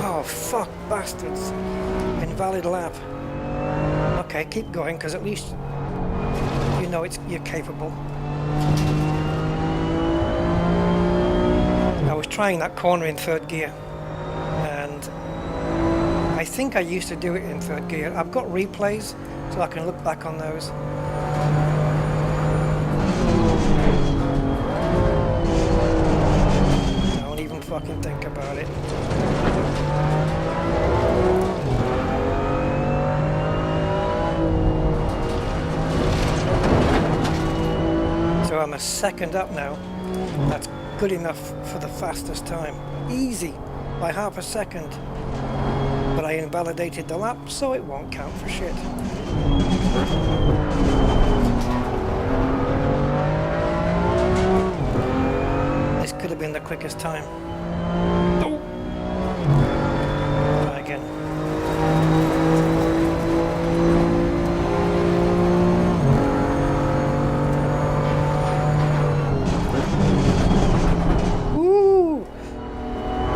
Oh, fuck, bastards. Invalid lap. Okay, keep going, because at least you know you're capable. I was trying that corner in third gear, and I think I used to do it in third gear. I've got replays, so I can look back on those. Don't even fucking think about it. So I'm a second up now. That's good enough for the fastest time. Easy, by half a second. But I invalidated the lap, so it won't count for shit. This could have been the quickest time. Oh. Try again.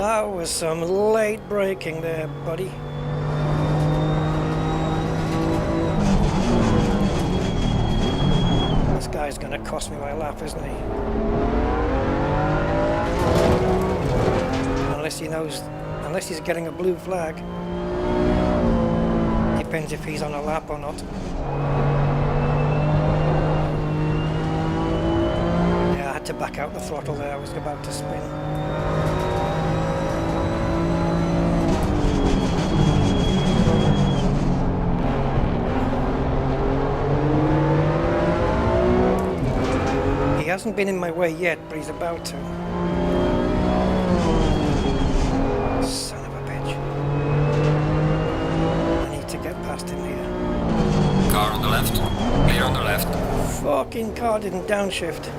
That was some late braking there, buddy. This guy's gonna cost me my lap, isn't he? Unless he's getting a blue flag. Depends if he's on a lap or not. Yeah, I had to back out the throttle there, I was about to spin. He hasn't been in my way yet, but he's about to. Son of a bitch. I need to get past him here. Car on the left. Clear on the left. Fucking car didn't downshift.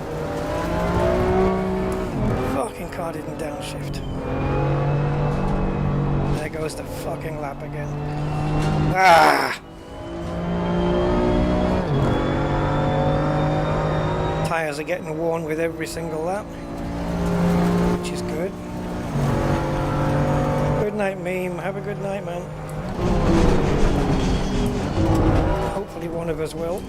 Fucking car didn't downshift. There goes the fucking lap again. Ah! Tires are getting worn with every single lap, which is good. Good night, meme. Have a good night, man. Hopefully one of us will.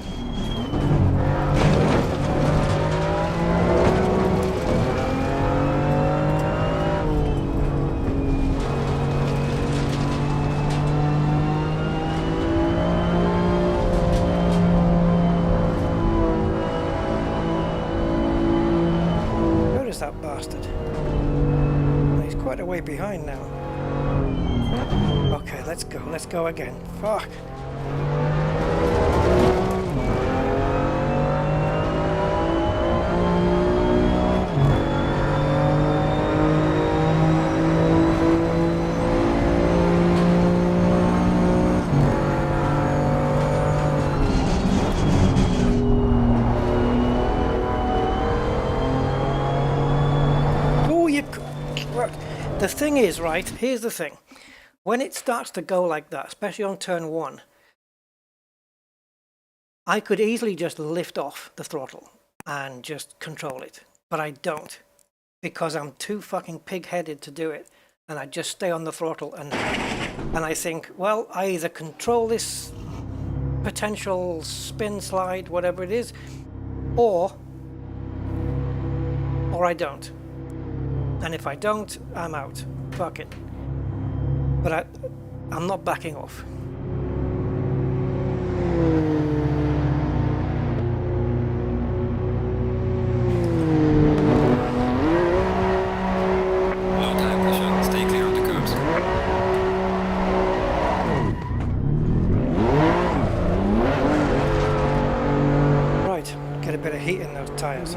That bastard. He's quite a way behind now. Okay, let's go again. Fuck. The thing is, right, here's the thing. When it starts to go like that, especially on turn 1, I could easily just lift off the throttle and just control it. But I don't, because I'm too fucking pig-headed to do it. And I just stay on the throttle and I think, well, I either control this potential spin slide, whatever it is, or I don't. And if I don't, I'm out. Fuck it. But I'm not backing off. Low tire pressure. Stay clear of the curbs. Right, get a bit of heat in those tires.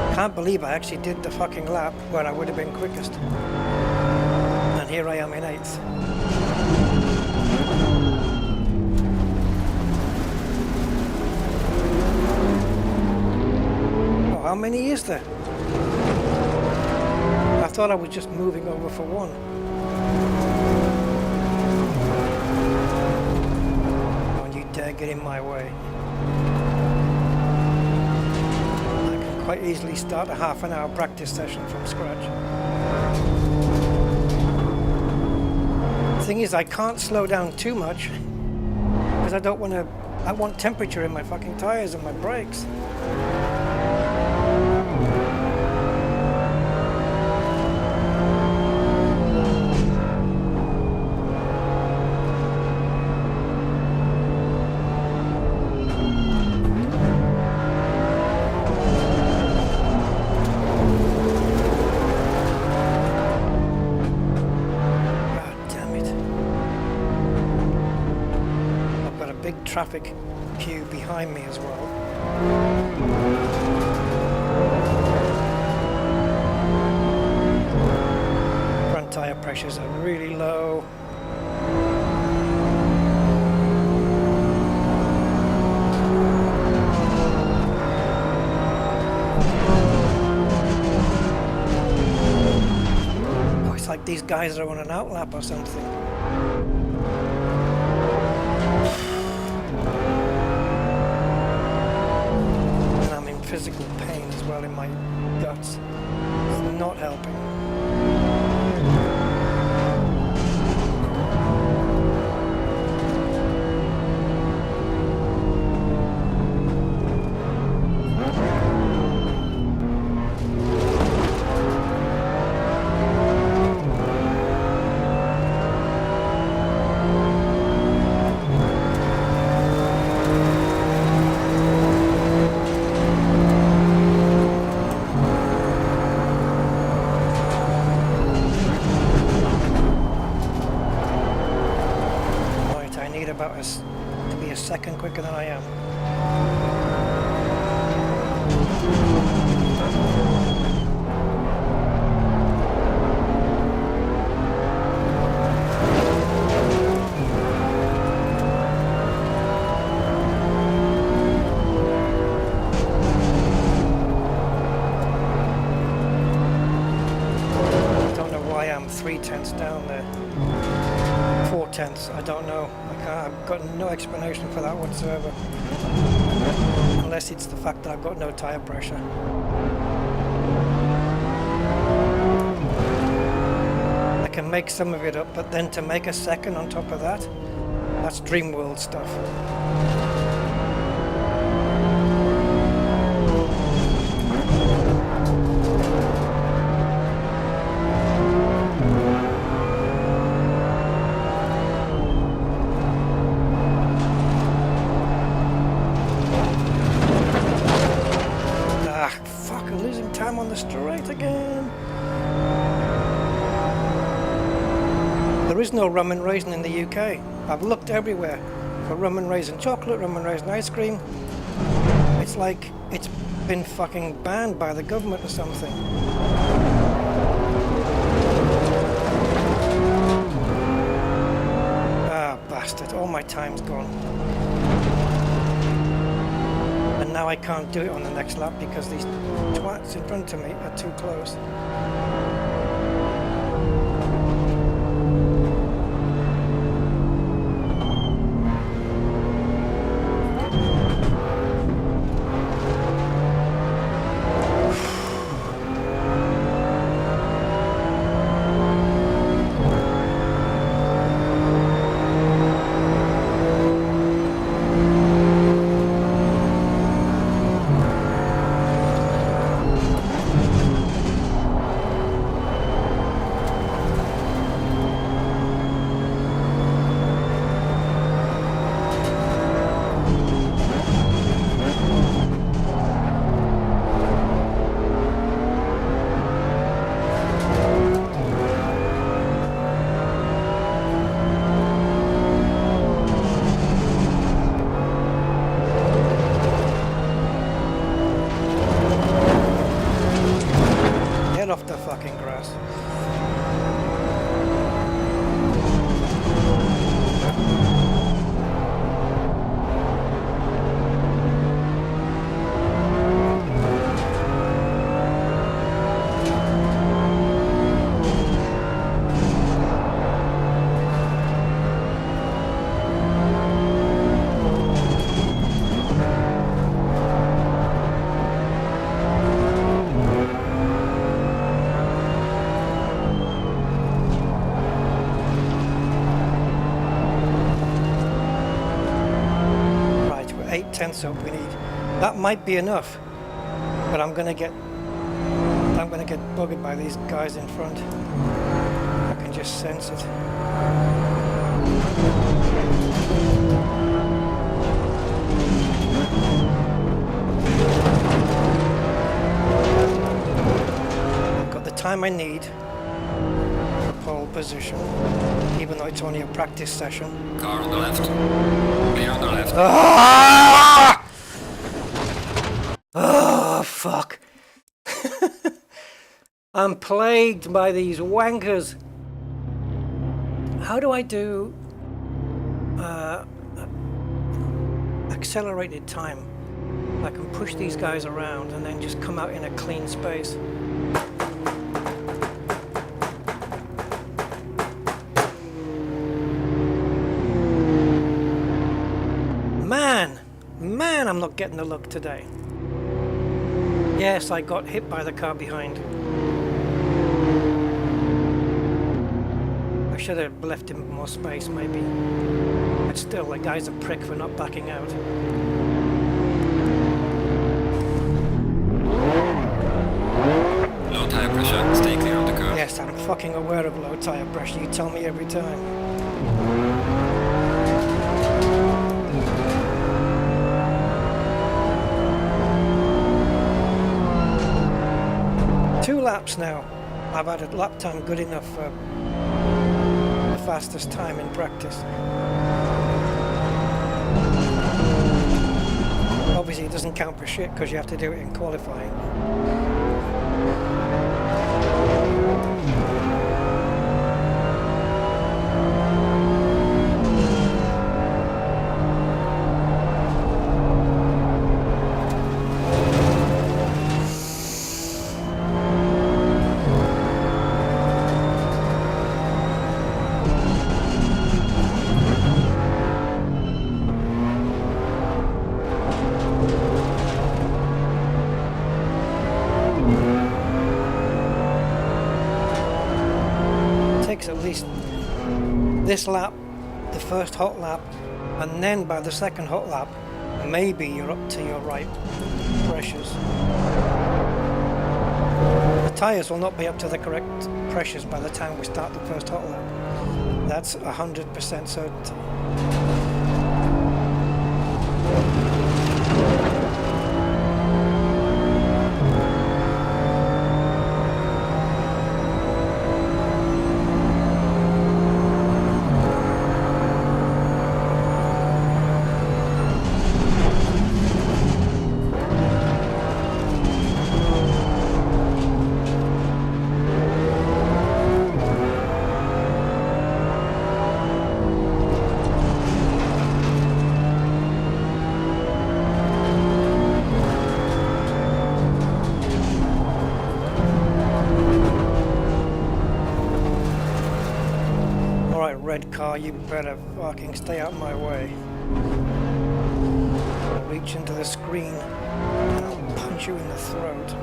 I can't believe I actually did the fucking lap where I would have been quickest. And here I am in 8th. Oh, how many is there? I thought I was just moving over for one. Don't you dare get in my way. Quite easily start a half-an-hour practice session from scratch. The thing is, I can't slow down too much because I don't want to. I want temperature in my fucking tires and my brakes. Traffic queue behind me as well. Front tire pressures are really low. Oh, it's like these guys are on an outlap or something. Physical pain as well in my guts. It's not helping. To be a second quicker than I am. I don't know why I'm 3/10 down there. 4/10, I don't know. I've got no explanation for that whatsoever. Unless it's the fact that I've got no tire pressure. I can make some of it up, but then to make a second on top of that, that's dream world stuff. Straight again. There is no rum and raisin in the UK. I've looked everywhere for rum and raisin chocolate, rum and raisin ice cream. It's like it's been fucking banned by the government or something. all my time's gone. And now I can't do it on the next lap because these twats in front of me are too close. Off the fucking grass. Tenths up we need. That might be enough, but I'm gonna get buggered by these guys in front. I can just sense it. I've got the time I need for pole position, even though it's only a practice session. Car on the left. Clear on the left. Ah! Oh, fuck. I'm plagued by these wankers. How do I do accelerated time? I can push these guys around and then just come out in a clean space. Man, I'm not getting the look today. Yes, I got hit by the car behind. I should have left him more space, maybe. But still, the guy's a prick for not backing out. Low tire pressure. Stay clear of the curve. Yes, I'm fucking aware of low tire pressure. You tell me every time. Two laps now. I've had a lap time good enough for the fastest time in practice. Obviously it doesn't count for shit because you have to do it in qualifying. At least this lap, the first hot lap, and then by the second hot lap maybe you're up to your right pressures. The tyres will not be up to the correct pressures by the time we start the first hot lap. That's 100% certainty. red car, you better fucking stay out of my way. I'll reach into the screen and I'll punch you in the throat.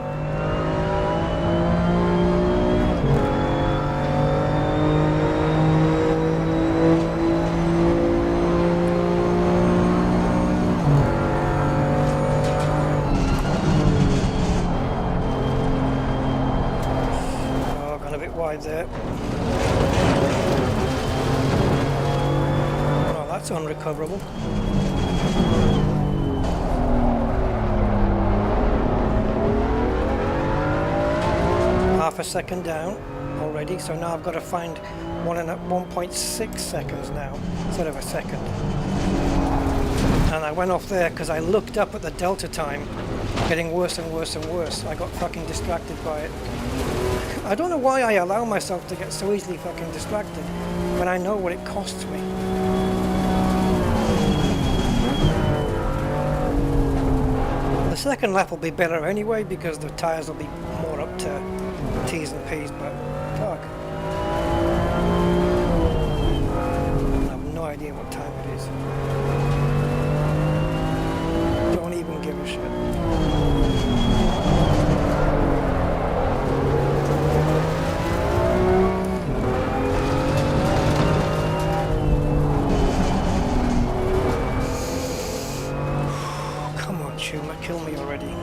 Wide there. Well, that's unrecoverable. Half a second down already, so now I've got to find 1.6 seconds now instead of a second. And I went off there because I looked up at the delta time, getting worse and worse and worse. I got fucking distracted by it. I don't know why I allow myself to get so easily fucking distracted when I know what it costs me. The second lap will be better anyway because the tyres will be more up to T's and P's, but fuck. I have no idea what time it is. Don't even give a shit. Kill me already.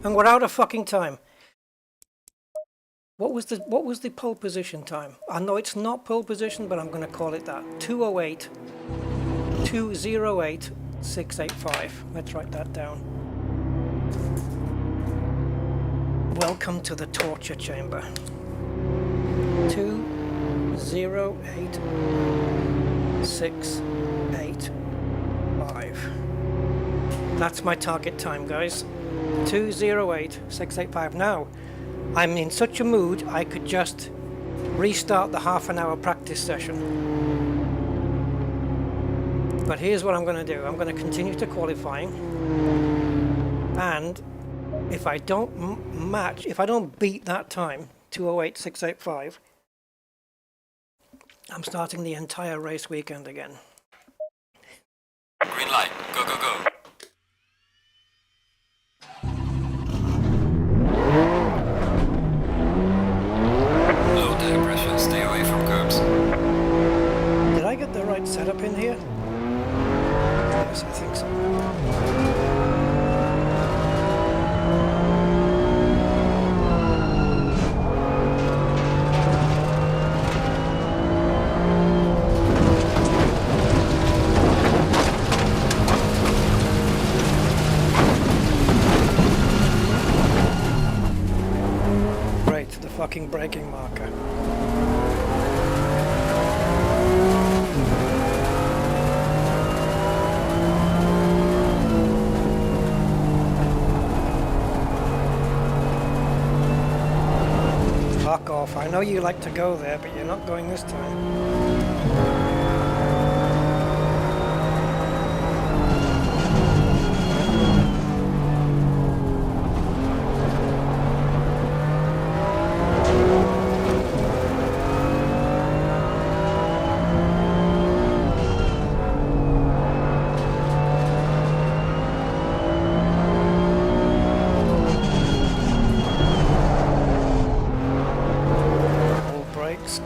And we're out of fucking time. What was the pole position time? I know it's not pole position, but I'm going to call it that. 208.685. Let's write that down. Welcome to the torture chamber. 208.685. That's my target time, guys. 208.685. Now, I'm in such a mood I could just restart the half-an-hour practice session. But here's what I'm going to do. I'm going to continue to qualifying, and if I don't if I don't beat that time, 208.685, I'm starting the entire race weekend again. Green light. Go, go, go. Low tire pressure. Stay away from curbs. Did I get the right setup in here? Yes, I think so. fucking braking marker. Fuck off. I know you like to go there, but you're not going this time.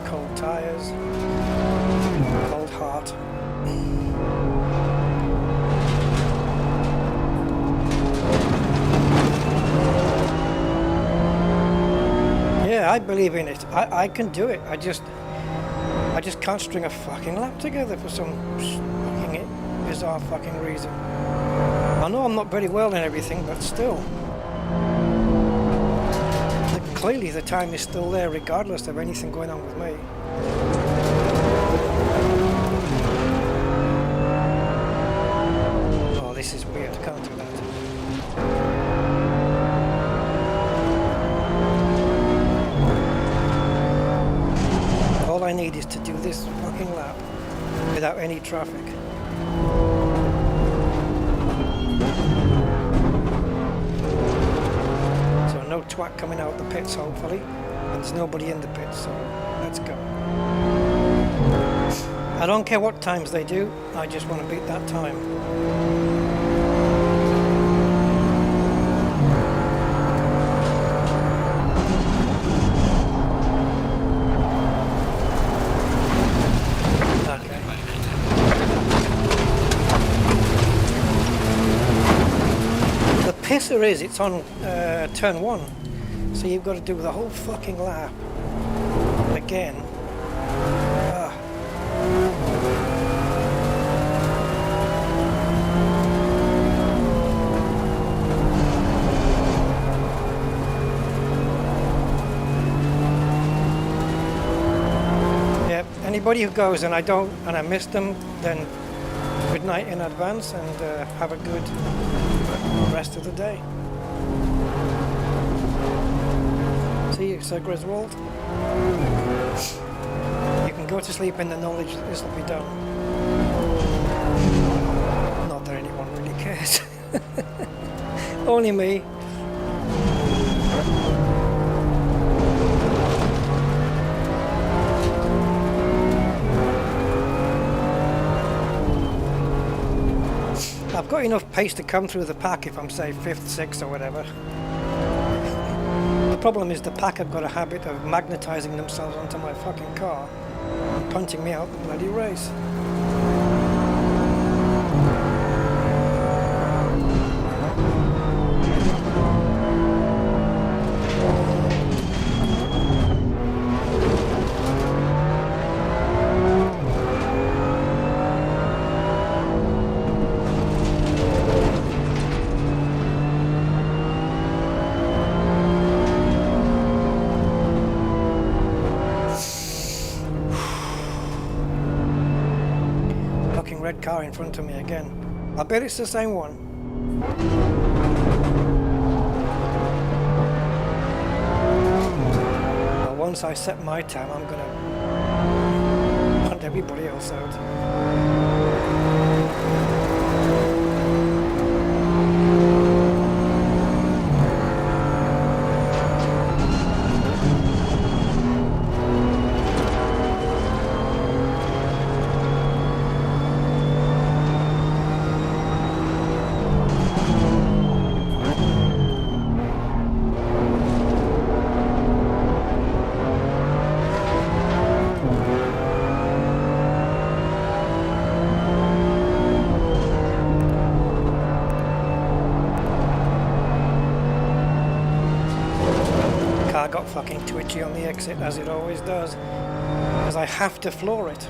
Cold tires, cold heart. Yeah, I believe in it. I can do it. I just can't string a fucking lap together for some fucking bizarre fucking reason. I know I'm not very well in everything, but still. Clearly the time is still there regardless of anything going on with me. Oh, this is weird. I can't do that. All I need is to do this fucking lap without any traffic. No twat coming out the pits, hopefully, and there's nobody in the pits, so let's go. I don't care what times they do, I just want to beat that time. The pisser is, it's on turn 1, so you've got to do the whole fucking lap again. Yeah, anybody who goes and I miss them, then good night in advance and have a good rest of the day. See you, Sir Griswold. You can go to sleep in the knowledge that this will be done. Not that anyone really cares. Only me. I've got enough pace to come through the pack if I'm, say, 5th, 6th or whatever. The problem is the pack have got a habit of magnetising themselves onto my fucking car and punching me out the bloody race. Red car in front of me again. I bet it's the same one. Well, once I set my time, I'm gonna hunt everybody else out. Got fucking twitchy on the exit, as it always does, because I have to floor it.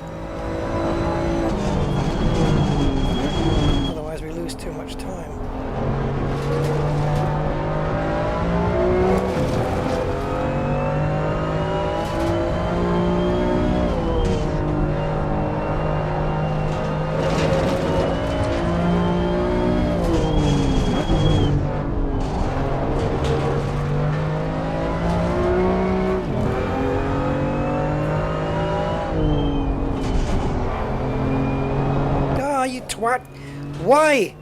Otherwise we lose too much time. twat. Why?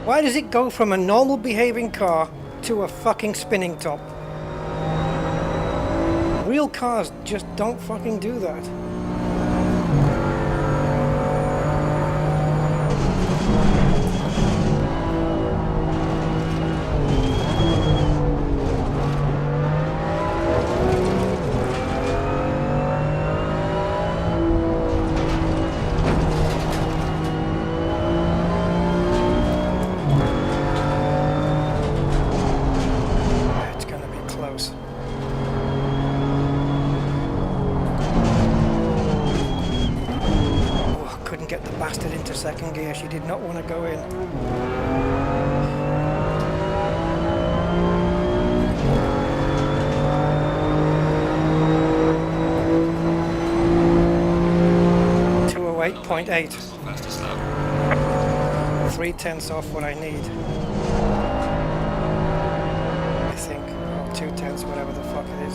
Why does it go from a normal behaving car to a fucking spinning top? Real cars just don't fucking do that. Second gear, she did not want to go in. .8. 3/10 off what I need. I think, or 2/10, whatever the fuck it is.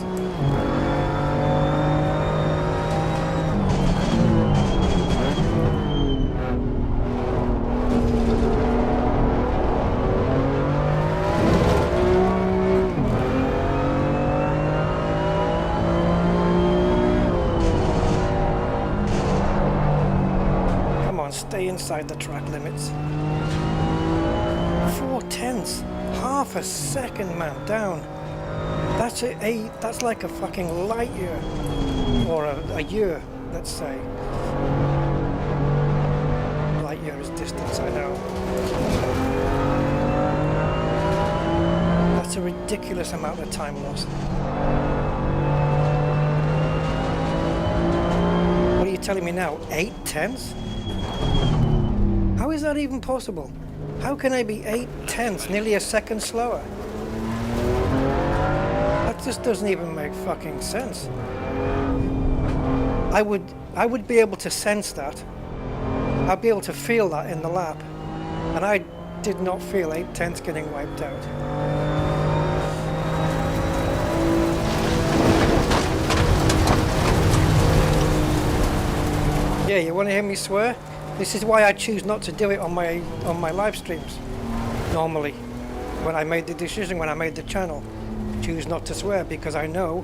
Stay inside the track limits. 4/10, half a second, man, down. That's like a fucking light year, or a year, let's say. Light year is distance, I know. That's a ridiculous amount of time lost. What are you telling me now? 8/10? How is that even possible? How can I be 8/10, nearly a second slower? That just doesn't even make fucking sense. I would be able to sense that. I'd be able to feel that in the lap. And I did not feel 8/10 getting wiped out. Yeah, you want to hear me swear? This is why I choose not to do it on my live streams. Normally, when I made the decision, when I made the channel, I choose not to swear because I know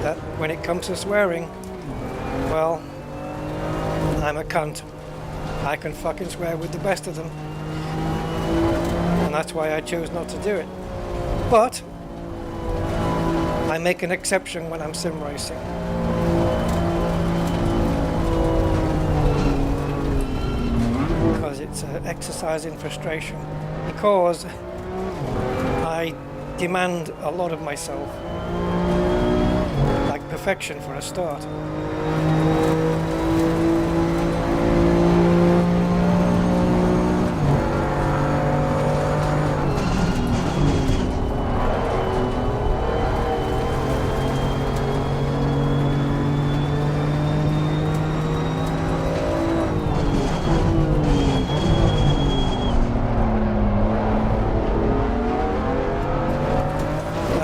that when it comes to swearing, well, I'm a cunt. I can fucking swear with the best of them. And that's why I chose not to do it. But I make an exception when I'm sim racing. Because it's an exercise in frustration. Because I demand a lot of myself. Like perfection for a start.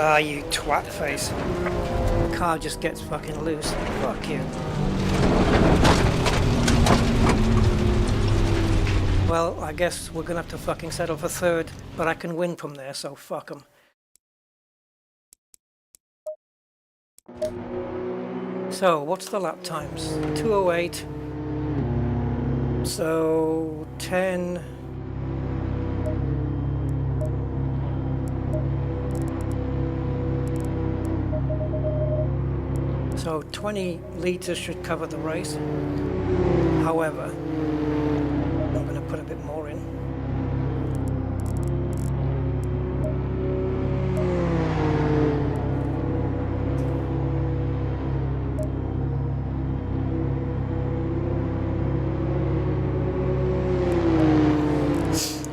Ah, you twat face. The car just gets fucking loose. Fuck you. Well, I guess we're gonna have to fucking settle for third, but I can win from there, so fuck 'em. So, what's the lap times? 2:08. So, 10... So 20 litres should cover the race. However, I'm going to put a bit more in.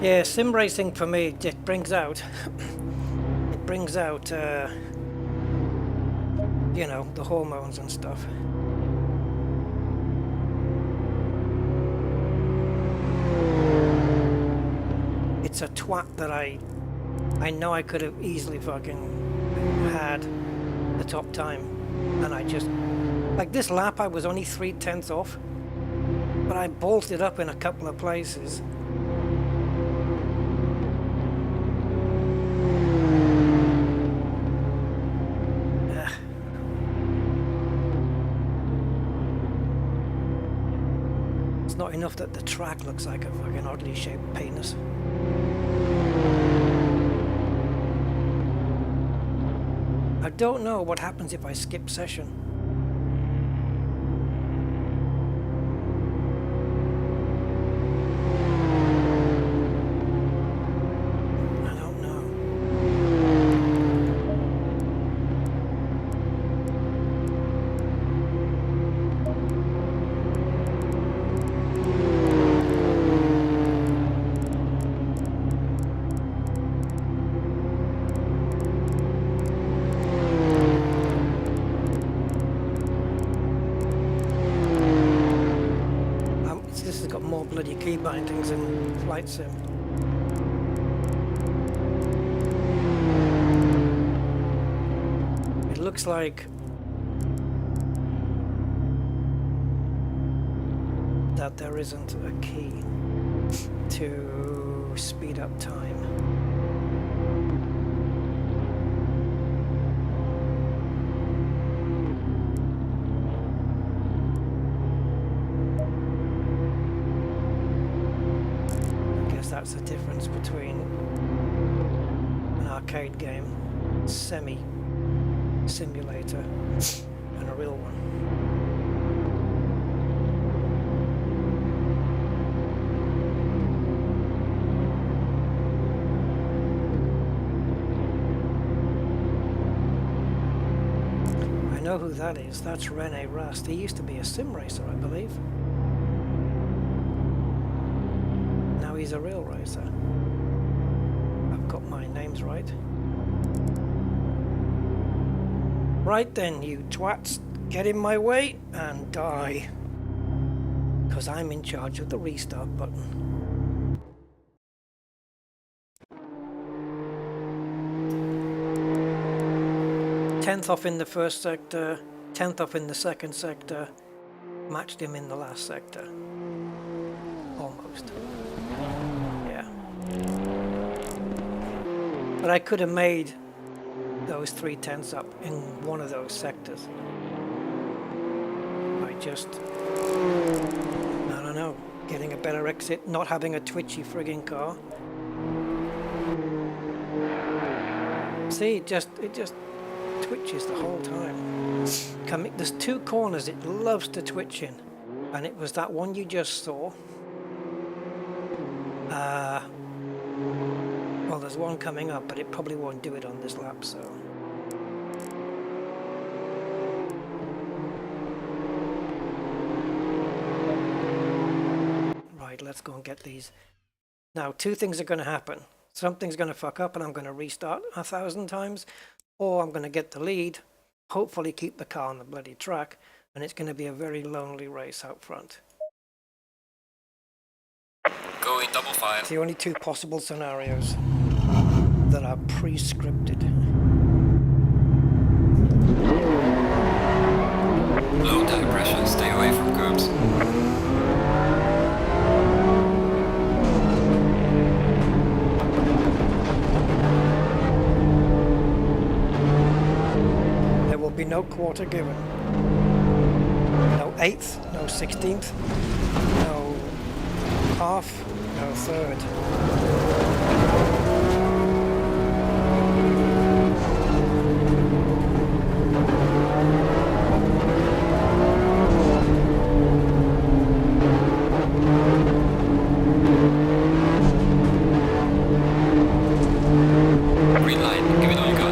Yeah, sim racing for me, it brings out you know, the hormones and stuff. It's a twat that I know I could have easily fucking had the top time, and I just, like this lap I was only 3/10 off, but I bolted up in a couple of places not enough that the track looks like a fucking oddly shaped penis. I don't know what happens if I skip session. I don't know. This has got more bloody key bindings than Flight Sim. It looks like that there isn't a key to speed up time. That's the difference between an arcade game, semi-simulator, and a real one. I know who that is. That's Rene Rast. He used to be a sim racer, I believe. He's a real racer. I've got my names right. Right then, you twats, get in my way and die. Because I'm in charge of the restart button. Tenth off in the first sector, 10th off in the second sector, matched him in the last sector. Almost. But I could have made those 3/10ths up in one of those sectors. By just, I don't know, getting a better exit, not having a twitchy frigging car. See, it just twitches the whole time. There's two corners it loves to twitch in, and it was that one you just saw. Well, there's one coming up, but it probably won't do it on this lap, so... Right, let's go and get these. Now, two things are going to happen. Something's going to fuck up and I'm going to restart 1,000 times, or I'm going to get the lead, hopefully keep the car on the bloody track, and it's going to be a very lonely race out front. Going double five. It's the only two possible scenarios that are pre-scripted. Low tire pressure, stay away from curbs. There will be no quarter given. No 8th, no 16th, no half, no third. Green light, give it all you got.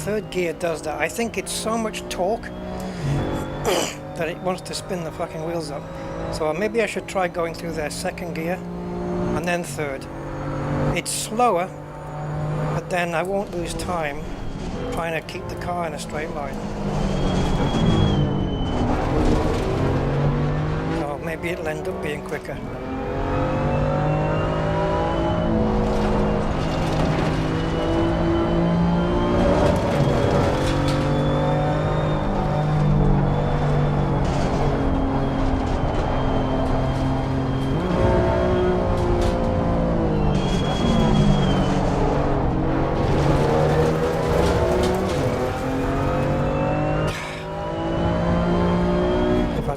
third gear does that. I think it's so much torque that it wants to spin the fucking wheels up. So maybe I should try going through their second gear and then third. It's slower, but then I won't lose time trying to keep the car in a straight line. So maybe it'll end up being quicker.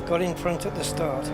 Got in front at the start.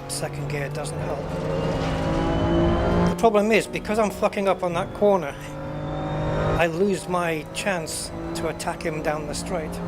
Second gear doesn't help. The problem is, because I'm fucking up on that corner, I lose my chance to attack him down the straight.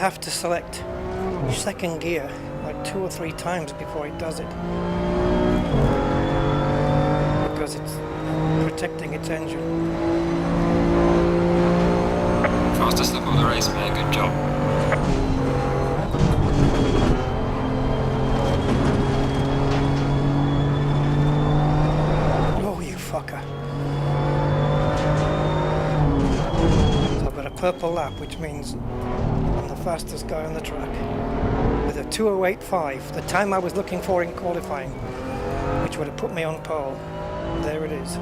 Have to select second gear like 2 or 3 times before it does it, because it's protecting its engine. Fastest lap of the race, man. Good job. Oh, you fucker. So I've got a purple lap, which means fastest guy on the track with a 2:08.5, the time I was looking for in qualifying, which would have put me on pole. There it is.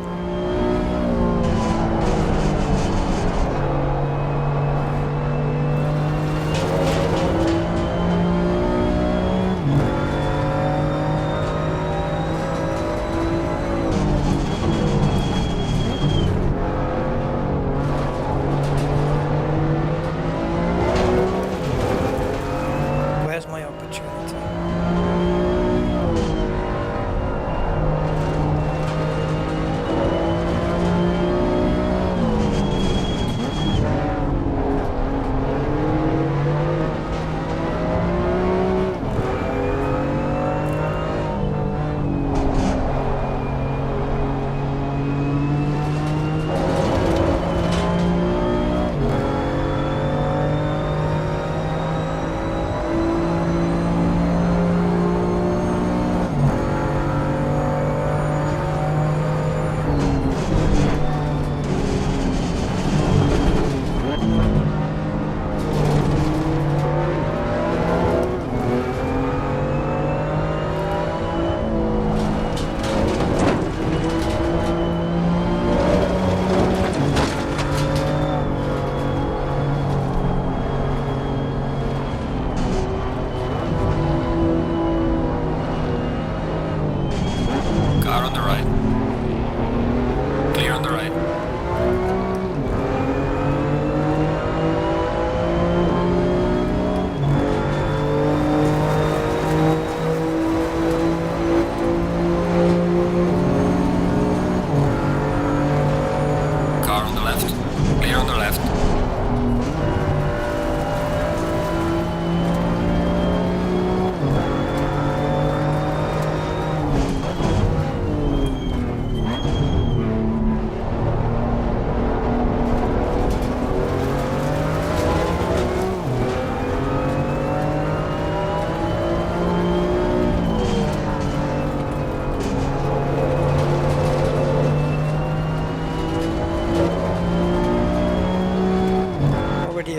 Car on the right.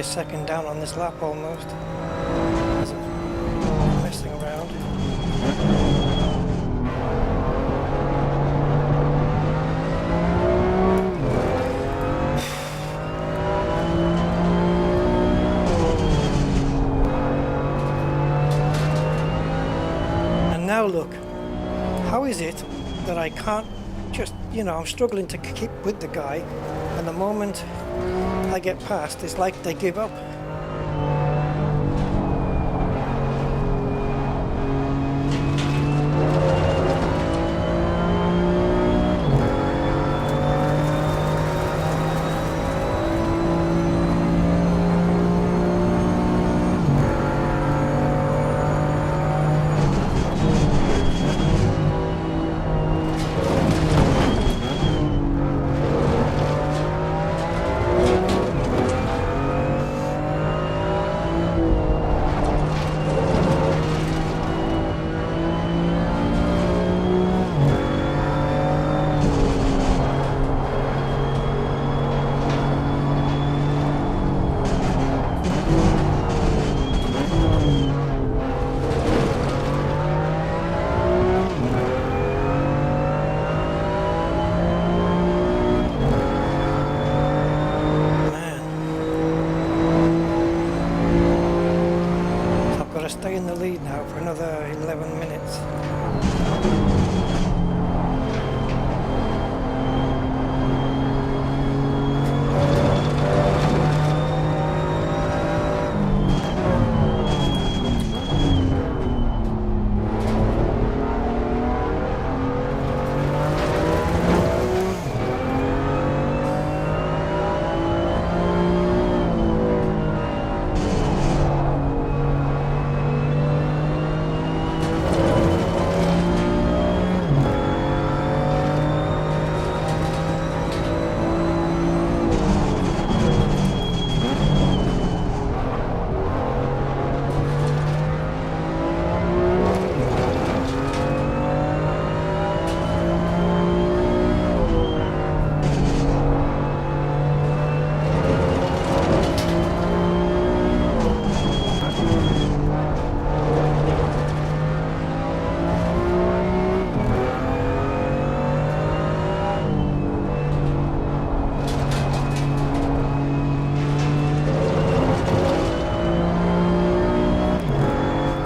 a second down on this lap almost. As I'm messing around. And now look, how is it that I can't just, you know, I'm struggling to keep with the guy, and the moment I get past, it's like they give up. Stay in the lead now for another 11 minutes.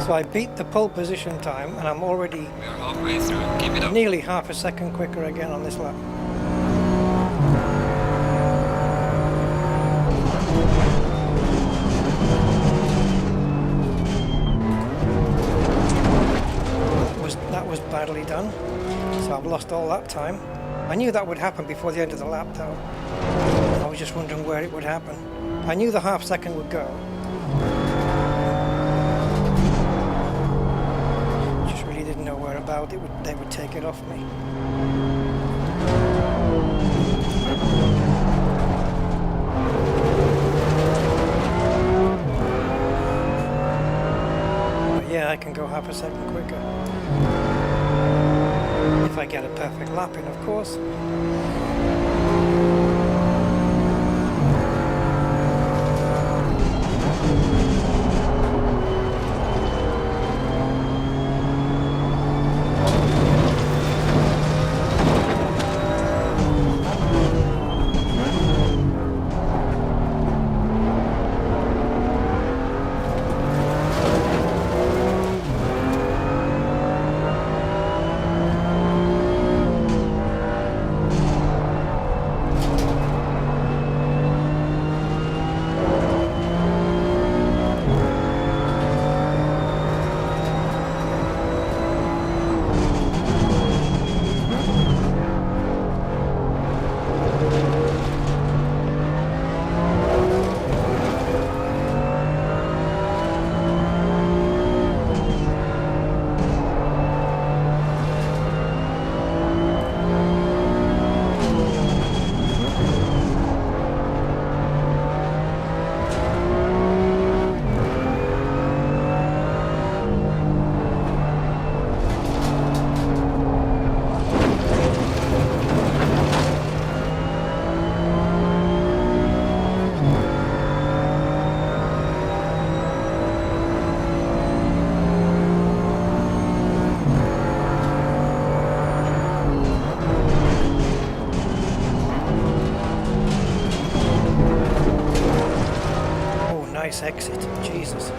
So I beat the pole position time, and I'm already We are halfway through. Keep it up. nearly half a second quicker again on this lap. That was badly done, so I've lost all that time. I knew that would happen before the end of the lap though. I was just wondering where it would happen. I knew the half second would go. Just really didn't know where about they would take it off me. But yeah, I can go half a second quicker. If I get a perfect lap in, of course. nice exit. Jesus.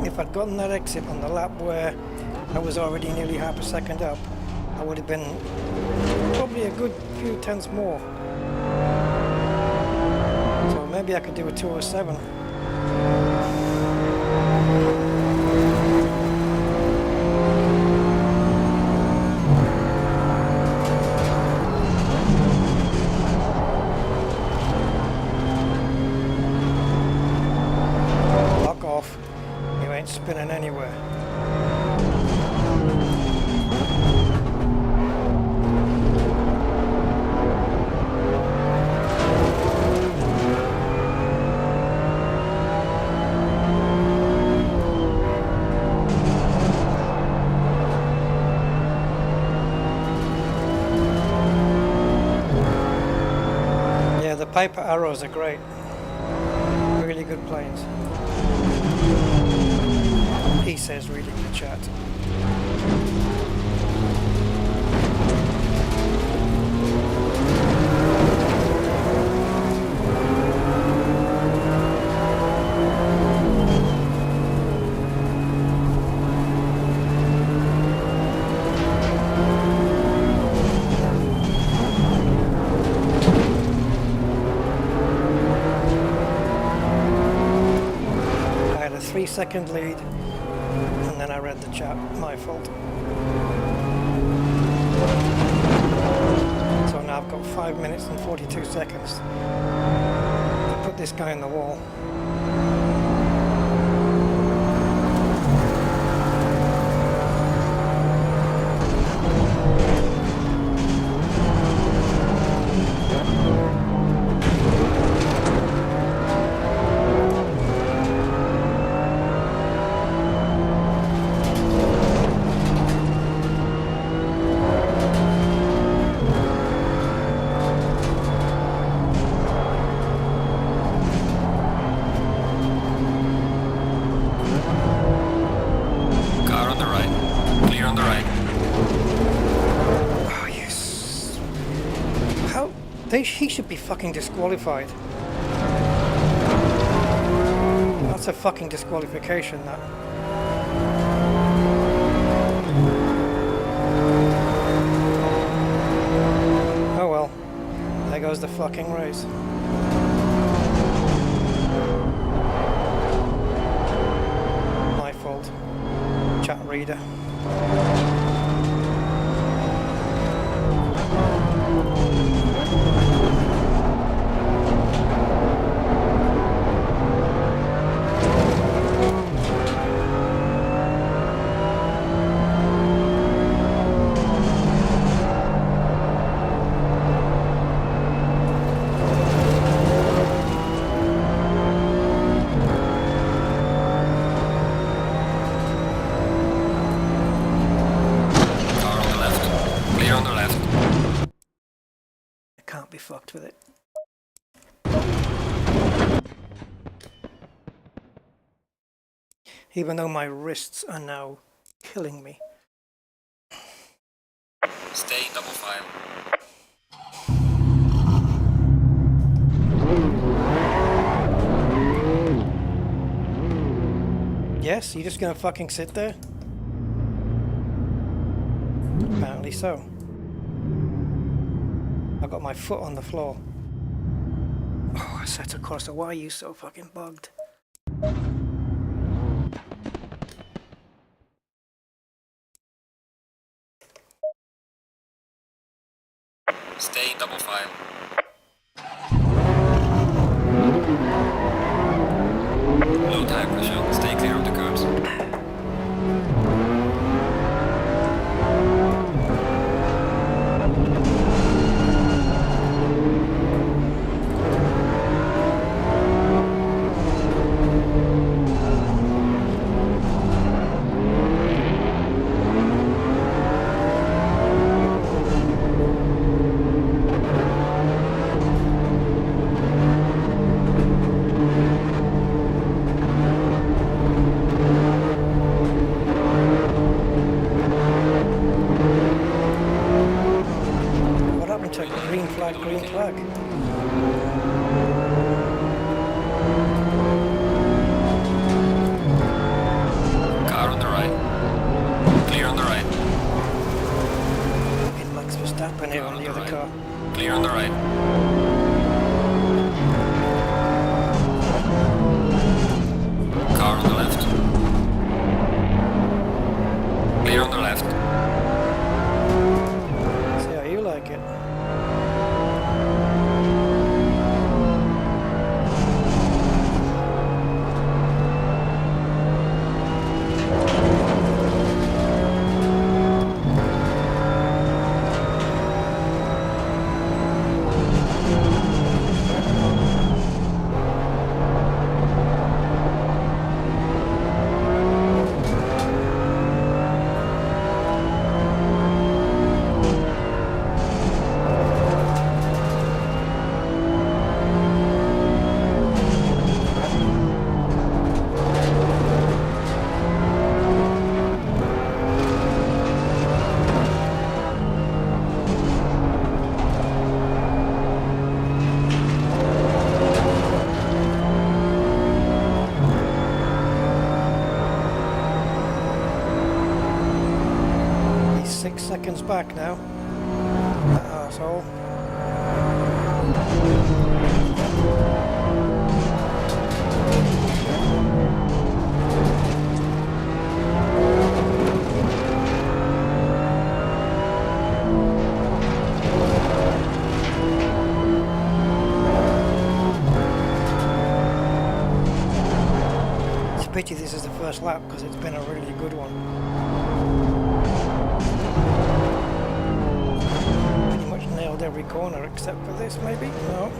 If I'd gotten that exit on the lap where I was already nearly half a second up, I would have been probably a good few tenths more. So maybe I could do a 207. Lock off. You ain't spinning anywhere. Piper Arrows are great. Really good planes. He says reading the chat. I had a 3-second lead and then I read the chat. My fault. So now I've got 5 minutes and 42 seconds to put this guy in the wall. He should be fucking disqualified. That's a fucking disqualification, that. Oh well. There goes the fucking race. My fault. Chat reader. Fucked with it. Even though my wrists are now killing me. Stay in double file. Yes, you just gonna fucking sit there? Apparently so. I got my foot on the floor. Oh, Assetto Corsa, why are you so fucking bugged? Stay in double file. Low tire pressure. Stay clear of the curbs. Fanatec, green flag, green flag. Car on the right. Clear on the right. In Max Verstappen here on the other car. Clear on the right. Car on the left. Clear on the left. See how you like it. He's 6 seconds back now. That arsehole. It's a pity this is the first lap because it's been a really good one. Pretty much nailed every corner except for this maybe? No.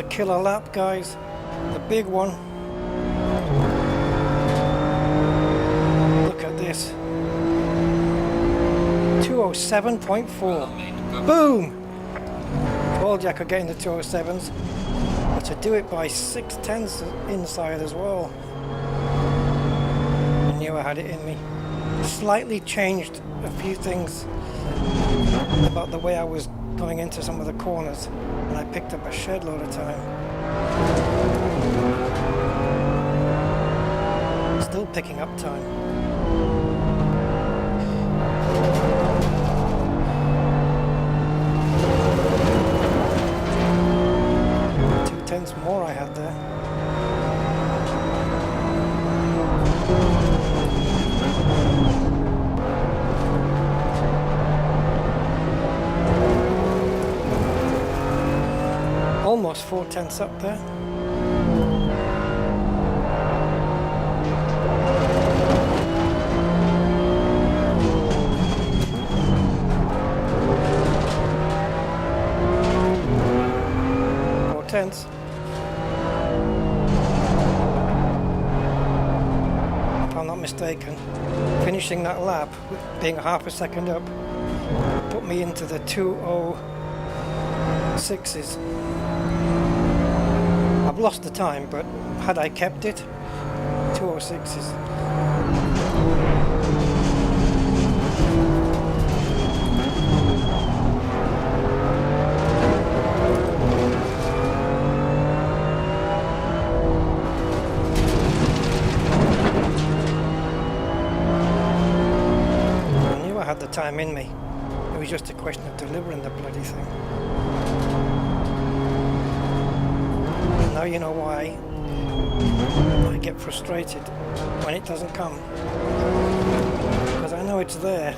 killer lap, guys. The big one. Look at this. 207.4. Boom! Told you I could get in the 207s. But to do it by 6/10 inside as well. I knew I had it in me. Slightly changed a few things about the way I was going into some of the corners, and I picked up a shed load of time. Still picking up time. More I had there. Almost 4/10 up there. Tenths. If I'm not mistaken, finishing that lap, being half a second up, put me into the 2:06s. I've lost the time, but had I kept it, 2:06s. The time in me. It was just a question of delivering the bloody thing. And now you know why I get frustrated when it doesn't come. Because I know it's there.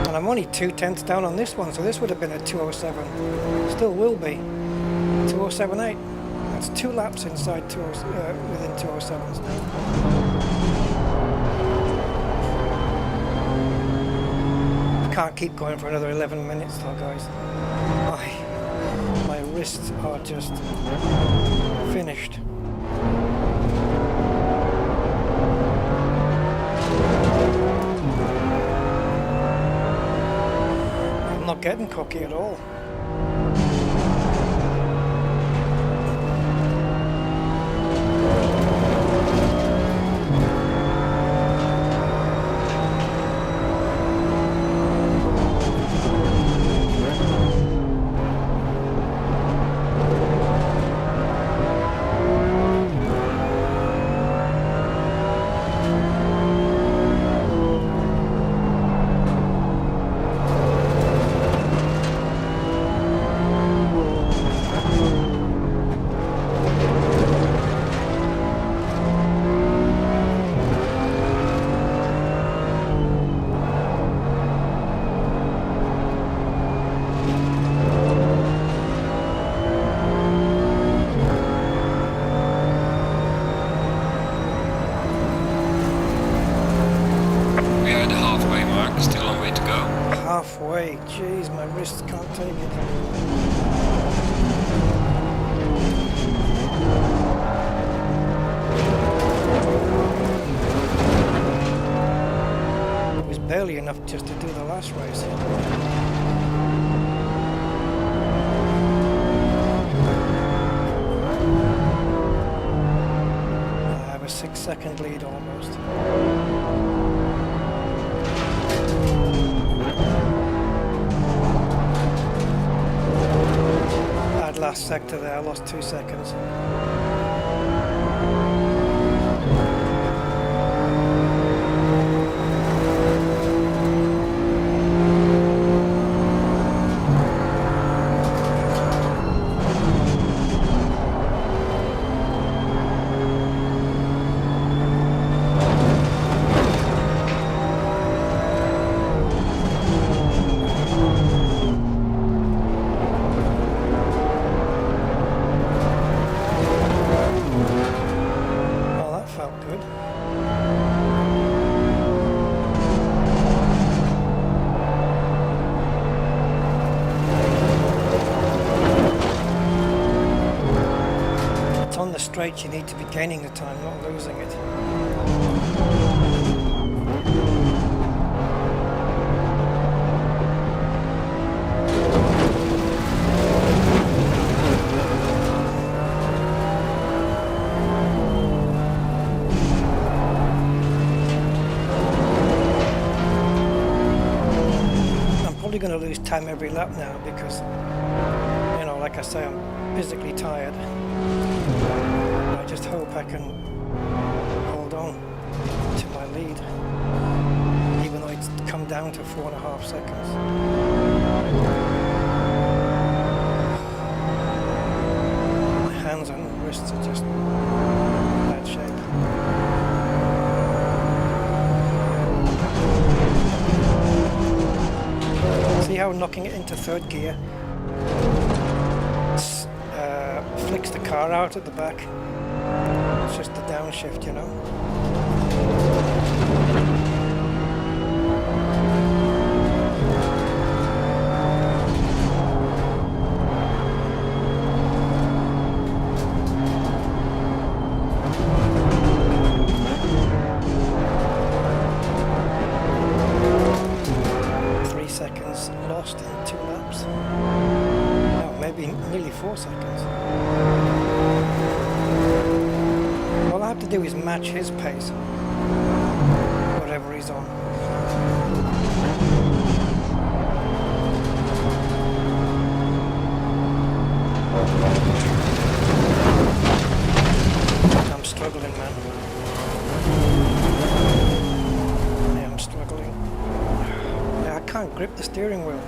And I'm only 2/10 down on this one, so this would have been a 2:07. Still will be. 2:07.8. That's 2 laps inside within 2:07s now. Can't keep going for another 11 minutes though, guys. My wrists are just finished. I'm not getting cocky at all. Halfway, jeez, my wrists can't take it. It was barely enough just to do the last race. I have a 6-second lead almost. Last sector there, I lost 2 seconds. straight, you need to be gaining the time, not losing it. I'm probably going to lose time every lap now because, you know, like I say, I'm physically tired. I just hope I can hold on to my lead, even though it's come down to 4.5 seconds. My hands and wrists are just in bad shape. See how knocking it into third gear flicks the car out at the back. It's just the downshift, you know. Lost in 2 laps. No, maybe nearly 4 seconds. All I have to do is match his pace, whatever he's on. I'm struggling, man. Yeah, I'm struggling. I can't grip the steering wheel.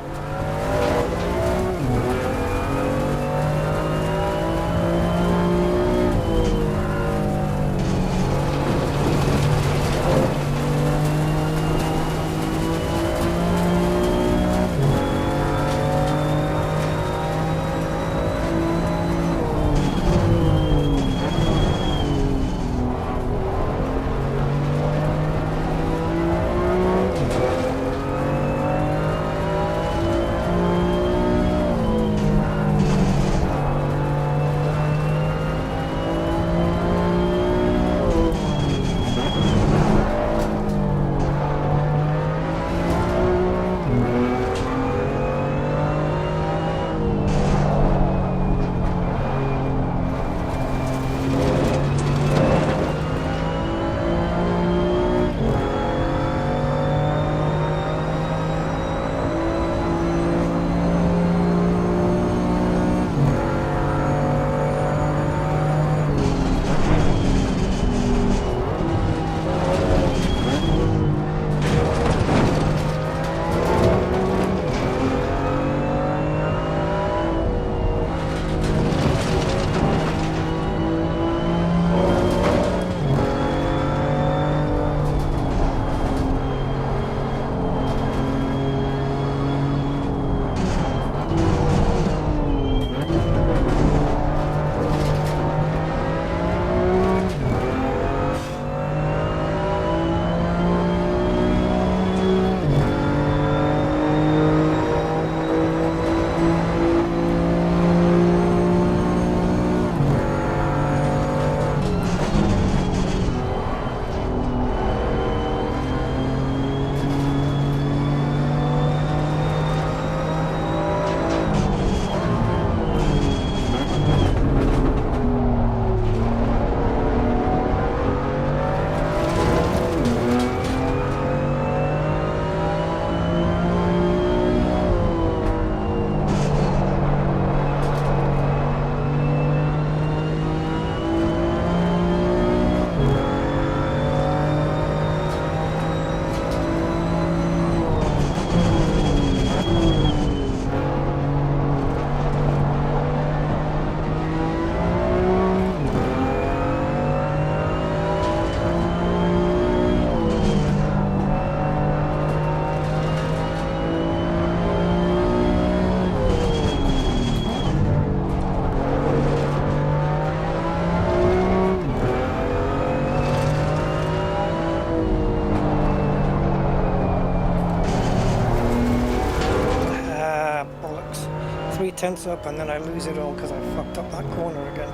tenths up and then I lose it all because I fucked up that corner again.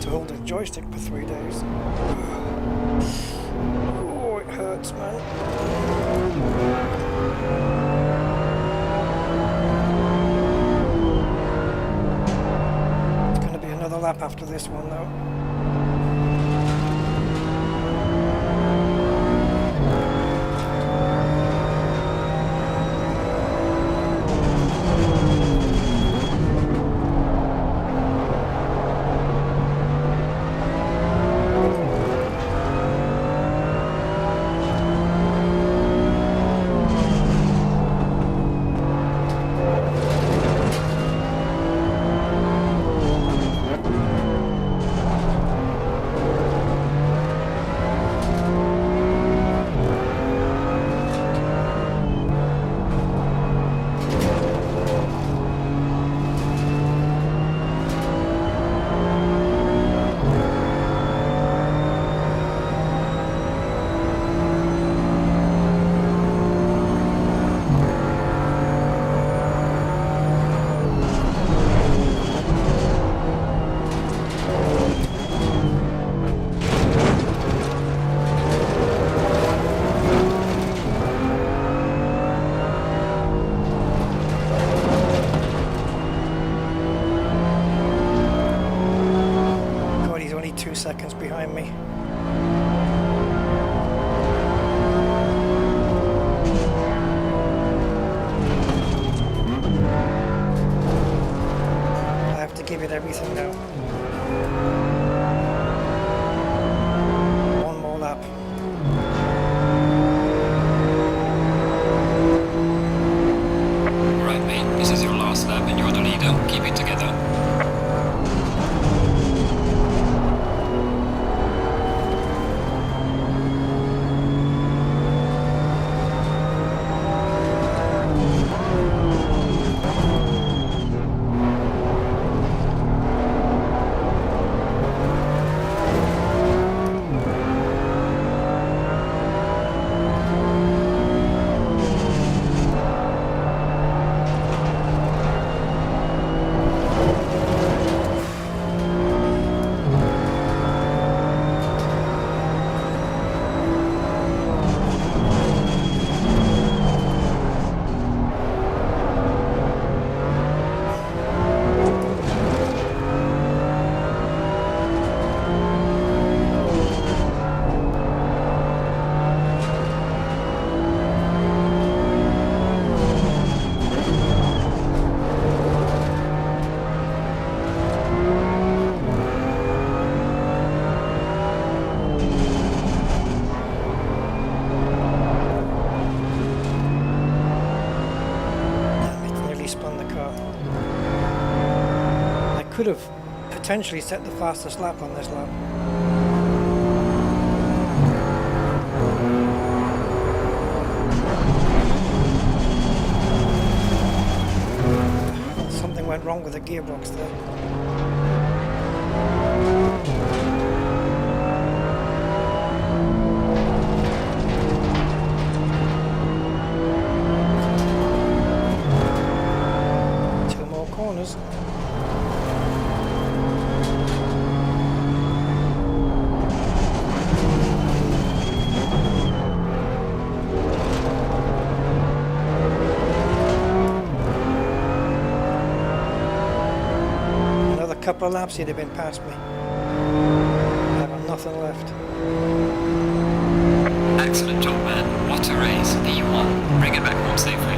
to hold a joystick for 3 days. Oh, it hurts, man. It's going to be another lap after this one, though. Seconds behind me. I have to give it everything now. One more lap. Right, mate, this is your last lap and you're the leader. Keep it together. Could have potentially set the fastest lap on this lap. Something went wrong with the gearbox there. Two more corners. Couple of laps he'd have been past me. I've got nothing left. Excellent job, man. What a race. P1. Bring it back home safely.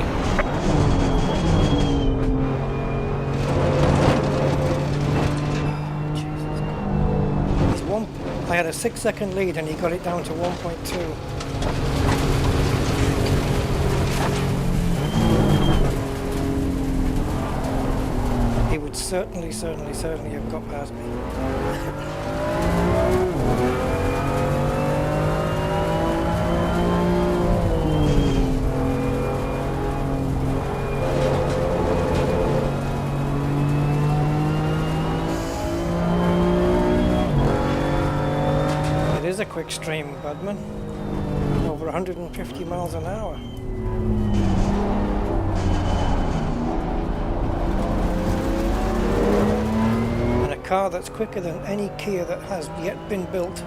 Jesus. I had a 6-second lead and he got it down to 1.2. Certainly have got past me. It is a quick stream, Budman. Over 150 miles an hour. car that's quicker than any Kia that has yet been built.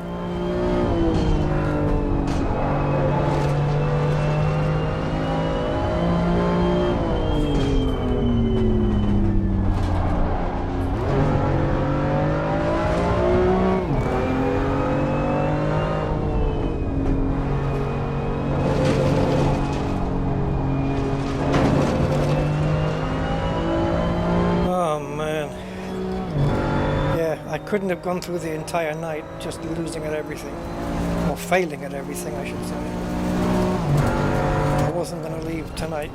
Couldn't have gone through the entire night just losing at everything, or failing at everything, I should say. I wasn't going to leave tonight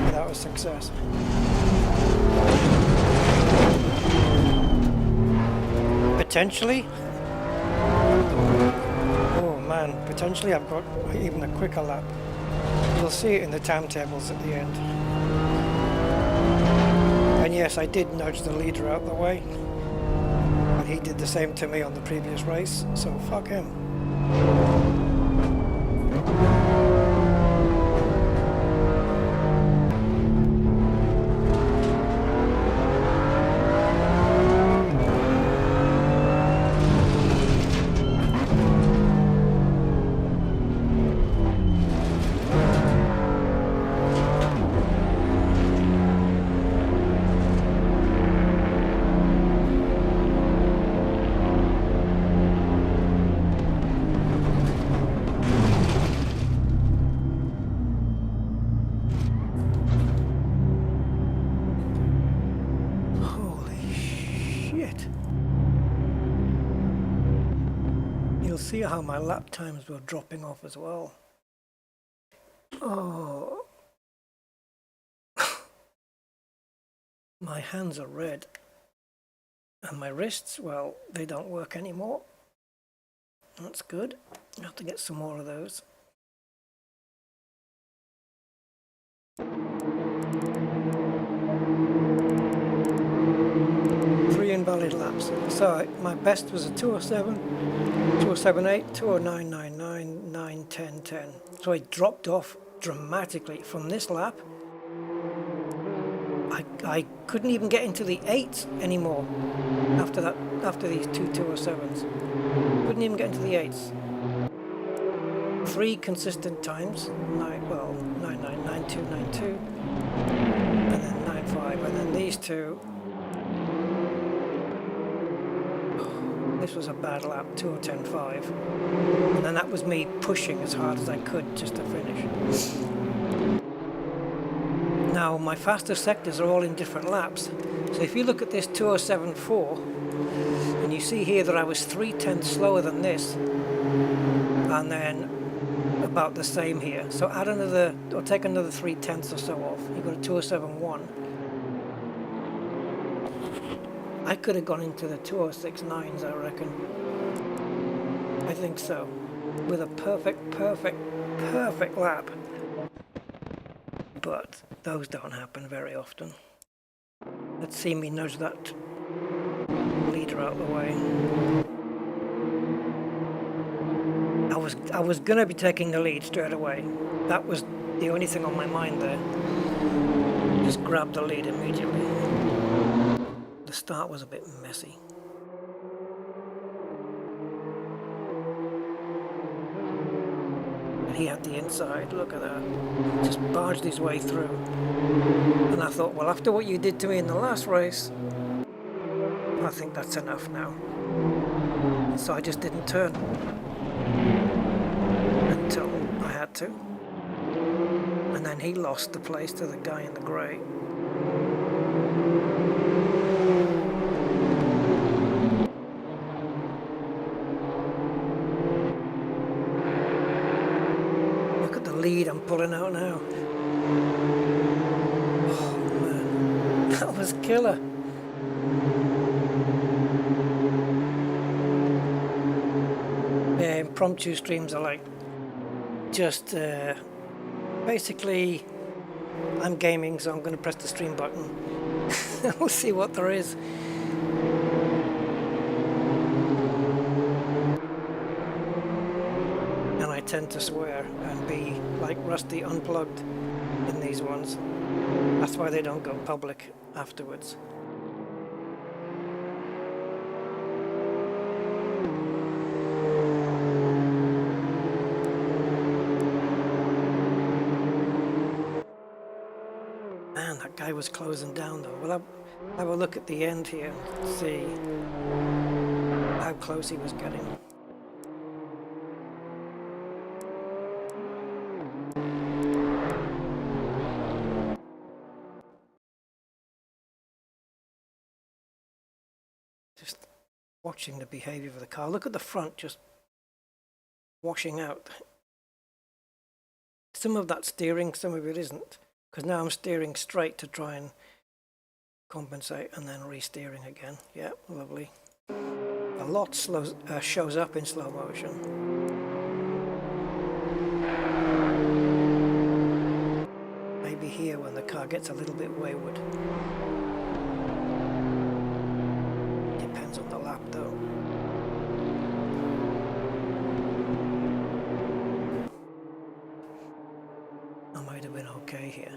without a success. Potentially, oh man, potentially I've got even a quicker lap. You'll see it in the timetables at the end. And yes, I did nudge the leader out the way. He did the same to me on the previous race, so fuck him. See how my lap times were dropping off as well. Oh, my hands are red, and my wrists, well, they don't work anymore. That's good. I have to get some more of those. Three invalid laps. So my best was a 207, 207.8, 209.99, 9:10.10. So I dropped off dramatically from this lap. I couldn't even get into the 8s anymore after that. After these two 207s, couldn't even get into the 8s. Three consistent times, 9.9, 9.2, 9.2, and then 9.5, and then these two. This was a bad lap, 2:10.5, and then that was me pushing as hard as I could just to finish. Now my fastest sectors are all in different laps, so if you look at this 2:07.4, and you see here that I was 0.3 slower than this, and then about the same here. So add another, or take another 0.3 or so off. You've got a 2:07.1. I could have gone into the 2:06.9s, I reckon. I think so. With a perfect lap. But those don't happen very often. Let's see me nudge that leader out of the way. I was gonna be taking the lead straight away. That was the only thing on my mind there. Just grab the lead immediately. The start was a bit messy. And he had the inside, look at that. Just barged his way through. And I thought, well, after what you did to me in the last race, I think that's enough now. So I just didn't turn. Until I had to. And then he lost the place to the guy in the grey. Lead I'm pulling out now. Oh man, that was killer. Yeah, impromptu streams are like just basically I'm gaming, so I'm going to press the stream button. We'll see what there is. I tend to swear and be like Rusty unplugged in these ones. That's why they don't go public afterwards. guy was closing down though. We'll have a look at the end here and see how close he was getting. Just watching the behavior of the car. Look at the front just washing out. Some of that steering, some of it isn't. Because now I'm steering straight to try and compensate and then re-steering again. Yeah, lovely. A lot shows up in slow motion. Maybe here when the car gets a little bit wayward. Depends on the lap though. I might have been okay here.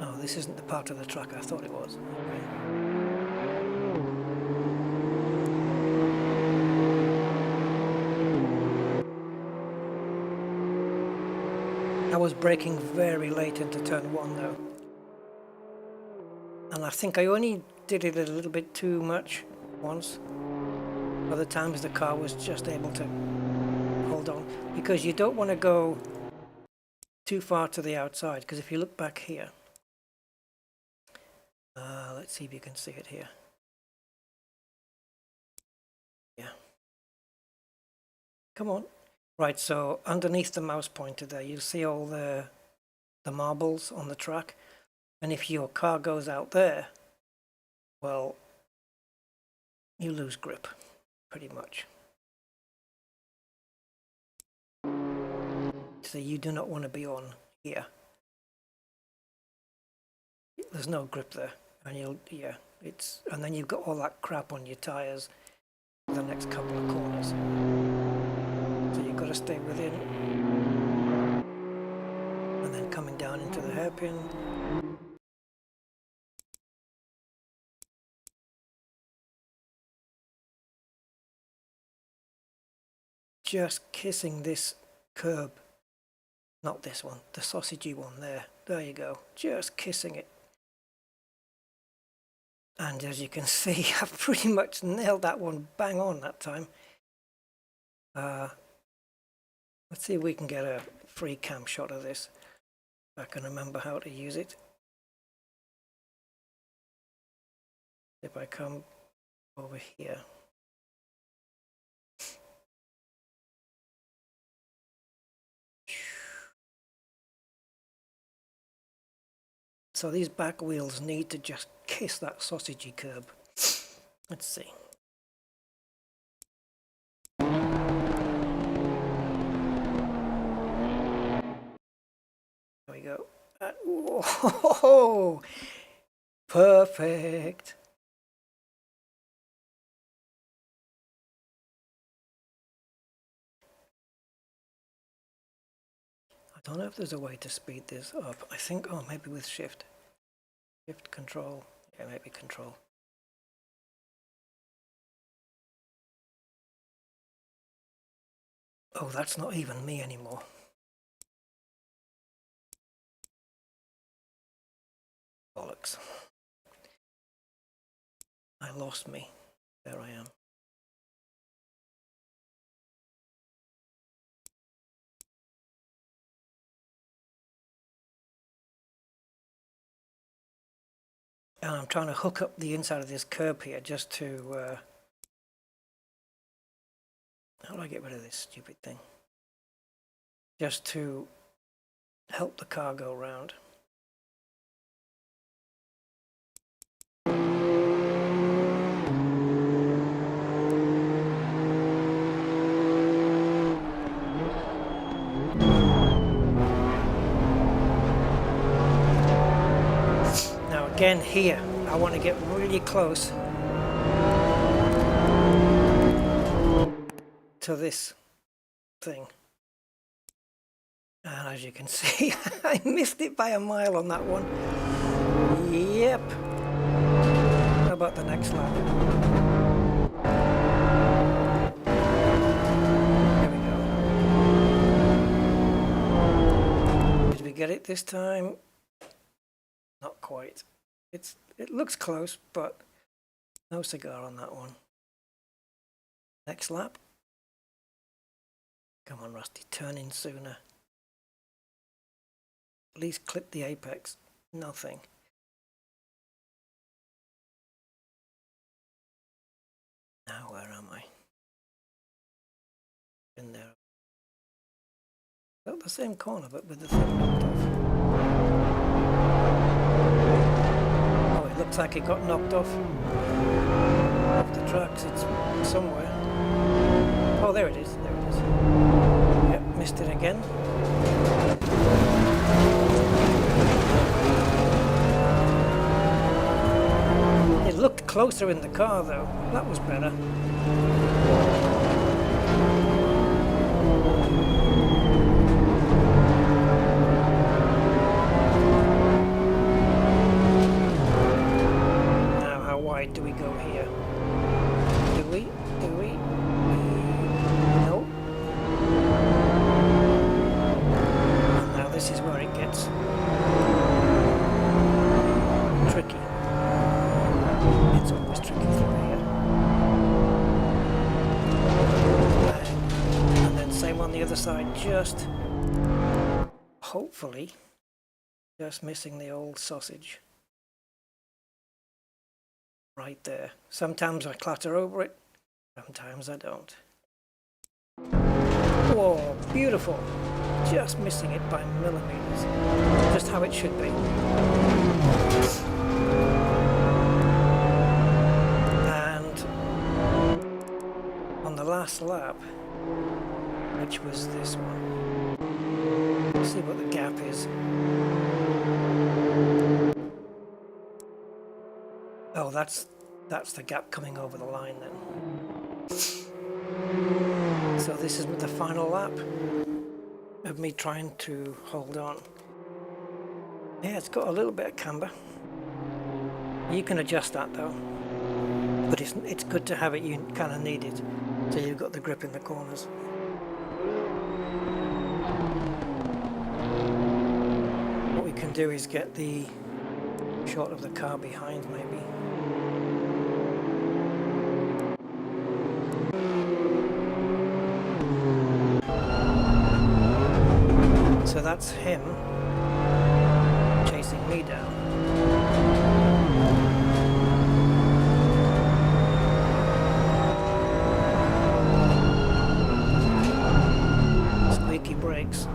Oh, this isn't the part of the track I thought it was. Okay. I was braking very late into turn 1 though. And I think I only did it a little bit too much once. Other times the car was just able to hold on. Because you don't want to go too far to the outside. Because if you look back here. Let's see if you can see it here. Yeah. Come on. Right, so underneath the mouse pointer there, you'll see all the marbles on the track. And if your car goes out there, well, you lose grip, pretty much. So you do not want to be on here. There's no grip there. And and then you've got all that crap on your tyres for the next couple of corners. So you've got to stay within. And then coming down into the hairpin. Just kissing this curb. Not this one, the sausagey one there. There you go. Just kissing it. And as you can see, I've pretty much nailed that one bang on that time. Let's see if we can get a free cam shot of this. If I can remember how to use it. If I come over here. So these back wheels need to just kiss that sausagey curb. Let's see. There we go. Whoa! Perfect. I don't know if there's a way to speed this up. I think, oh, maybe with shift. Shift, control. Yeah, maybe control. Oh, that's not even me anymore. Bollocks. I lost me. There I am. And I'm trying to hook up the inside of this curb here just to... how do I get rid of this stupid thing? Just to help the car go round. Again here, I want to get really close to this thing. And as you can see, I missed it by a mile on that one. Yep. How about the next lap? There we go. we get it this time? Not quite. It looks close, but no cigar on that one. Next lap. Come on, Rusty, turn in sooner. At least clip the apex. Nothing. Now where am I? In there. Not the same corner, but with the thing knocked off. Oh, it looks like it got knocked off the tracks. It's somewhere. Oh, there it is. There it is. Yep, missed it again. It looked closer in the car, though. That was better. Do we go here? Do we? No. And now this is where it gets tricky. It's always tricky through here. And then same on the other side, just hopefully just missing the old sausage. Right there. Sometimes I clatter over it, sometimes I don't. Whoa, beautiful. Just missing it by millimeters. Just how it should be. And on the last lap, which was this one, let's see what the gap is. Oh, that's the gap coming over the line then. So this is the final lap of me trying to hold on. Yeah, it's got a little bit of camber. You can adjust that though. But it's good to have it, you kind of need it. So you've got the grip in the corners. What we can do is get the shot of the car behind maybe. So that's him chasing me down. Squeaky brakes.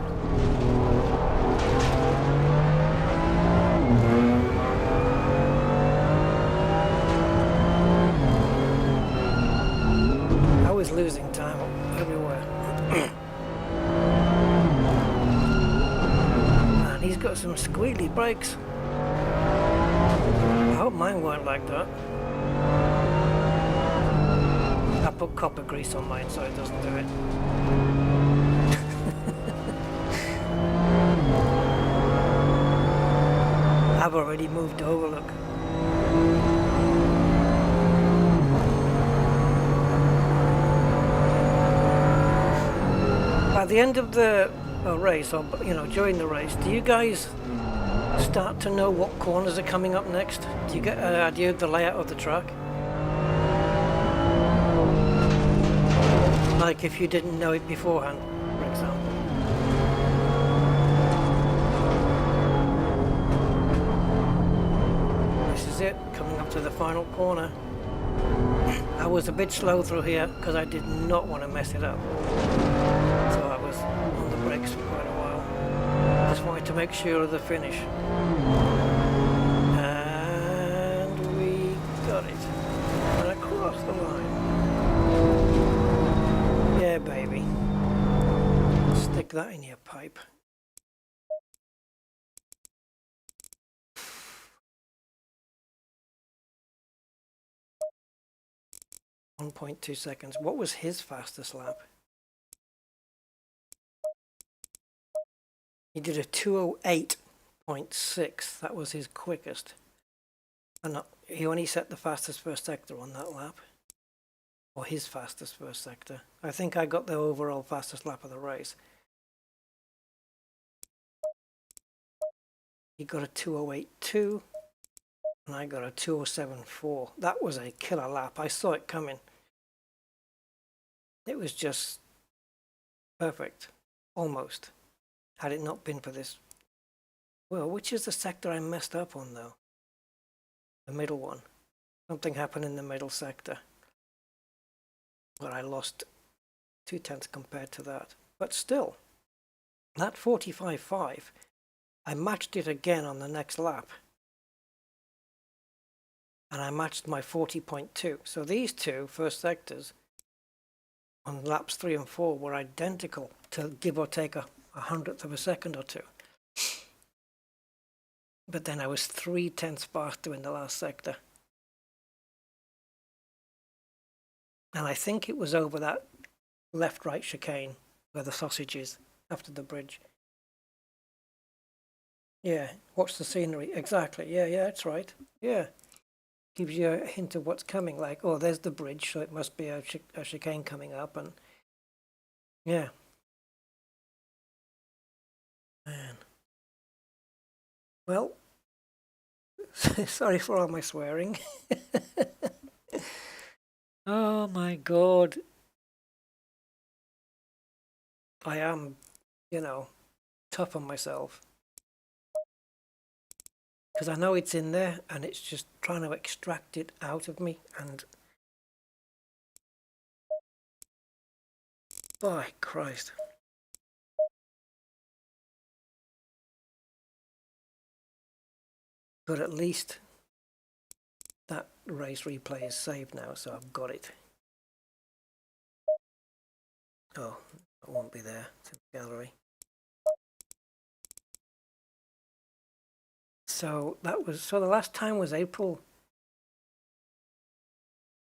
I was losing time everywhere. He's got some squealy brakes. I hope mine weren't like that. I put copper grease on mine so it doesn't do it. I've already moved over, look. By the end of the race, or during the race, do you guys start to know what corners are coming up next? Do you get an idea of the layout of the track? Like if you didn't know it beforehand, for example. This is it, coming up to the final corner. I was a bit slow through here because I did not want to mess it up. So I was on the brakes for quite a while. Just wanted to make sure of the finish. And we got it. And across the line. Yeah, baby. Stick that in your pipe. .2 seconds. What was his fastest lap? He did a 2:08.6. That was his quickest. And he only set the fastest first sector on that lap. Or his fastest first sector. I think I got the overall fastest lap of the race. He got a 2:08.2 and I got a 2:07.4. That was a killer lap. I saw it coming. It was just perfect, almost, had it not been for this. Well, which is the sector I messed up on though? The middle one. Something happened in the middle sector, but I lost 0.2 compared to that. But still, that 45.5, I matched it again on the next lap. And I matched my 40.2. So these two first sectors on laps 3 and 4 were identical to give or take a hundredth of a second or two. But then I was 0.3 faster in the last sector. And I think it was over that left-right chicane where the sausage is after the bridge. Yeah, watch the scenery. Exactly. Yeah, that's right. Yeah. Gives you a hint of what's coming, like, oh, there's the bridge, so it must be a chicane coming up, and yeah. Man. Well, sorry for all my swearing. Oh my God. I am, tough on myself. Because I know it's in there and it's just trying to extract it out of me, and by Christ. But at least that race replay is saved now, so I've got it. Oh, it won't be there. It's in the gallery. So the last time was April.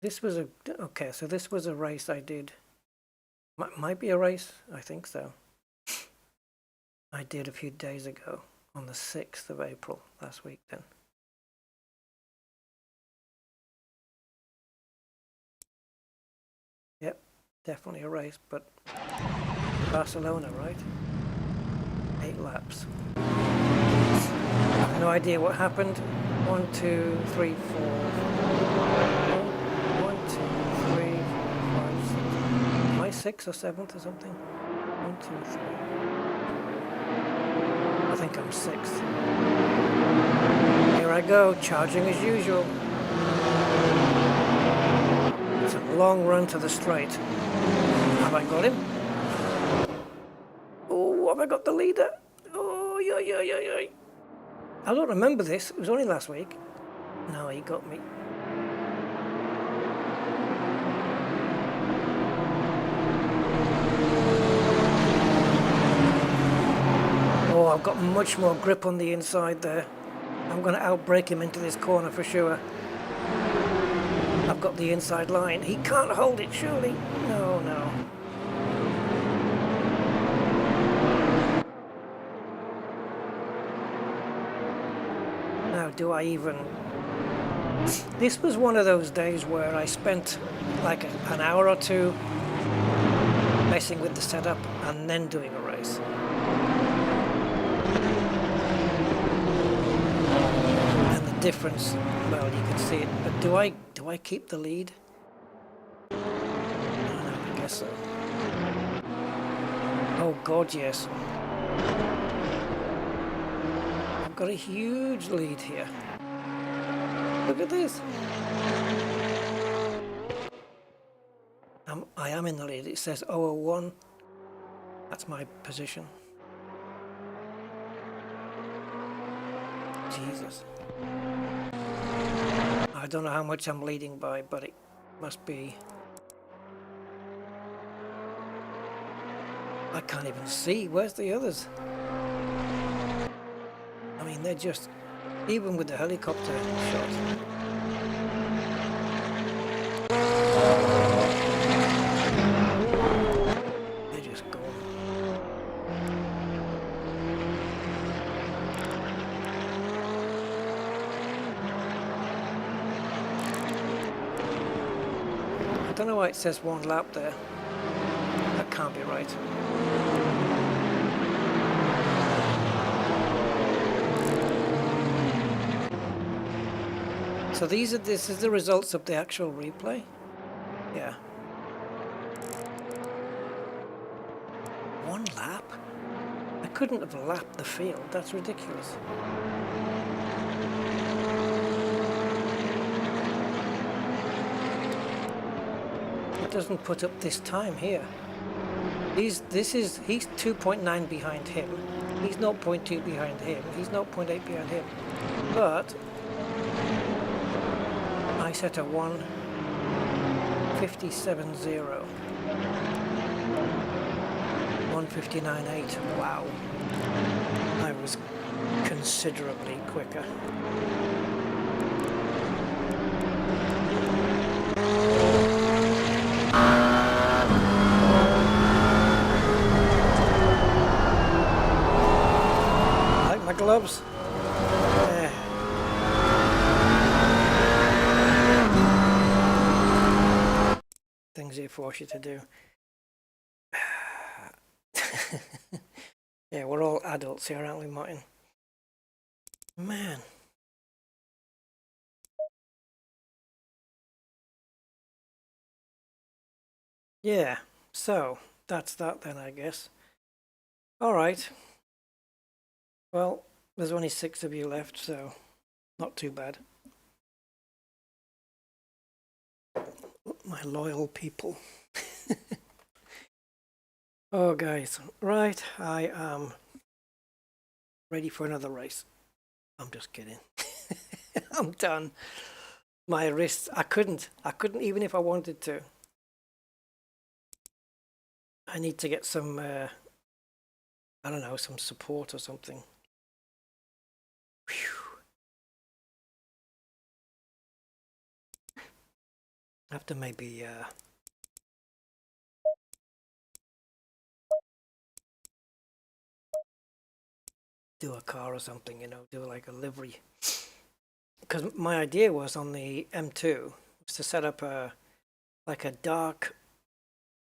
This was this was a race I did. Might be a race, I think so. I did a few days ago on the 6th of April, last week then. Yep, definitely a race, but Barcelona, right? 8 laps. I have no idea what happened. 1, 2, 3, 4. 1, 2, 3, 4, 5, 6. Am I 6th or 7th or something? 1, 2, 3. I think I'm 6th. Here I go, charging as usual. It's a long run to the straight. Have I got him? Oh, have I got the leader? Oh, yeah. I don't remember this. It was only last week. No, he got me. Oh, I've got much more grip on the inside there. I'm going to outbrake him into this corner for sure. I've got the inside line. He can't hold it, surely. No. Now, do I even... This was one of those days where I spent like an hour or two messing with the setup and then doing a race. And the difference, well, you can see it. But do I keep the lead? I don't know, I guess so. Oh God, yes. I've got a huge lead here. Look at this. I am in the lead. It says 001. That's my position. Jesus. I don't know how much I'm leading by, but it must be... I can't even see. Where's the others? I mean, they're just... Even with the helicopter shot. They're just gone. I don't know why it says 1 lap there. That can't be right. So this is the results of the actual replay? Yeah. 1 lap? I couldn't have lapped the field, that's ridiculous. It doesn't put up this time here. He's 2.9 behind him. He's 0.2 behind him. He's 0.8 behind him. But I set a 1:57.0. 1:59.8. Wow. I was considerably quicker. Like my gloves? Yeah. Things they force you to do. Yeah, we're all adults here, aren't we, Martin? Man. Yeah, so that's that then, I guess. All right. Well, there's only 6 of you left, so not too bad. My loyal people. Oh, guys. Right, I am ready for another race. I'm just kidding. I'm done. My wrists, I couldn't even if I wanted to. I need to get some, I don't know, some support or something. Whew. I have to maybe, do a car or something, you know, do like a livery. Because my idea was on the M2 was to set up like a dark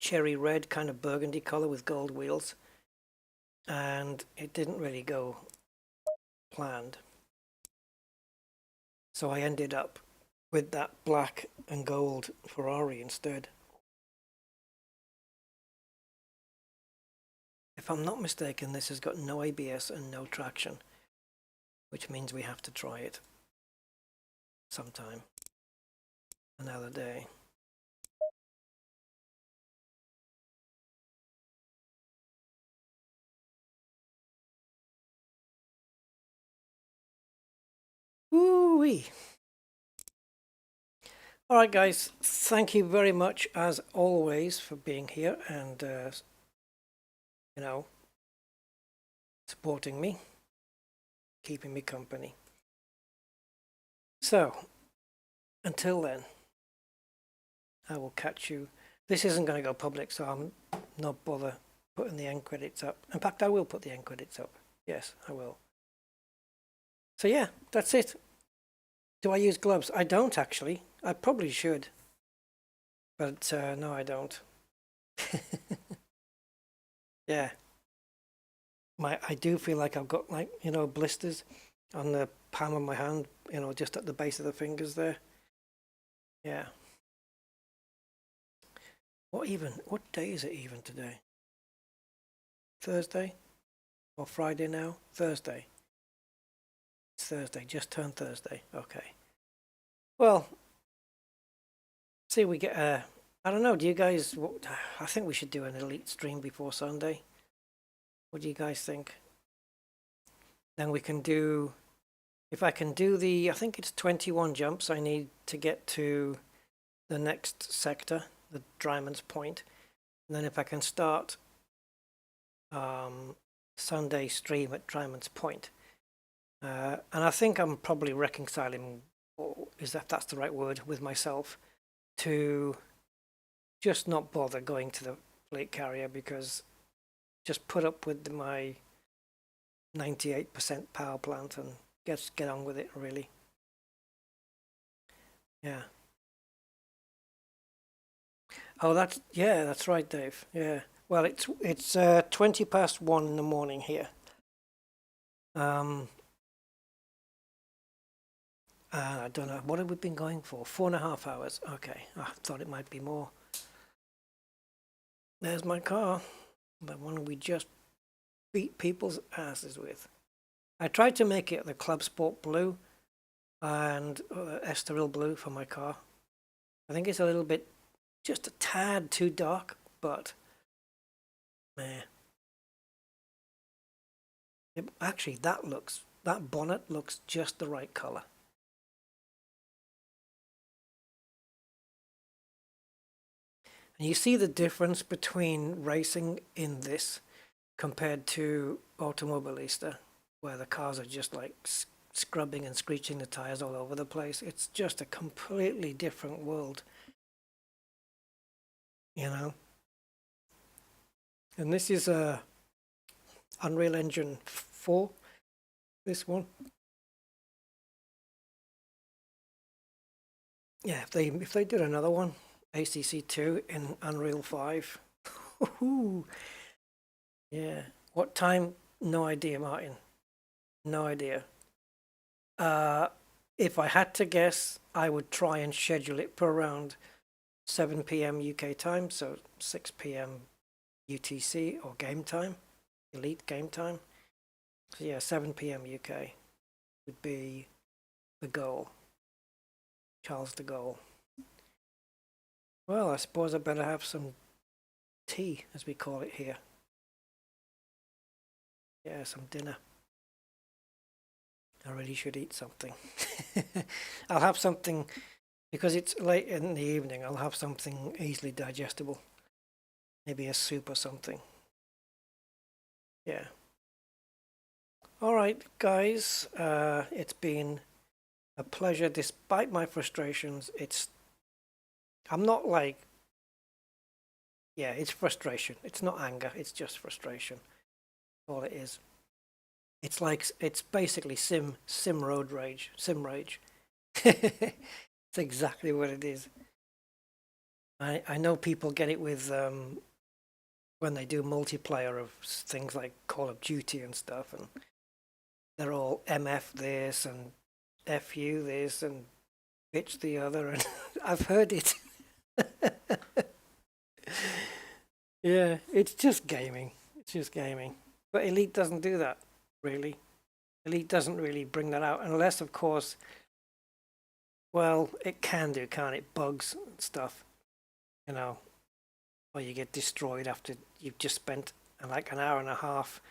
cherry red kind of burgundy color with gold wheels, and it didn't really go planned. So I ended up with that black and gold Ferrari instead. If I'm not mistaken, this has got no ABS and no traction, which means we have to try it sometime, another day. Woo-wee. All right, guys, thank you very much as always for being here and you know, supporting me, keeping me company. So until then, I will catch you. This isn't going to go public, so I'm not bother putting the end credits up. In fact, I will put the end credits up. Yes, I will. So yeah, that's it. Do I use gloves? I don't actually. I probably should. But no, I don't. Yeah. I do feel like I've got, like, you know, blisters on the palm of my hand, you know, just at the base of the fingers there. Yeah. What day is it even today? Thursday? Or Friday now? Thursday. It's Thursday, just turned Thursday. Okay. Well, see, we get I don't know, do you guys, I think we should do an elite stream before Sunday. What do you guys think? Then we can do, if I can do I think it's 21 jumps I need to get to the next sector, the Dryman's Point. And then if I can start Sunday stream at Dryman's Point. And I think I'm probably reconciling, that's the right word, with myself to just not bother going to the fleet carrier, because just put up with my 98% power plant and get on with it, really. Yeah. Oh, that's right, Dave. Yeah. Well, it's 20 past 1 in the morning here. And I don't know, what have we been going for? 4.5 hours. Okay, I thought it might be more. There's my car, the one we just beat people's asses with. I tried to make it the Clubsport blue and Estoril blue for my car. I think it's a little bit, just a tad too dark, but meh. Actually, that bonnet looks just the right color. And you see the difference between racing in this compared to Automobilista, where the cars are just like scrubbing and screeching the tires all over the place. It's just a completely different world, you know. And this is a Unreal Engine 4, this one. Yeah, if they did another one, ACC2 in Unreal 5. Yeah. What time? No idea, Martin. No idea. If I had to guess, I would try and schedule it for around 7 p.m. UK time, so 6 p.m. UTC or game time, elite game time. So yeah, 7 p.m. UK would be the goal. Charles de Gaulle. Well, I suppose I better have some tea, as we call it here. Yeah, some dinner. I really should eat something. I'll have something, because it's late in the evening, I'll have something easily digestible. Maybe a soup or something. Yeah. All right, guys. It's been a pleasure despite my frustrations. I'm not like, yeah, it's frustration. It's not anger, it's just frustration. All it is. It's like, it's basically sim road rage, sim rage. It's exactly what it is. I know people get it with when they do multiplayer of things like Call of Duty and stuff, and they're all MF this and FU this and bitch the other, and I've heard it. Yeah, it's just gaming. It's just gaming. But Elite doesn't do that, really. Elite doesn't really bring that out, unless, of course, well, it can do, can't it? Bugs and stuff, you know, or you get destroyed after you've just spent like an hour and a half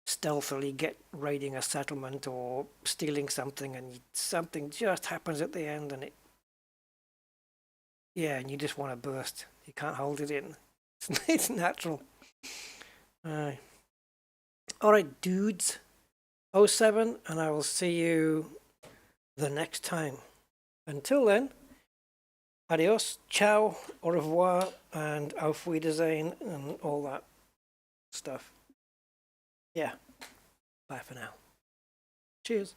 stealthily raiding a settlement or stealing something, and something just happens at the end, and and you just want to burst. You can't hold it in. It's natural. All right, dudes. 07, and I will see you the next time. Until then, adios, ciao, au revoir, and auf Wiedersehen, and all that stuff. Yeah, bye for now. Cheers.